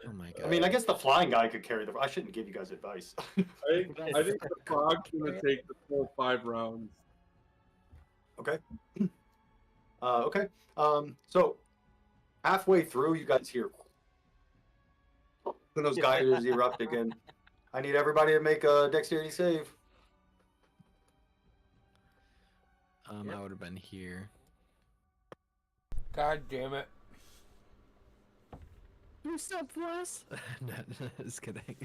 Oh my god. I mean, I guess the flying guy could carry the. I shouldn't give you guys advice. I think the frog's gonna take the full 5 rounds. Okay. Okay. So halfway through, you guys hear when those geysers erupt again. I need everybody to make a dexterity save. Yep. I would have been here. God damn it. Do something less. No, just kidding.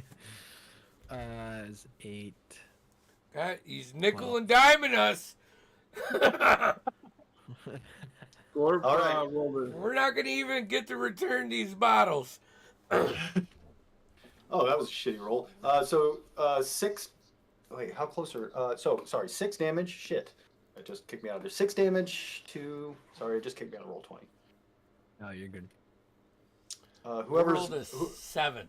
It's 8. God, he's nickel and diming us. Gorp, All right. roll the- We're not gonna even get to return these bottles. Oh, that was a shitty roll. So 6. Wait, how close are? Sorry, 6 damage. Shit, it just kicked me out of there. 6 damage to. Sorry, it just kicked me out of roll 20. Oh, you're good. Whoever's. rolled a 7.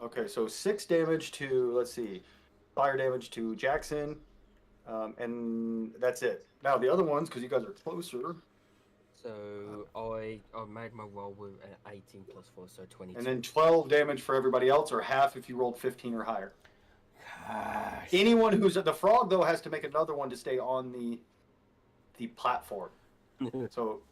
Okay, so 6 damage to. Let's see, fire damage to Jackson, and that's it. Now the other ones, because you guys are closer, So I made my roll with an 18 plus 4, so 22. and then 12 damage for everybody else, or half if you rolled 15 or higher. Gosh. Anyone who's at the frog though has to make another one to stay on the platform. So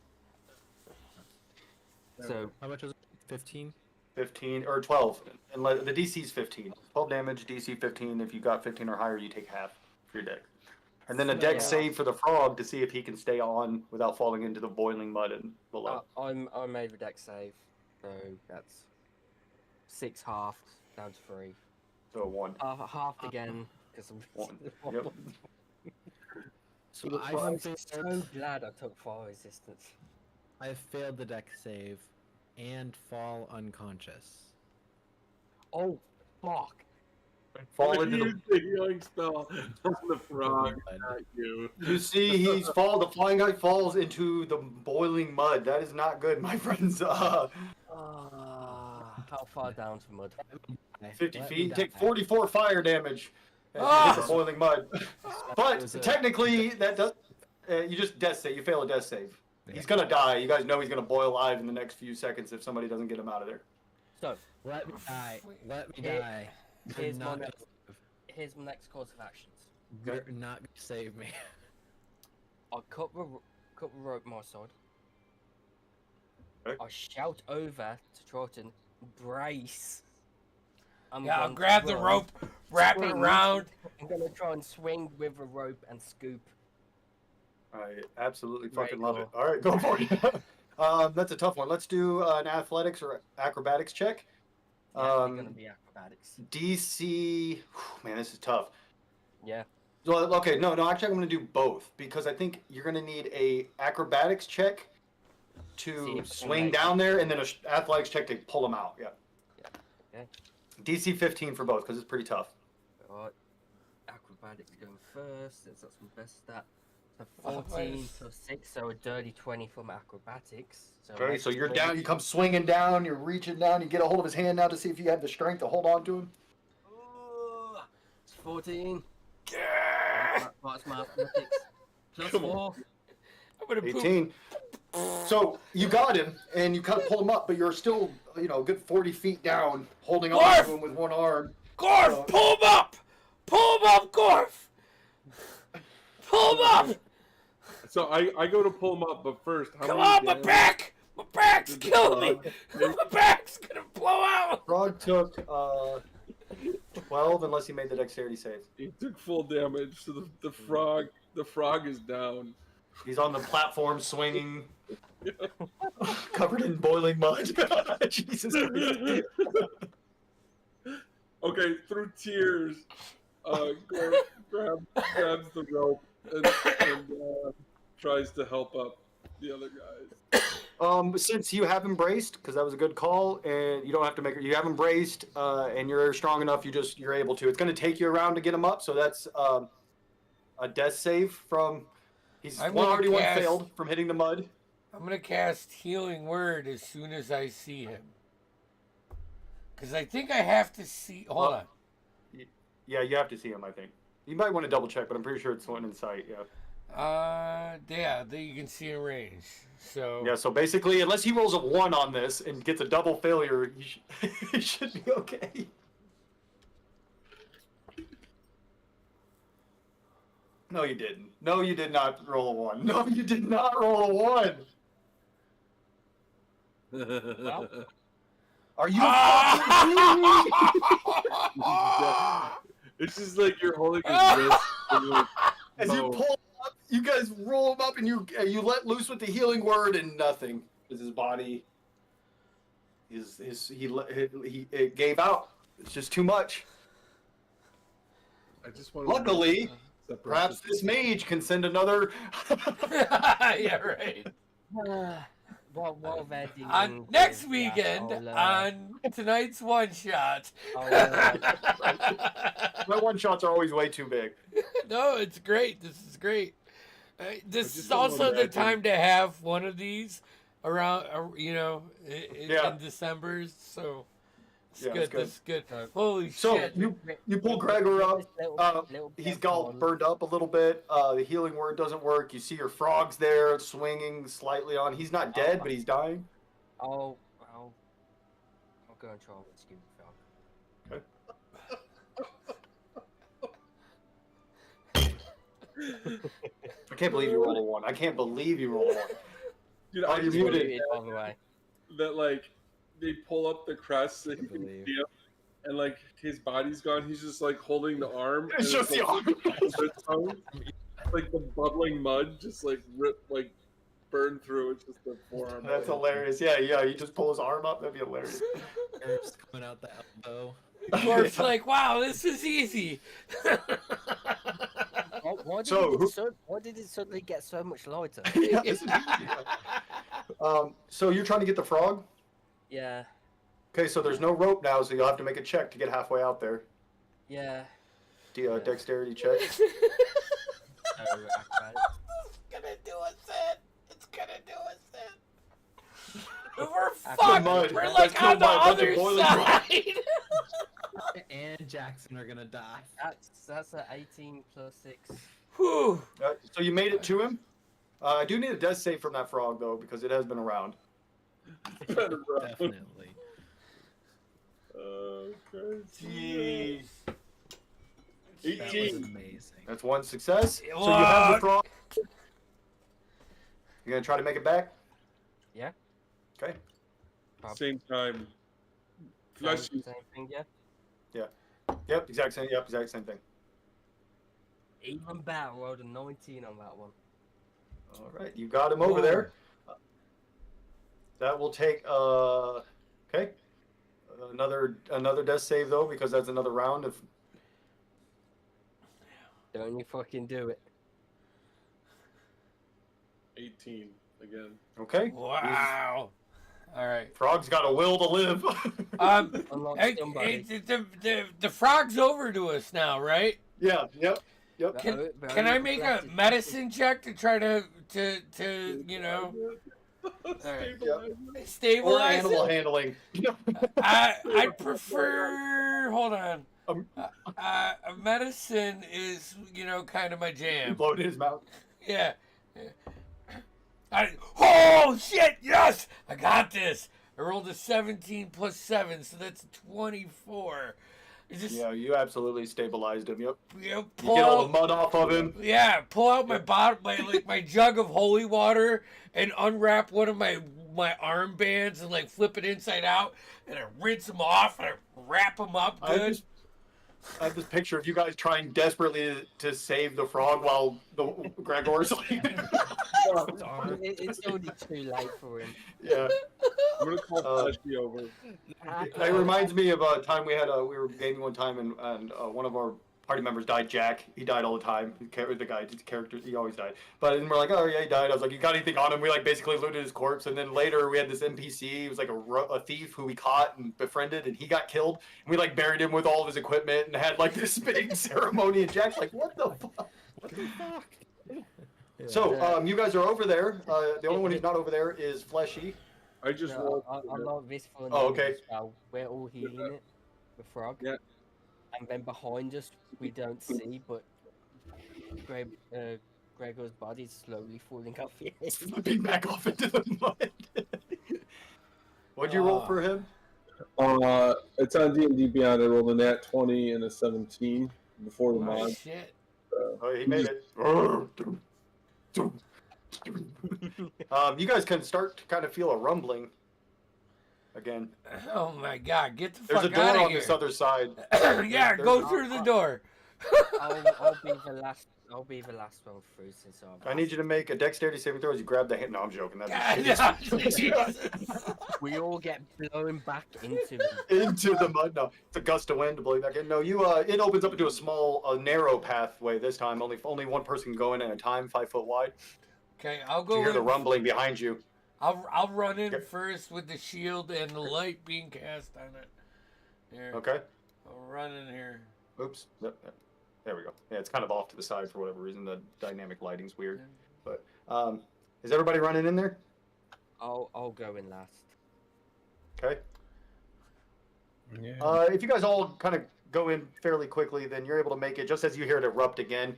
So How much was it? 15? 15 or 12, and the DC's 15. 12 damage, DC 15. If you got 15 or higher, you take half for your deck. And then a deck Yeah. save for the frog to see if he can stay on without falling into the boiling mud and below. I made the deck save, so that's 6 halved down to 3. So 1. Halved again because I'm. 1. Yep. So I'm so glad I took fire resistance. I failed the deck save and fall unconscious. Oh fuck! Fall into Use the. the healing spell on the frog, Blood. not you. You see, the flying guy falls into the boiling mud. That is not good, my friends. How far down to mud? 50 Let feet. me You take die. 44 fire damage as you Ah! hit the boiling mud. It But was a- technically, that does. You just death save. You fail a death save. Yeah. He's gonna die. You guys know he's gonna boil alive in the next few seconds if somebody doesn't get him out of there. So Let me die. Let me Here- die. here's You're my not next, here's my next course of actions. You're not gonna save me. I cut the rope my side. Okay. I shout over to Troughton, brace. I'm Yeah, I'll going to grab the run, rope, wrap it swing. around. I'm gonna try and swing with the rope and scoop. I absolutely Very fucking love it. cool. All right, go for it. That's a tough one. Let's do an athletics or acrobatics check. It's actually gonna be acrobatics. DC. Man, this is tough. Yeah. Well, okay, no, actually, I'm going to do both because I think you're going to need a acrobatics check See to if we can swing make down it. there, and then a athletics check to pull them out. Yeah. Okay. DC 15 for both because it's pretty tough. Alright. Acrobatics going first, since that's my best stat. So Oh, 14 nice. plus 6, so a dirty 20 from acrobatics. So Okay, that's so you're 20. down. You come swinging down. You're reaching down. You get a hold of his hand now to see if you have the strength to hold on to him. Ooh, it's 14. Yeah. What's my athletics? Plus Come 4. I'm gonna poop. 18. So you got him, and you kind of pull him up, but you're still, a good 40 feet down, holding on Barf! to him with one arm. Gorf, pull him up! Pull him up, Gorf! Pull him up! So I go to pull him up, but first, how Come many on, my damage back! My back's did the killing me! frog My back's gonna blow out! Frog took 12 unless he made the dexterity save. He took full damage, so the frog is down. He's on the platform swinging, covered in boiling mud. Jesus Christ. Okay, through tears, Gorf grabs the rope and tries to help up the other guys. Since you have embraced, because that was a good call, and you don't have to make it. You have embraced, and you're strong enough. You're able to. It's going to take you around to get him up, so that's a death save from. He's I'm one gonna already one cast- failed from hitting the mud. I'm gonna cast Healing Word as soon as I see him. Because I think I have to see. Hold on. Yeah, you have to see him. I think you might want to double check, but I'm pretty sure it's one in sight. Yeah. Yeah, that you can see in range. So Yeah, so basically, unless he rolls a 1 on this and gets a double failure, he should be okay. No, you didn't. No, you did not roll a 1. No, you did not roll a 1. Are you fucking kidding me? It's just like you're holding his wrist. And like, As you no. pull up, you guys roll him up and you let loose with the healing word and nothing. Because his body it gave out. It's just too much. I just want. Luckily, perhaps this mage can send another. yeah, right. While they're dealing On next with that, weekend I'll, on tonight's one shot. My one shots are always way too big. No, it's great. This is great. This just is don't also the imagine- time to have one of these around, in Yeah. December. So it's Yeah, good. it's good. This is good. So- Holy So shit! you pull Gregor up. Little He's bit all on. burned up a little bit. The healing word doesn't work. You see your frog's there swinging slightly on. He's not dead, but he's dying. I'll go and try and rescue the frog. I can't believe you rolled a 1. I can't believe you rolled a 1. Dude, Oh, I you're just muted. wanted By the way. that like they pull up the crest and I you can believe. see him, and like his body's gone. He's just like holding the arm. It's and just the arm. like the bubbling mud, just like burn through. It's just the forearm. That's hilarious. Yeah, you just pull his arm up. That'd be hilarious. Herbs coming out the elbow. Dwarf's like, wow, this is easy. Why did it suddenly get so much lighter? Yeah, so you're trying to get the frog? Yeah, Okay, so there's no rope now, so you'll have to make a check to get halfway out there. yeah. Dexterity check. It's gonna do us in. It's gonna do us in. We're fucked. mud. We're That's like cool on the mud. That's a other boiling side. And Jackson are gonna die. That's an 18 plus 6. Whew. So you made it to him. I do need a death save from that frog though, because it has been around. Definitely. Okay. Jeez. That was 18. amazing. That's one success. So you have the What? frog. You gonna try to make it back? Yeah. Okay. Same time. Same, Flesh you. same thing, yeah. Yep. Exact same thing. Even better, I rolled a 19 on that one. All right, you got him over there. That will take okay. Another death save though, because that's another round of. Don't you fucking do it. 18 again. Okay. Wow. All right. Frog's got a will to live. Unlock Hey, somebody. the frog's over to us now, right? Yeah. Yep. Can I make a medicine check to try to Stabilize. Or stabilize animal it? handling. I prefer. Hold on. Um, Medicine is kind of my He jam. blowed in his mouth. Yeah. Oh shit! Yes, I got this. I rolled a 17 plus 7, so that's 24. It's just Yeah, you absolutely stabilized him. Yep. You pull get all out. the mud off of him. Yeah, pull out my bottle, my jug of holy water, and unwrap one of my armbands and flip it inside out, and I rinse them off and I wrap them up good. I have this picture of you guys trying desperately to save the frog while the Gregor's It's already too late for him. yeah. I'm gonna call Fleshy over. It reminds me of a time we were gaming one time and one of our party members died. Jack, he died all the time. The guy, his character, he always died. But then we're like, oh yeah, he died. I was like, you got anything on him? We basically looted his corpse. And then later we had this NPC. He was like a thief who we caught and befriended, and he got killed. And we buried him with all of his equipment and had this big ceremony. And Jack's like, what the fuck? What the fuck? So you guys are over there. The only one who's not over there is Fleshy. I just rolled. I love this for Oh, okay. as well. We're all healing it, the frog. Yeah. And then behind us, we don't see, but Gregor's body's slowly falling off your head. Slipping back off into the mud. What'd you roll for him? It's on D&D Beyond. I rolled a nat 20 and a 17 before the Oh mod. shit! Oh, he made it. You guys can start to kind of feel a rumbling again. Oh my god! Get the There's a fuck door out of on here! this other side. Yeah, There's go a- through the door. I'll be the last. I'll be the last one through since I've. I need you to make a dexterity saving throw as you grab the hand. No, I'm joking. God, That'd no, be Jesus. We all get blown back into the. into the mud. No, it's a gust of wind to blow you back in. No, you. It opens up into a small, narrow pathway this time. Only one person can go in at a time, 5 foot wide. Okay, I'll You go hear the in. rumbling behind you. I'll run in Okay. first with the shield and the light being cast on it. Here, Okay. I'll run in here. Oops. There we go. Yeah, it's kind of off to the side for whatever reason. The dynamic lighting's weird. But is everybody running in there? I'll go in last. Okay. Yeah. If you guys all kind of go in fairly quickly, then you're able to make it just as you hear it erupt again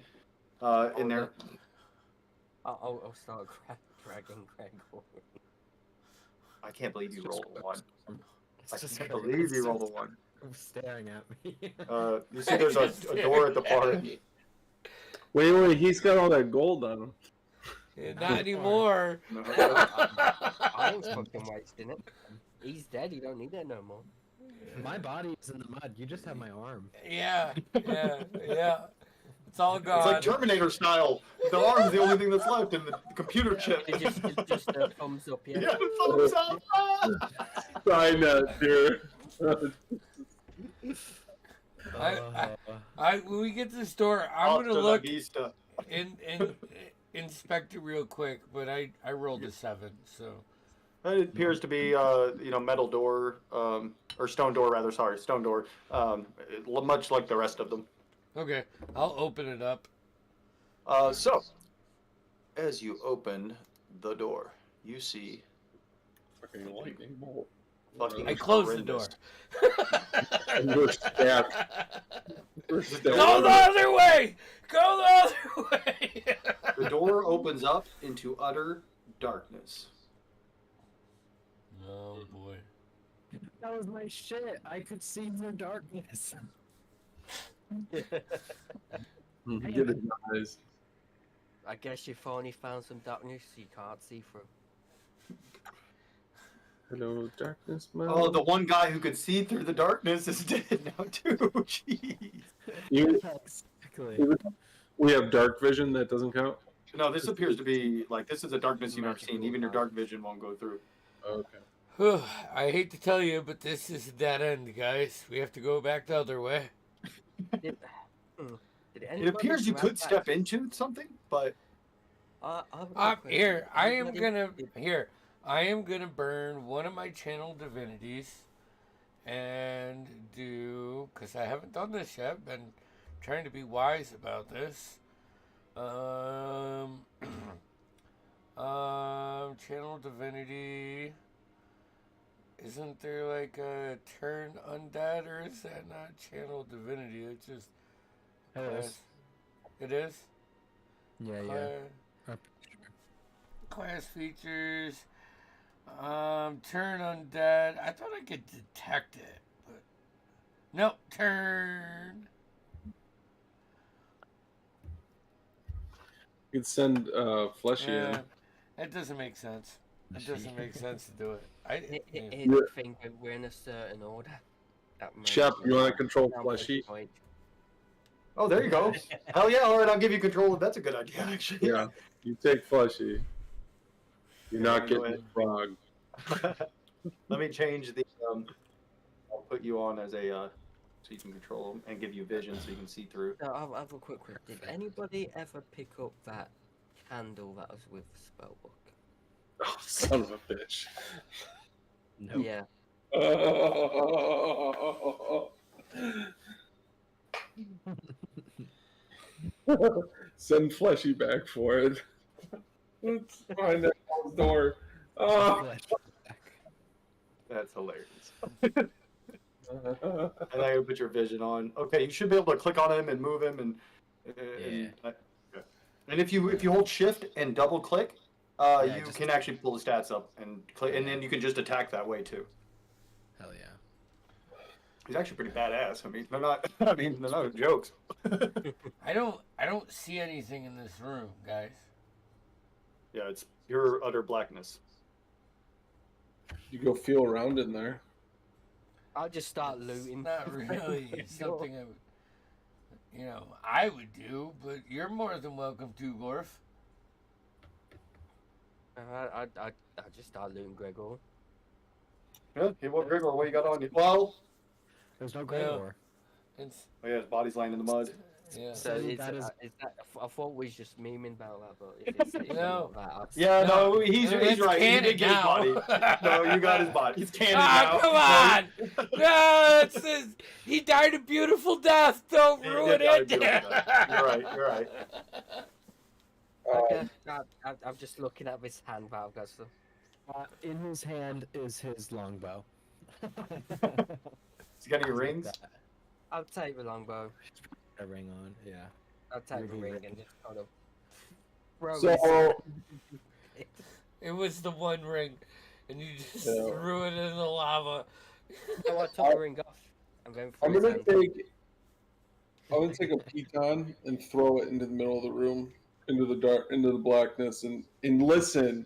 in there. I'll start dragging Gregor. I can't believe you rolled a 1. It's I just can't Gregor believe you rolled a 1. staring at me. You see there's a door at the far end. Wait, he's got all that gold on him. Yeah, not anymore. No, I ain't fucking wasting it. He's dead. He don't need it no more. My body is in the mud. You just have my arm. Yeah. It's all gone. it's like Terminator style. The arm's the only thing that's left, and the computer chip. It's just a thumbs up, yeah. Yeah, thumbs up. Sign that, dude. When we get to the store, I'm Hasta gonna la look vista. and inspect it real quick. But I rolled a 7, so It appears to be, metal door, or stone door rather. Sorry, stone door. Much like the rest of them. okay. I'll open it up. So, as you open the door, you see. Fucking lightning bolt. Fucking I closed the door. horrendous. And we're stabbed. We're stabbed. Go the other way. Go the other way. The door opens up into utter darkness. Oh boy. That was my shit. I could see the darkness. Get his eyes. I guess you finally found some darkness you can't see through. Hello, darkness, man. Oh, the one guy who could see through the darkness is dead now too. Jeez. You, Exactly. we have dark vision. That doesn't count. No, this appears to be like this is a darkness you've never seen. Even your dark vision won't go through. Okay. Whew, I hate to tell you, but this is a dead end, guys. We have to go back the other way. Did It anybody appears you grab could that- step into something, but I have a quick question. Here, I am Anybody- gonna I am gonna burn one of my channel divinities and do, because I haven't done this yet, been trying to be wise about this. Channel divinity. Isn't there like a turn undead, or is that not channel divinity? It's just It is. class. It is? Yeah, Cla- yeah. I'm pretty sure. Class features. Turn undead. I thought I could detect it, but nope. Turn. You could send Fleshy Yeah, in. that doesn't make sense. It doesn't make sense to do it. Here's Yeah. the thing, we're in a certain order. That might Shep, be you want to a control down Fleshy? point. oh, there you go. Hell yeah! All right, I'll give you control. That's a good idea, actually. Yeah. You take Fleshy. You're not go getting the frog. Let me change the. I'll put you on as a so you can control them and give you vision so you can see through. No, I have a quick question. Did anybody ever pick up that candle that was with the spellbook? Oh, son of a bitch. Nope. Yeah. Send Fleshy back for it. Let's find that door. Oh. That's hilarious. And I put your vision on. Okay, you should be able to click on him and move him and Yeah. okay. And if you hold shift and double click, Yeah, you just- can actually pull the stats up and click, and then you can just attack that way too. Hell yeah. He's actually pretty badass. I mean, they're not. I mean, they're not jokes. I don't see anything in this room, guys. Yeah, it's pure utter blackness. You go feel around in there. I'll just start looting. Not really something I would do, but you're more than welcome to, Gorf. I just start looting Gregor. Yeah. Hey, what Gregor? What you got on you? Well, There's no Gregor. It's oh yeah, his body's lying in the mud. yeah. So Isn't that I thought we was just memeing about that, but if it's literally No. that, Yeah, no, he's it's right. He canon did get his now. body. No, you got his body. It's canon now. Come on! No, it says he died a beautiful death. Don't He ruin did die a it. beautiful death. You're right. You're right. Okay, I'm just looking at his hand, Val. That's the. In his hand is his longbow. Has he got any rings? I'll take the longbow. A ring on, yeah. I'll take the Maybe ring and just kind of. Throw So it. It was the one ring, and you just Yeah. threw it in the lava. No, I took the ring off. And then I'm threw gonna his hand. take a piton and throw it into the middle of the room, into the dark, into the blackness, and listen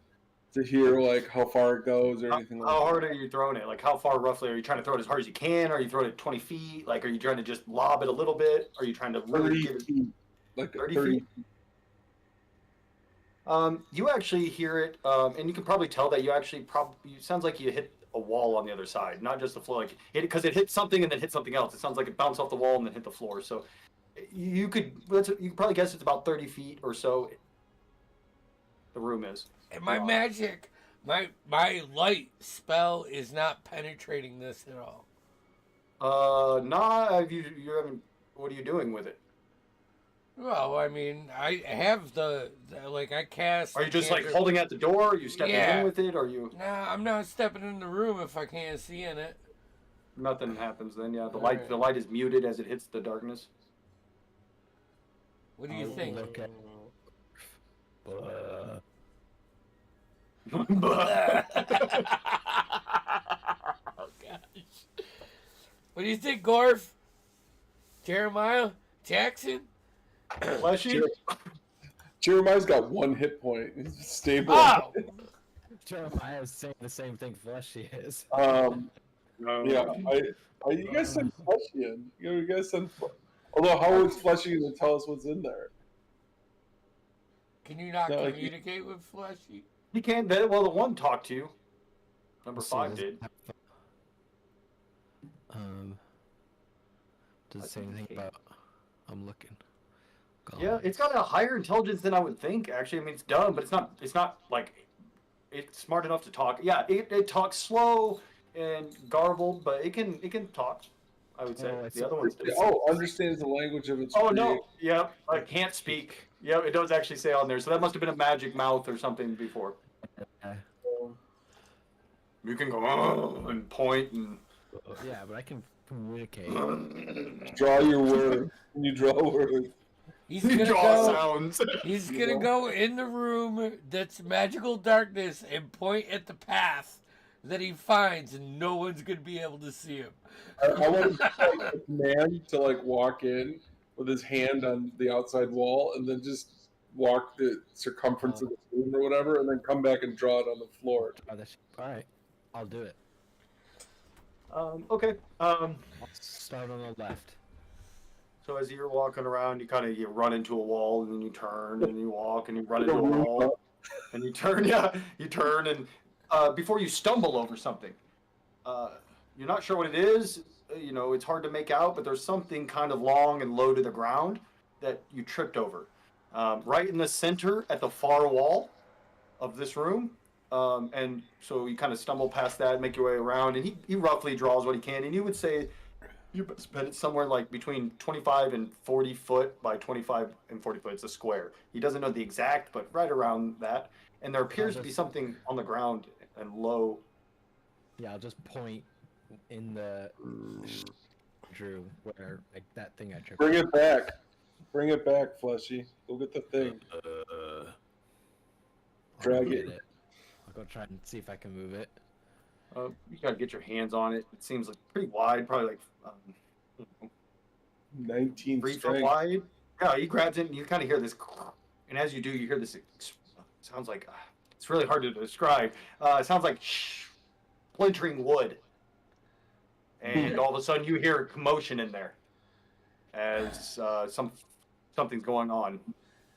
to hear like how far it goes or anything like How that. hard are you throwing it? Like, how far roughly are you trying to throw it as hard as you can? Are you throwing it 20 feet? Like, are you trying to just lob it a little bit? Are you trying to really 30 give it? feet, like 30 30 feet? You actually hear it, and you can probably tell that you actually it sounds like you hit a wall on the other side, not just the floor. Like, because it hit something and then hit something else. It sounds like it bounced off the wall and then hit the floor. So you could probably guess it's about 30 feet or so. The room is. And my magic, my light spell is not penetrating this at all. Nah. You haven't. What are you doing with it? Well, I mean, I have the like I cast. Are you just like cantrip- holding at the door? Are you stepping Yeah. in with it? Or you? Nah, I'm not stepping in the room if I can't see in it. Nothing happens then. Yeah, the Alright. light is muted as it hits the darkness. What do you I'll think? look at- Oh gosh. What do you think, Gorf? Jeremiah? Jackson? Fleshy? Jeremiah's got 1 hit point. He's stable. Oh! Jeremiah is saying the same thing Fleshy is. No. Yeah, you guys send Fleshy in. You guys send. Although, how is Fleshy going to tell us what's in there? Can you not No, communicate with Fleshy? He can't. Well, the one talked to you. Number Let's see, 5 does did. it have- Does it say anything about? I'm looking. Yeah, it's got a higher intelligence than I would think. Actually, I mean, it's dumb, but it's not. It's not like it's smart enough to talk. Yeah, it talks slow and garbled, but it can talk. I would say Oh, I see. the other ones. do. Oh, understands the language of its. Oh no! creation. Yep, I can't speak. Yep, it does actually say on there. So that must have been a magic mouth or something before. You can go "Oh," and point and. Yeah, but I can communicate. Draw your word. When you draw words. He's You gonna draw go. sounds. He's gonna go in the room that's magical darkness and point at the path that he finds, and no one's gonna be able to see him. I want like, a man to like walk in with his hand on the outside wall and then just walk the circumference of the room or whatever, and then come back and draw it on the floor. All right, I'll do it. Okay. I'll start on the left. So as you're walking around, you run into a wall, and then you turn, and you walk, and you run into a wall, and you turn. Yeah, you turn, and before you stumble over something, you're not sure what it is. You know, it's hard to make out, but there's something kind of long and low to the ground that you tripped over. Right in the center, at the far wall of this room. And so you kind of stumble past that, make your way around, and he roughly draws what he can, and you would say you spend it somewhere like between 25 and 40 foot by 25 and 40 foot. It's a square. He doesn't know the exact, but right around that. And there appears to be something on the ground and low. Yeah, I'll just point in the Drew where like that thing I tripped. Bring it back. Bring it back, Fleshy. Go get the thing. I'll Drag go it. get it. I'll go try and see if I can move it. You gotta get your hands on it. It seems like pretty wide, probably like you know, 19 3 foot strength. wide. Yeah, he grabs it and you kind of hear this, and as you do, you hear this. Sounds like it's really hard to describe. It sounds like splintering wood, and all of a sudden you hear a commotion in there as something's going on.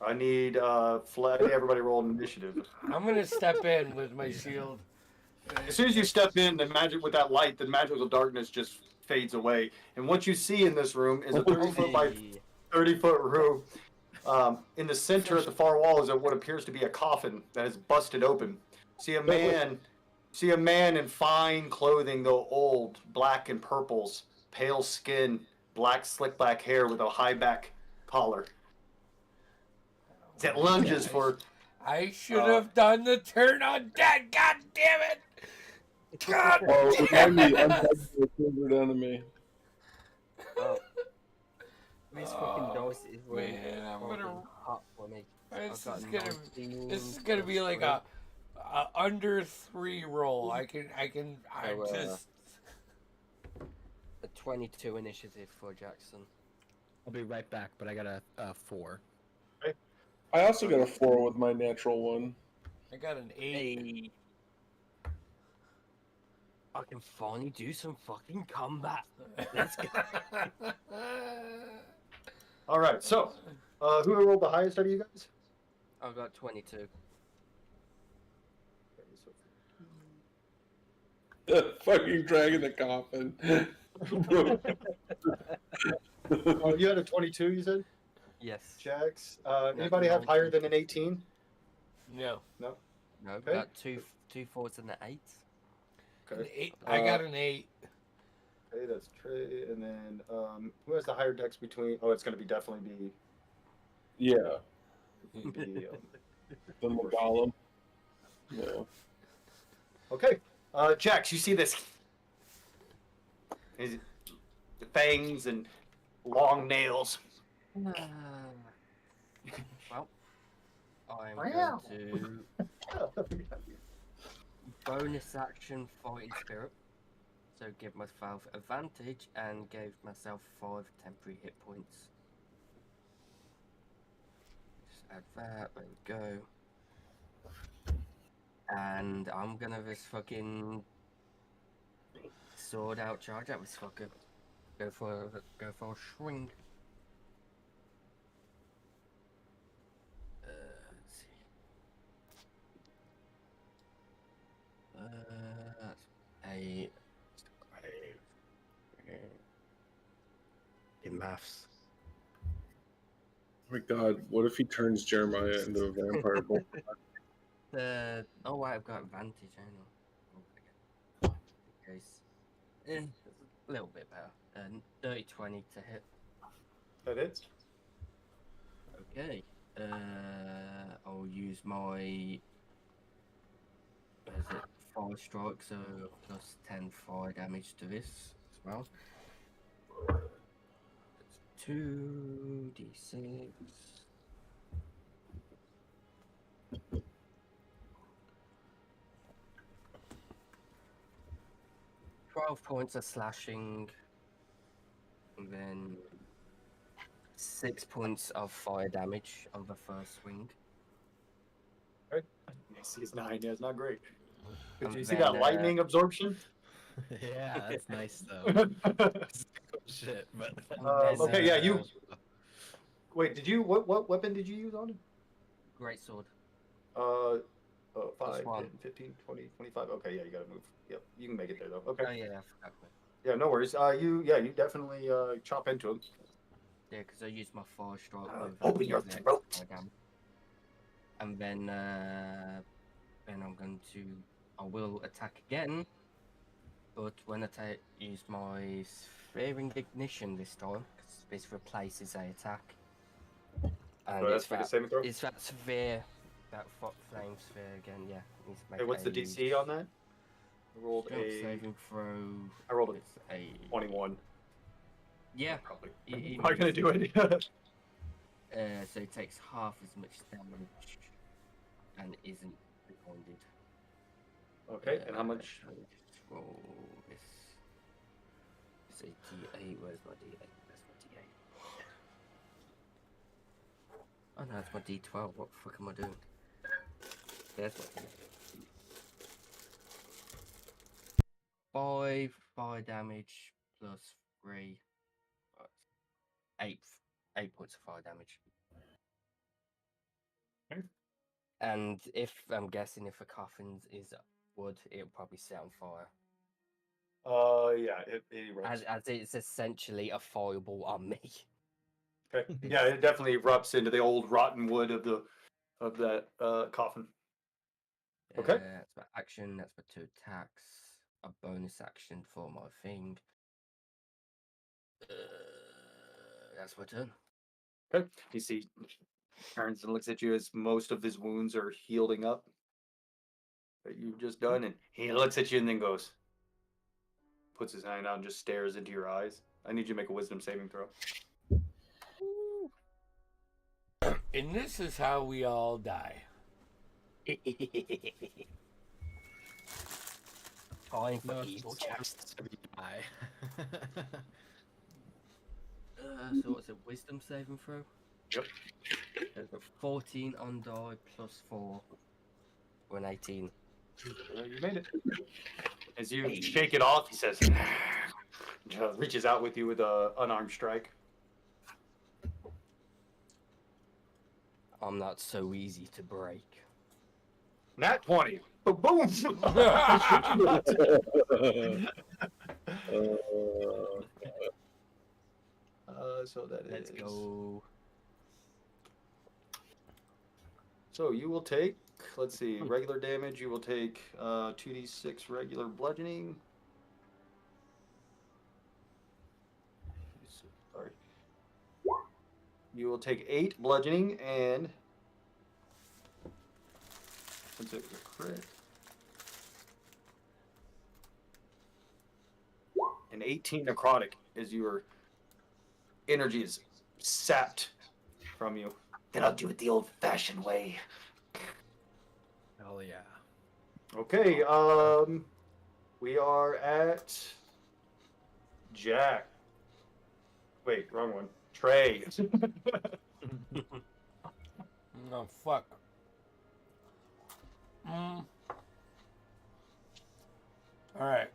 I need everybody roll an initiative. I'm gonna step in with my shield. As soon as you step in, the magical darkness just fades away. And what you see in this room is a 30-foot by Hey. 30-foot room. In the center at the far wall is what appears to be a coffin that is busted open. See a man in fine clothing, though old, black and purples, pale skin, black slick back hair with a high back collar. That lunges for. I should have done the turn on dead. God damn it! God Oh, damn remind me, I'm it! your favorite enemy. Oh. This fucking dice is really Man, I'm fucking gonna. hot for me. This I've is got gonna. 19 This is gonna be like plus a under 3 roll. I So, just. a 22 initiative for Jackson. I'll be right back, but I got a 4. I also got a 4 with my natural one. I got an 8. Hey. I can finally do some fucking combat. Let's go. All right, so who rolled the highest out of you guys? I got 22. Fucking dragging the coffin. Oh, you had a 22, you said? Yes. Jax. Anybody have higher than an 18? No. No, Okay. we got two 4s and an 8. An Okay. 8. I got an 8. Okay, that's Trey. And then who has the higher dex between? Oh, it's going to be definitely Yeah, be. the Golem. Yeah. Okay. Jax, you see this. The fangs and long nails. Well, I'm going to bonus action fighting spirit. So give myself advantage and gave myself 5 temporary hit points. Just add that, there we go. And I'm gonna just fucking sword out, charge at this fucker. Go for a swing. Let's see. That's a in maths. Oh my God, what if he turns Jeremiah into a vampire? Oh wow, I've got advantage, I know. In case. A little bit better. Dirty 20 to hit. That is. Okay. I'll use my. What is it? 5 strikes, so plus 10 fire damage to this as well. That's 2d6. 12 points of slashing, and then 6 points of fire damage on the first swing. Okay. He's 9. Yeah, it's not great. Did And you see then, that lightning absorption? Yeah, that's nice though. Shit, but Okay, yeah, you. Wait, did you? What weapon did you use on him? Great sword. 5, one. 10, 15, 20, 25. Okay, yeah, you gotta move. Yep, you can make it there though. Okay. Oh yeah, I forgot. Yeah, no worries. You definitely chop into him. Yeah, because I used my 4 strike. Open your throat. And then I'm going to. I will attack again, but when I use my sphere ignition this time, because this replaces a attack. And So that's like a saving throw. it's that sphere, that flame sphere again. Yeah. Needs to make Hey, what's the DC on that? I rolled Strength a. saving throw. I rolled It's a 21. yeah. Probably. He Probably gonna do it. So it takes half as much damage and isn't blinded. Okay, and how much? Let me just roll this. It's a D8. Where's my D8? That's my D8. Oh no, it's my D12. What the fuck am I doing? There's my D8. 5 fire damage plus 3. Right. 8 points of fire damage. Okay. And if I'm guessing if a coffin is wood, it'll probably set on fire. Yeah, it erupts. As it's essentially a fireball on me. Okay. Yeah, it definitely erupts into the old rotten wood of that coffin. Okay. That's my action. That's my 2 attacks. A bonus action for my thing. That's my turn. Okay. You see, turns and looks at you as most of his wounds are healing up that you've just done, and he looks at you and then goes, puts his hand out and just stares into your eyes. I need you to make a wisdom saving throw. And this is how we all die. Time for No, evil it's chaps. every die. So what's a wisdom saving throw? Yep. There's a 14 on die plus 4 for an 18. You made it. As you shake it off, he says, reaches out with you with a unarmed strike. I'm not so easy to break. Nat 20. Boom! So that Let's is. go. So you will take, let's see, regular damage. You will take 2d6 regular bludgeoning. Sorry. You will take 8 bludgeoning and. Since it was a crit. An 18 necrotic as your energy is sapped from you. Then I'll do it the old-fashioned way. Hell yeah. Okay, we are at Jack. Wait, wrong one. Trey. Oh, fuck. All right.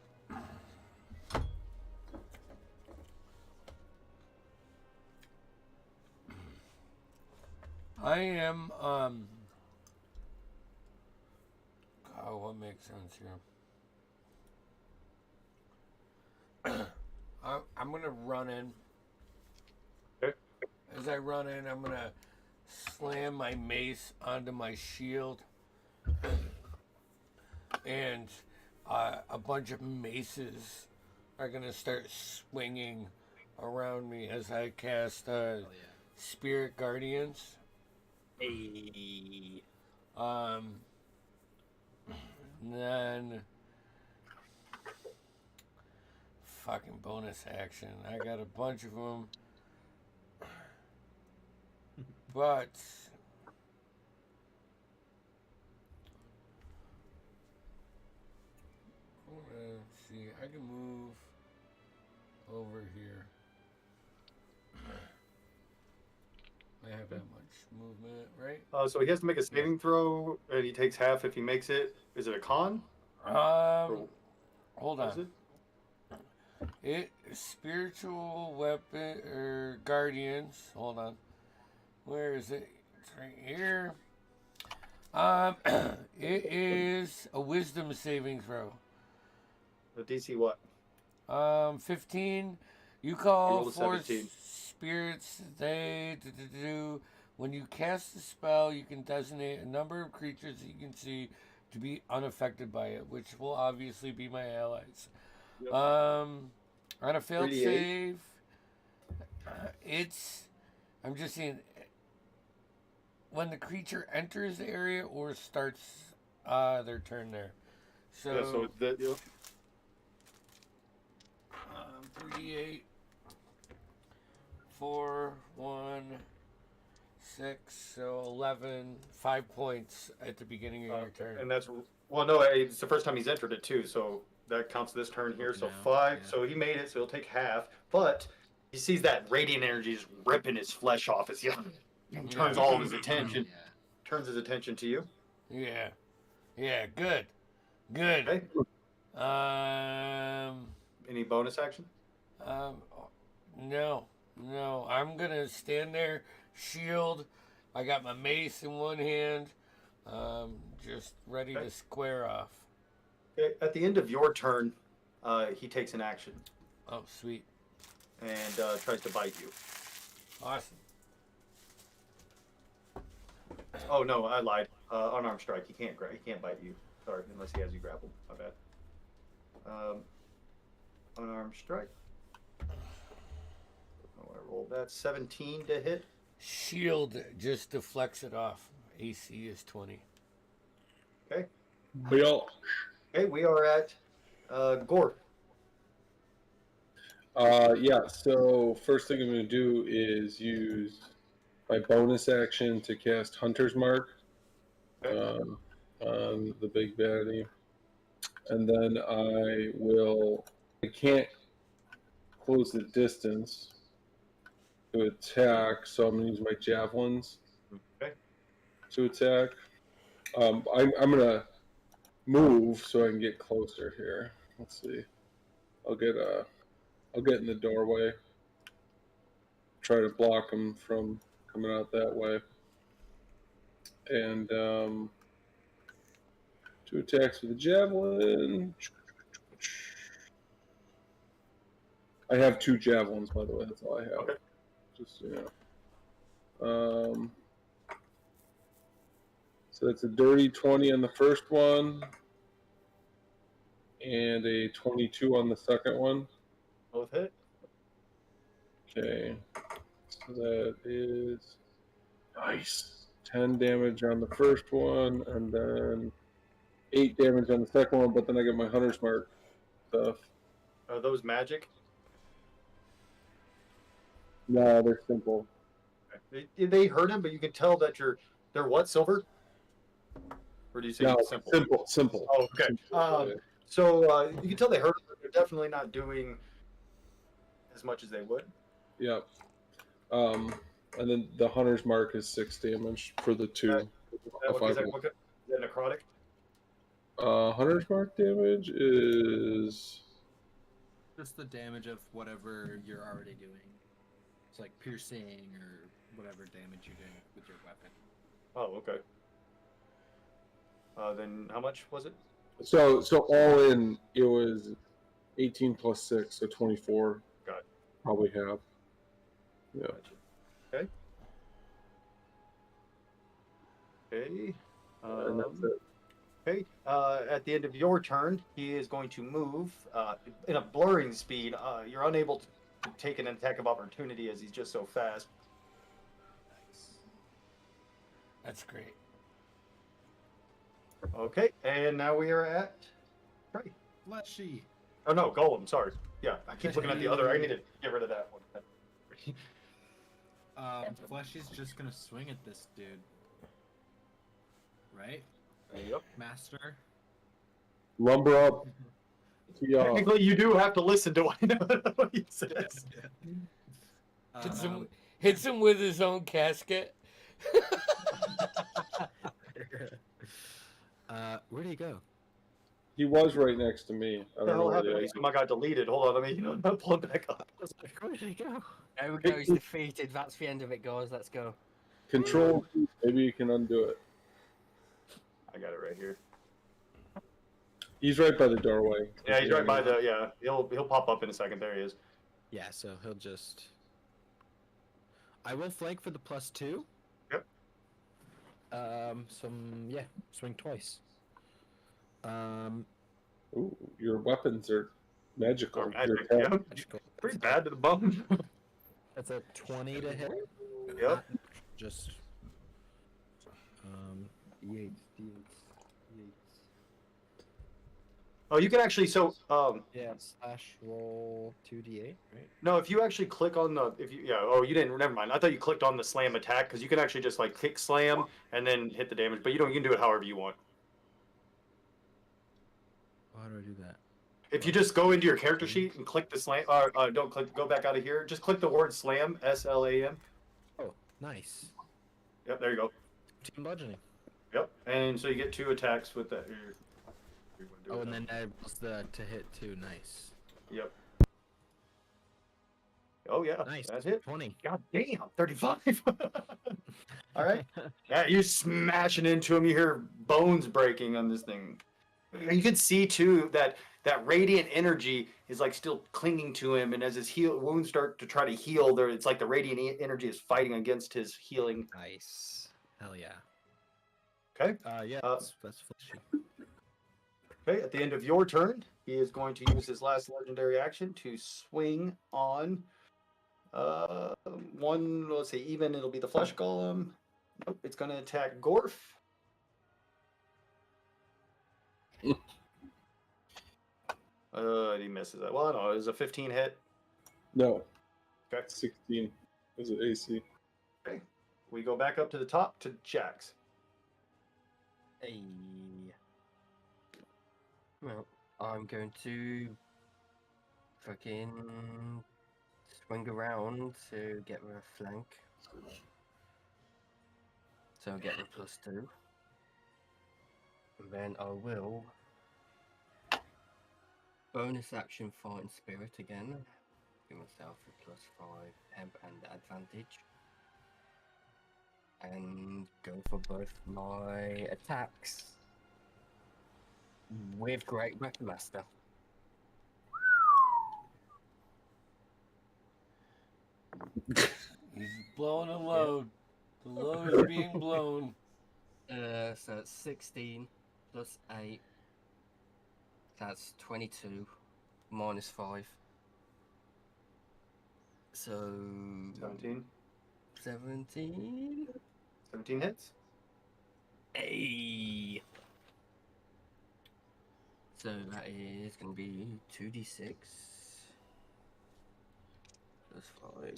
I am, God, what makes sense here? I'm gonna run in. Okay. As I run in, I'm gonna slam my mace onto my shield. And a bunch of maces are gonna start swinging around me as I cast Hell yeah. Spirit Guardians. Hey. Then fucking bonus action. I got a bunch of them, but let's see. I can move over here. I have that much movement, right? So he has to make a saving throw, and he takes half if he makes it. Is it a con? Hold What is on. It spiritual weapon or guardians. Hold on. Where is it? It's right here. It is a wisdom saving throw. The DC what? 15. You You call rolled a forth 17. spirits. When you cast the spell, you can designate a number of creatures that you can see to be unaffected by it, which will obviously be my allies. Yep. On a failed 3d8. save, I'm just saying, when the creature enters the area or starts their turn there. So, Yeah, so that, 3d8, 4, 1, 6, so 11, 5 points at the beginning of your turn. And that's well, no, it's the first time he's entered it too, so that counts this turn here. So Now, 5. yeah. So he made it, so he'll take half. But he sees that radiant energy just ripping his flesh off as he turns all of his attention, turns his attention to you. Yeah. Yeah, good. Good. Okay. Um, Any bonus action? um, no. No, I'm gonna stand there, shield. I got my mace in one hand, just ready to square off. Okay. At the end of your turn, he takes an action Oh, sweet. and tries to bite you. Awesome. Oh no, I lied. Unarmed strike. He can't bite you. Sorry, unless he has you grappled. My bad. Unarmed strike. Oh, I rolled that 17 to hit. Shield just deflects it off. AC is 20. Okay. We all. Okay, we are at Gore. Yeah. So first thing I'm going to do is use my bonus action to cast Hunter's Mark on the big baddie, and then I can't close the distance to attack, so I'm going to use my javelins Okay. to attack. I'm going to move so I can get closer here. Let's see. I'll get in the doorway. Try to block him from coming out that way. And 2 attacks with the javelin. I have 2 javelins, by the way. That's all I have. Okay. Just so that's a dirty 20 on the first one, and a 22 on the second one. Both hit. Okay, so that is nice. 10 damage on the first one, and then 8 damage on the second one. But then I get my Hunter's Mark stuff. Are those magic? No, they're simple. They hurt him, but you can tell that they're what, silver? Or do you say No, simple? simple. Oh, okay. Simple, So you can tell they hurt him, but they're definitely not doing as much as they would. Yep. And then the Hunter's Mark is 6 damage for the 2. Is that necrotic? Hunter's Mark damage is Just the damage of whatever you're already doing. It's like piercing or whatever damage you're doing with your weapon. Oh, okay. Then how much was it? so all in it was 18 plus 6, so 24. Got it. Probably have. Yeah. Okay. Okay. And that's it. Okay. At the end of your turn, he is going to move in a blurring speed. You're unable to take an attack of opportunity as he's just so fast. That's great. Okay, and now we are at Trey. Fleshy. Oh no, Golem. Sorry. Yeah, I keep looking at the other. I need to get rid of that one. Fleshy's just gonna swing at this dude. Right? Yep. Master. Lumber up. Tee off. Technically, you do have to listen to what he says. Hits him with his own casket. Where'd he go? He was right next to me. I What the don't know hell where happened? they His my got deleted. Hold on, let me pull it back up. Where did he go? There we go, he's defeated. That's the end of it, guys. Let's go. Control. Maybe you can undo it. I got it right here. He's right by the doorway. Yeah, he's right by the. Yeah, he'll pop up in a second. There he is. Yeah, so he'll just. I will flank for the +2. Yep. Swing twice. Ooh, your weapons are magical. Or magic, Your yeah. attack- Magical. Pretty bad to the bone. That's a 20 to hit. Yep. Just. E8. Oh, you can actually. So, Yeah, slash roll 2d8, right? no, if you actually click on the, if you, yeah, oh, you didn't. Never mind. I thought you clicked on the slam attack because you can actually just like kick slam and then hit the damage, but you don't. You can do it however you want. How do I do that? If you just go into your character sheet and click the slam, don't click. Go back out of here. Just click the word slam. SLAM. Oh, nice. Yep. There you go. Team bludgeoning. Yep. And so you get 2 attacks with that. Oh, and then I was the to hit too. Nice. Yep. Oh yeah. Nice. That hit. 20. God damn. 35. All right. Yeah, you're smashing into him. You hear bones breaking on this thing. You can see too that radiant energy is like still clinging to him, and as his wounds start to try to heal, there it's like the radiant energy is fighting against his healing. Nice. Hell yeah. Okay. Yeah, Uh, that's fleshy. Okay. At the end of your turn, he is going to use his last legendary action to swing on one. Let's say even. It'll be the flesh golem. Nope. It's going to attack Gorf. He misses that. Well, no, it was a 15 hit. No. Okay. 16 is it AC. Okay. We go back up to the top to Jax. Hey. Well, I'm going to fucking swing around to get rid of flank. So I'll get the +2. And then I will bonus action fighting spirit again. Give myself a +5 temp and advantage. And go for both my attacks with Great Weapon Master. He's blowing a load. The load is being blown. So it's 16 plus 8. That's 22 minus 5. So 17. 17. 17 hits. Hey. So that is going to be 2d6 plus 5.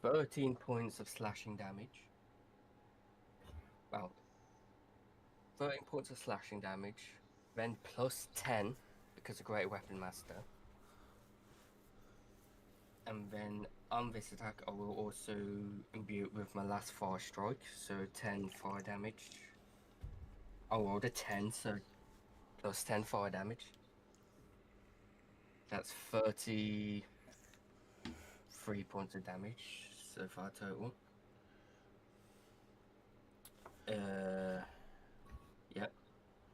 13 points of slashing damage. Well, 13 points of slashing damage, then plus 10 because of Great Weapon Master. And then on this attack, I will also imbue it with my last fire strike, so 10 fire damage. I rolled a 10, so plus 10 fire damage. That's 33 points of damage so far total. Yep.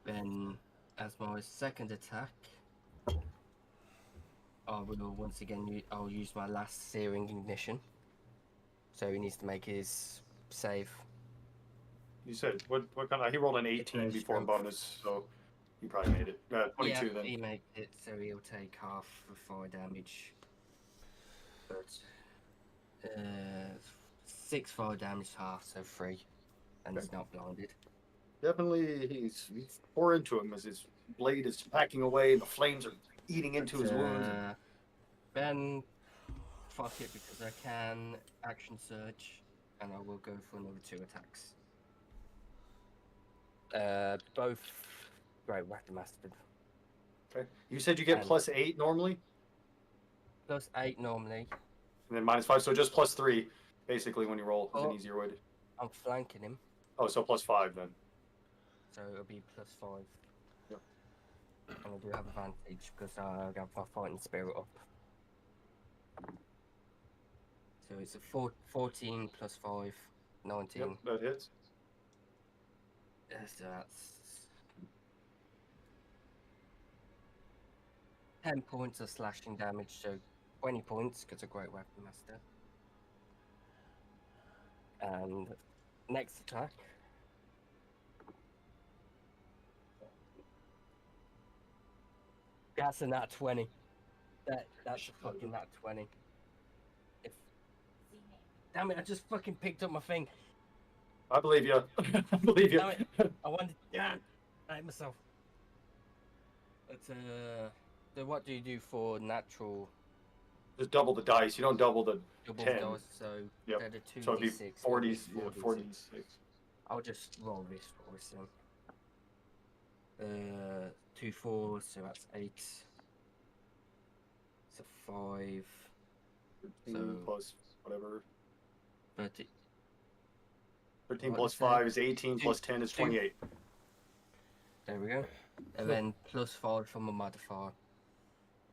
Then, as my second attack, I will once again I'll use my last searing ignition. So he needs to make his save. You said what kind of? He rolled an 18 before bonus, so he probably made it. 22 Yeah, then. he made it, so he'll take half of fire damage. But 6 fire damage, half, so 3, and he's not blinded. Definitely, he's pour into him as his blade is hacking away and the flames are eating into his wounds. Then, fuck it, because I can action surge, and I will go for another 2 attacks. Both Great Weapon Master. Okay. You said you get And- +8 normally, Plus 8 normally. and then -5, so just +3 basically when you roll is an Oh. easier way to. I'm flanking him, Oh, so +5 then. so it'll be +5. Yep. And I do have advantage because I got my fighting spirit up. So it's a 14 plus 5, 19. Yep, that hits. So that's 10 points of slashing damage, so 20 points because of Great Weapon Master. And next attack. That's a nat 20. That's a fucking nat 20. Damn it, I just fucking picked up my thing. I believe you. I believe you. Damn it. I wanted. Yeah, I hate myself. But so what do you do for natural Just double the dice. You don't double the double 10. dice? So Yep. they're the 2d6. So it'd be 40, it'll be yeah, 4d6. 46. I'll just roll this for us then. 2 4s, so that's 8. So 5. 13 So- plus whatever. 30. 13 What plus is that? 5 is 18, Two- plus 10 is 28. There we go. And then plus 5 from a modifier.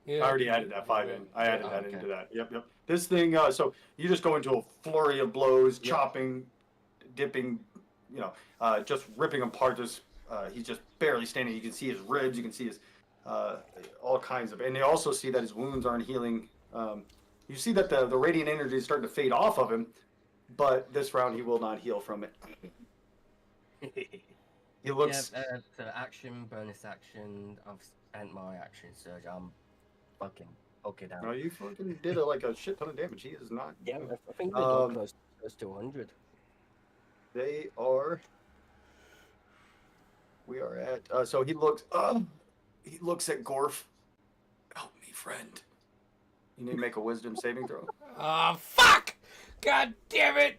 Yeah. I already added that 5 in. I added Oh, that okay. into that. Yep. This thing, so you just go into a flurry of blows, Yep. chopping, dipping, just ripping apart this. He's just barely standing. You can see his ribs. You can see his all kinds of. And you also see that his wounds aren't healing. You see that the radiant energy is starting to fade off of him, but this round he will not heal from it. He looks. Yeah, so action, bonus action. I've spent my action surge. I'm fucking poking out. No, you fucking did a shit ton of damage. He is not. Yeah, I think we're all Um, close to 100. They are. We are at. So he looks. He looks at Gorf. Help me, friend. You need to make a wisdom saving throw. Oh, fuck! God damn it!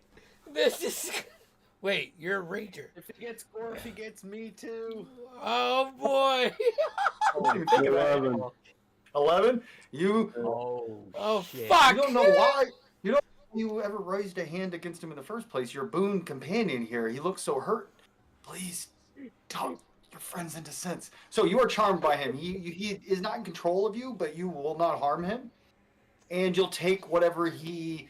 This is. Wait, you're a ranger. If he gets Gorf, he gets me too. Oh boy! I didn't even think of that. 11. 11. You. Oh, Oh shit. fuck! You don't know why. You don't. You ever raised a hand against him in the first place? Your boon companion here. He looks so hurt. Please, talk your friends into sense. So you are charmed by him. He is not in control of you, but you will not harm him, and you'll take whatever he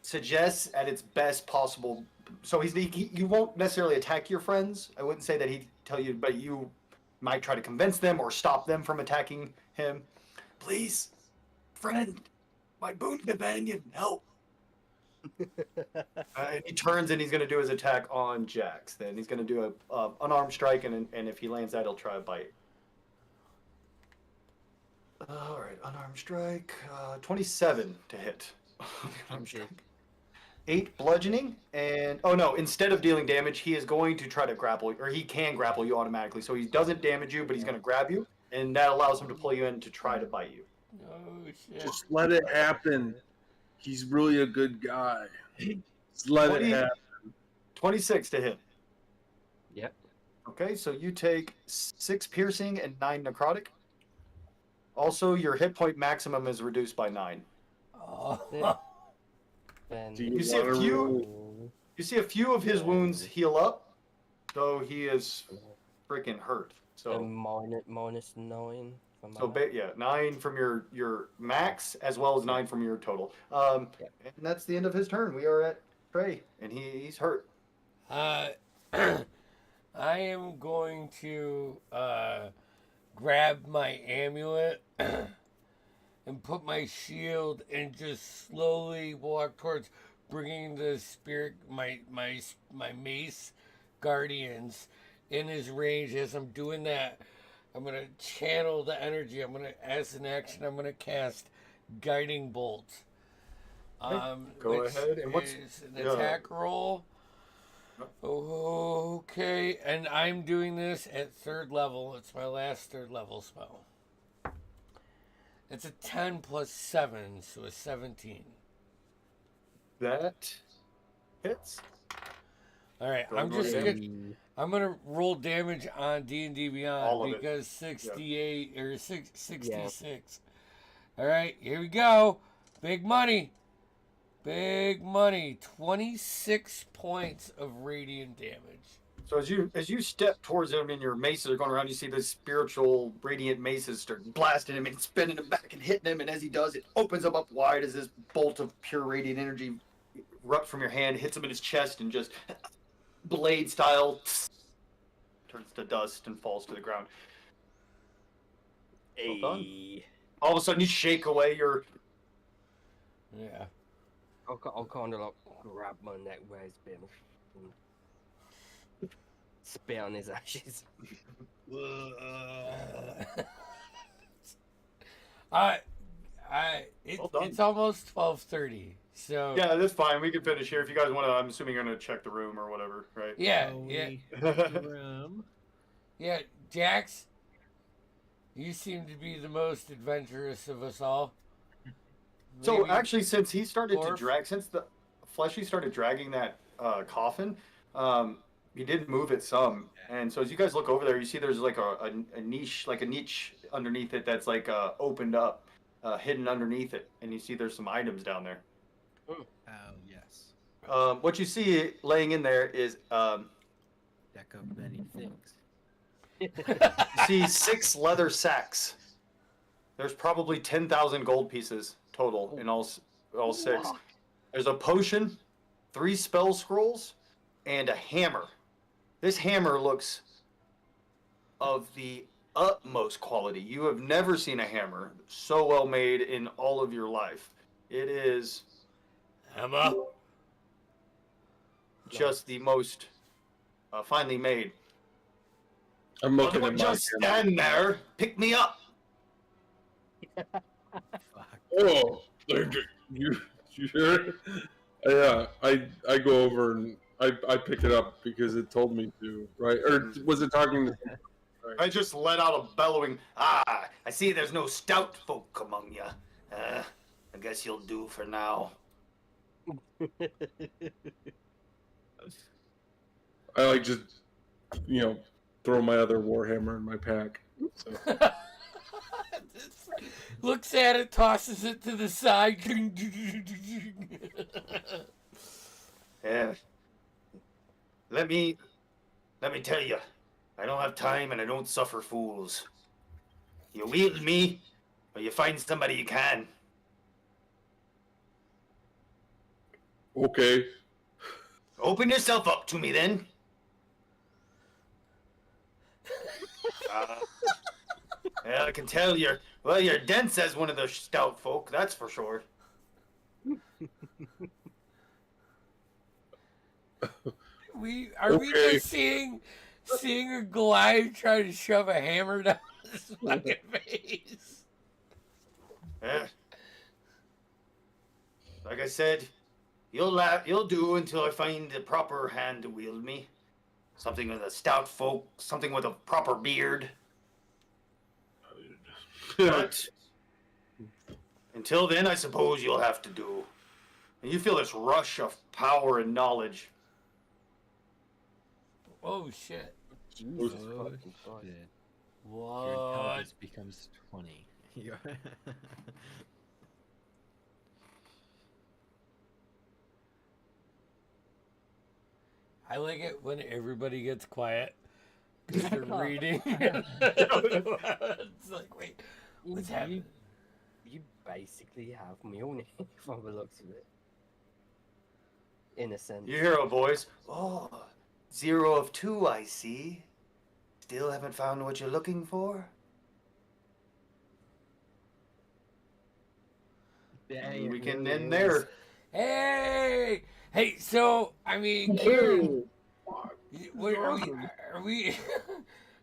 suggests at its best possible. So you won't necessarily attack your friends. I wouldn't say that he'd tell you, but you might try to convince them or stop them from attacking him. Please, friend, my boon companion, help. And he turns and he's going to do his attack on Jax. Then he's going to do a unarmed strike, and if he lands that, he'll try a bite. All right, unarmed strike, 27 to hit. Unarmed strike. 8 bludgeoning, and oh no! Instead of dealing damage, he is going to try to grapple, or he can grapple you automatically. So he doesn't damage you, but he's going to grab you, and that allows him to pull you in to try to bite you. Oh shit! Just let it happen. He's really a good guy. Just let 20 it happen. 26 to hit. Yep. Okay, so you take 6 piercing and 9 necrotic. Also, your hit point maximum is reduced by 9. Oh. Then Do You see a wanna few- roll? You see a few of his wounds heal up, though he is freaking hurt. So, minus 9 from my so 9 from your max as well as 9 from your total. And that's the end of his turn. We are at Trey, and he's hurt. I am going to grab my amulet and put my shield and just slowly walk towards bringing the spirit, my mace guardians in his range. As I'm doing that, I'm gonna channel the energy. As an action, I'm gonna cast Guiding Bolt. Go which ahead. And what's is an attack roll? Okay, and I'm doing this at 3rd level. It's my last 3rd level spell. It's a 10 plus 7, so a 17. that hits? All right, Go I'm roll just damage. I'm gonna roll damage on D&D All Beyond of it. because 68 or 66. All right, here we go. Big money. Big money. 26 points of radiant damage. So as you step towards him and your maces are going around, you see the spiritual radiant maces start blasting him and spinning him back and hitting him. And as he does, it opens him up wide as this bolt of pure radiant energy erupts from your hand, hits him in his chest, and just blade style turns to dust and falls to the ground. Well done. Hey. All of a sudden, you shake away your. Yeah. I'll kind of like grab my neck where it's been and spit on his ashes. Well done. it's almost 12:30, So Yeah, that's fine. We can finish here if you guys want to. I'm assuming you're gonna check the room or whatever, right? yeah, So yeah, we hit the room. yeah. Jax, you seem to be the most adventurous of us all. So Maybe actually, since he started to Orf? drag, since the fleshy started dragging that coffin, he did move it some. And so as you guys look over there, you see there's like a niche, like a niche underneath it that's like opened up, hidden underneath it, and you see there's some items down there. Oh yes. What you see laying in there is Deck of many things. you see 6 leather sacks. There's probably 10,000 gold pieces total in all 6. There's a potion, 3 spell scrolls, and a hammer. This hammer looks of the utmost quality. You have never seen a hammer so well made in all of your life. It is Emma. just the most finely made. I'm looking Don't at my just stand there. Pick me up. Fuck. Oh, you sure? Yeah, I go over and I pick it up because it told me to, right? Or was it talking to? I just let out a bellowing. Ah, I see there's no stout folk among you. I guess you'll do for now. I like just throw my other warhammer in my pack. So. Looks at it, tosses it to the side. Yeah. Let me tell you, I don't have time and I don't suffer fools. You wield me, or you find somebody you can. Okay. Open yourself up to me then. Yeah, I can tell you're dense as one of the stout folk, that's for sure. We Okay. just seeing a Goliath try to shove a hammer down his fucking face. Yeah. Like I said, you'll do until I find the proper hand to wield me. Something with a stout folk, something with a proper beard. But until then, I suppose you'll have to do. And you feel this rush of power and knowledge. Oh shit! Jesus Oh, fucking Christ. shit. Your What? intelligence becomes 20. I like it when everybody gets quiet because they're reading. It's like, wait, what's happening? You basically have Mjolnir from the looks of it. In a sense. You hear a voice. Oh, 0 of 2, I see. Still haven't found what you're looking for? Dang, We can really end is. there. Hey, so I mean, Kieran, are we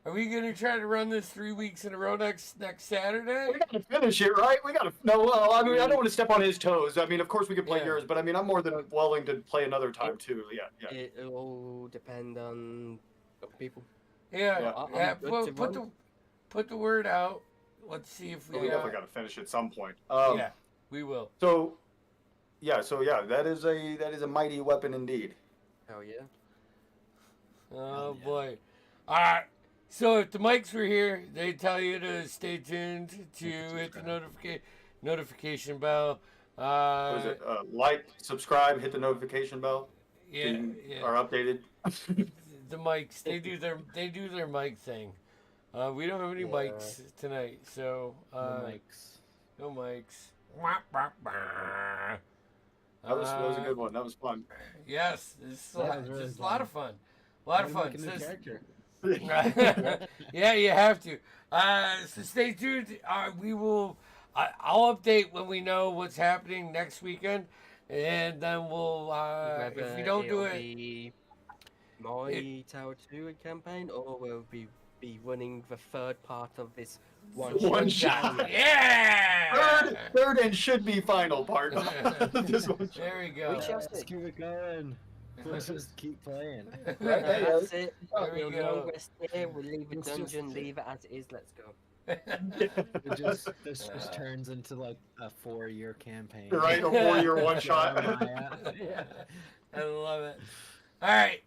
are we gonna try to run this 3 weeks in a row next Saturday? We gotta finish it, right? We gotta. No, well, I mean, I don't want to step on his toes. I mean, of course we could play Yeah. yours, but I mean, I'm more than willing to play another time too. Yeah. It'll all depend on people. Yeah, I'm yeah. good to Put the word out. Let's see if We we. definitely gotta finish at some point. Yeah, we will. So yeah, that is a mighty weapon indeed. Hell yeah. Oh yeah. boy. All right. So if the mics were here, they'd tell you to stay tuned to hit the notification bell. What is it? Like, subscribe, hit the notification bell. So Yeah, you yeah. are updated. The mics, they do their mic thing. We don't have any Yeah. mics tonight, so No mics. no mics. Wah, wah, wah. That was a good one. That was fun. Yes, it's That was really just a lot of fun. A lot of Wanna fun. make a new So character. yeah, you have to. So stay tuned. We will. I'll update when we know what's happening next weekend, and then we'll. If we don't do it, Be my Tower 2 campaign, or will we be running the third part of this one One shot? shot. yeah. third and should be final part of this one. There we go. We shall Let's see. keep it going. Let's just keep playing. That's it. There we We'll go. know we're here. We'll leave the It's just- dungeon. Leave it as it is. Let's go. This just turns into like a 4-year campaign. Right, a 4-year one shot. Yeah. I love it. All right.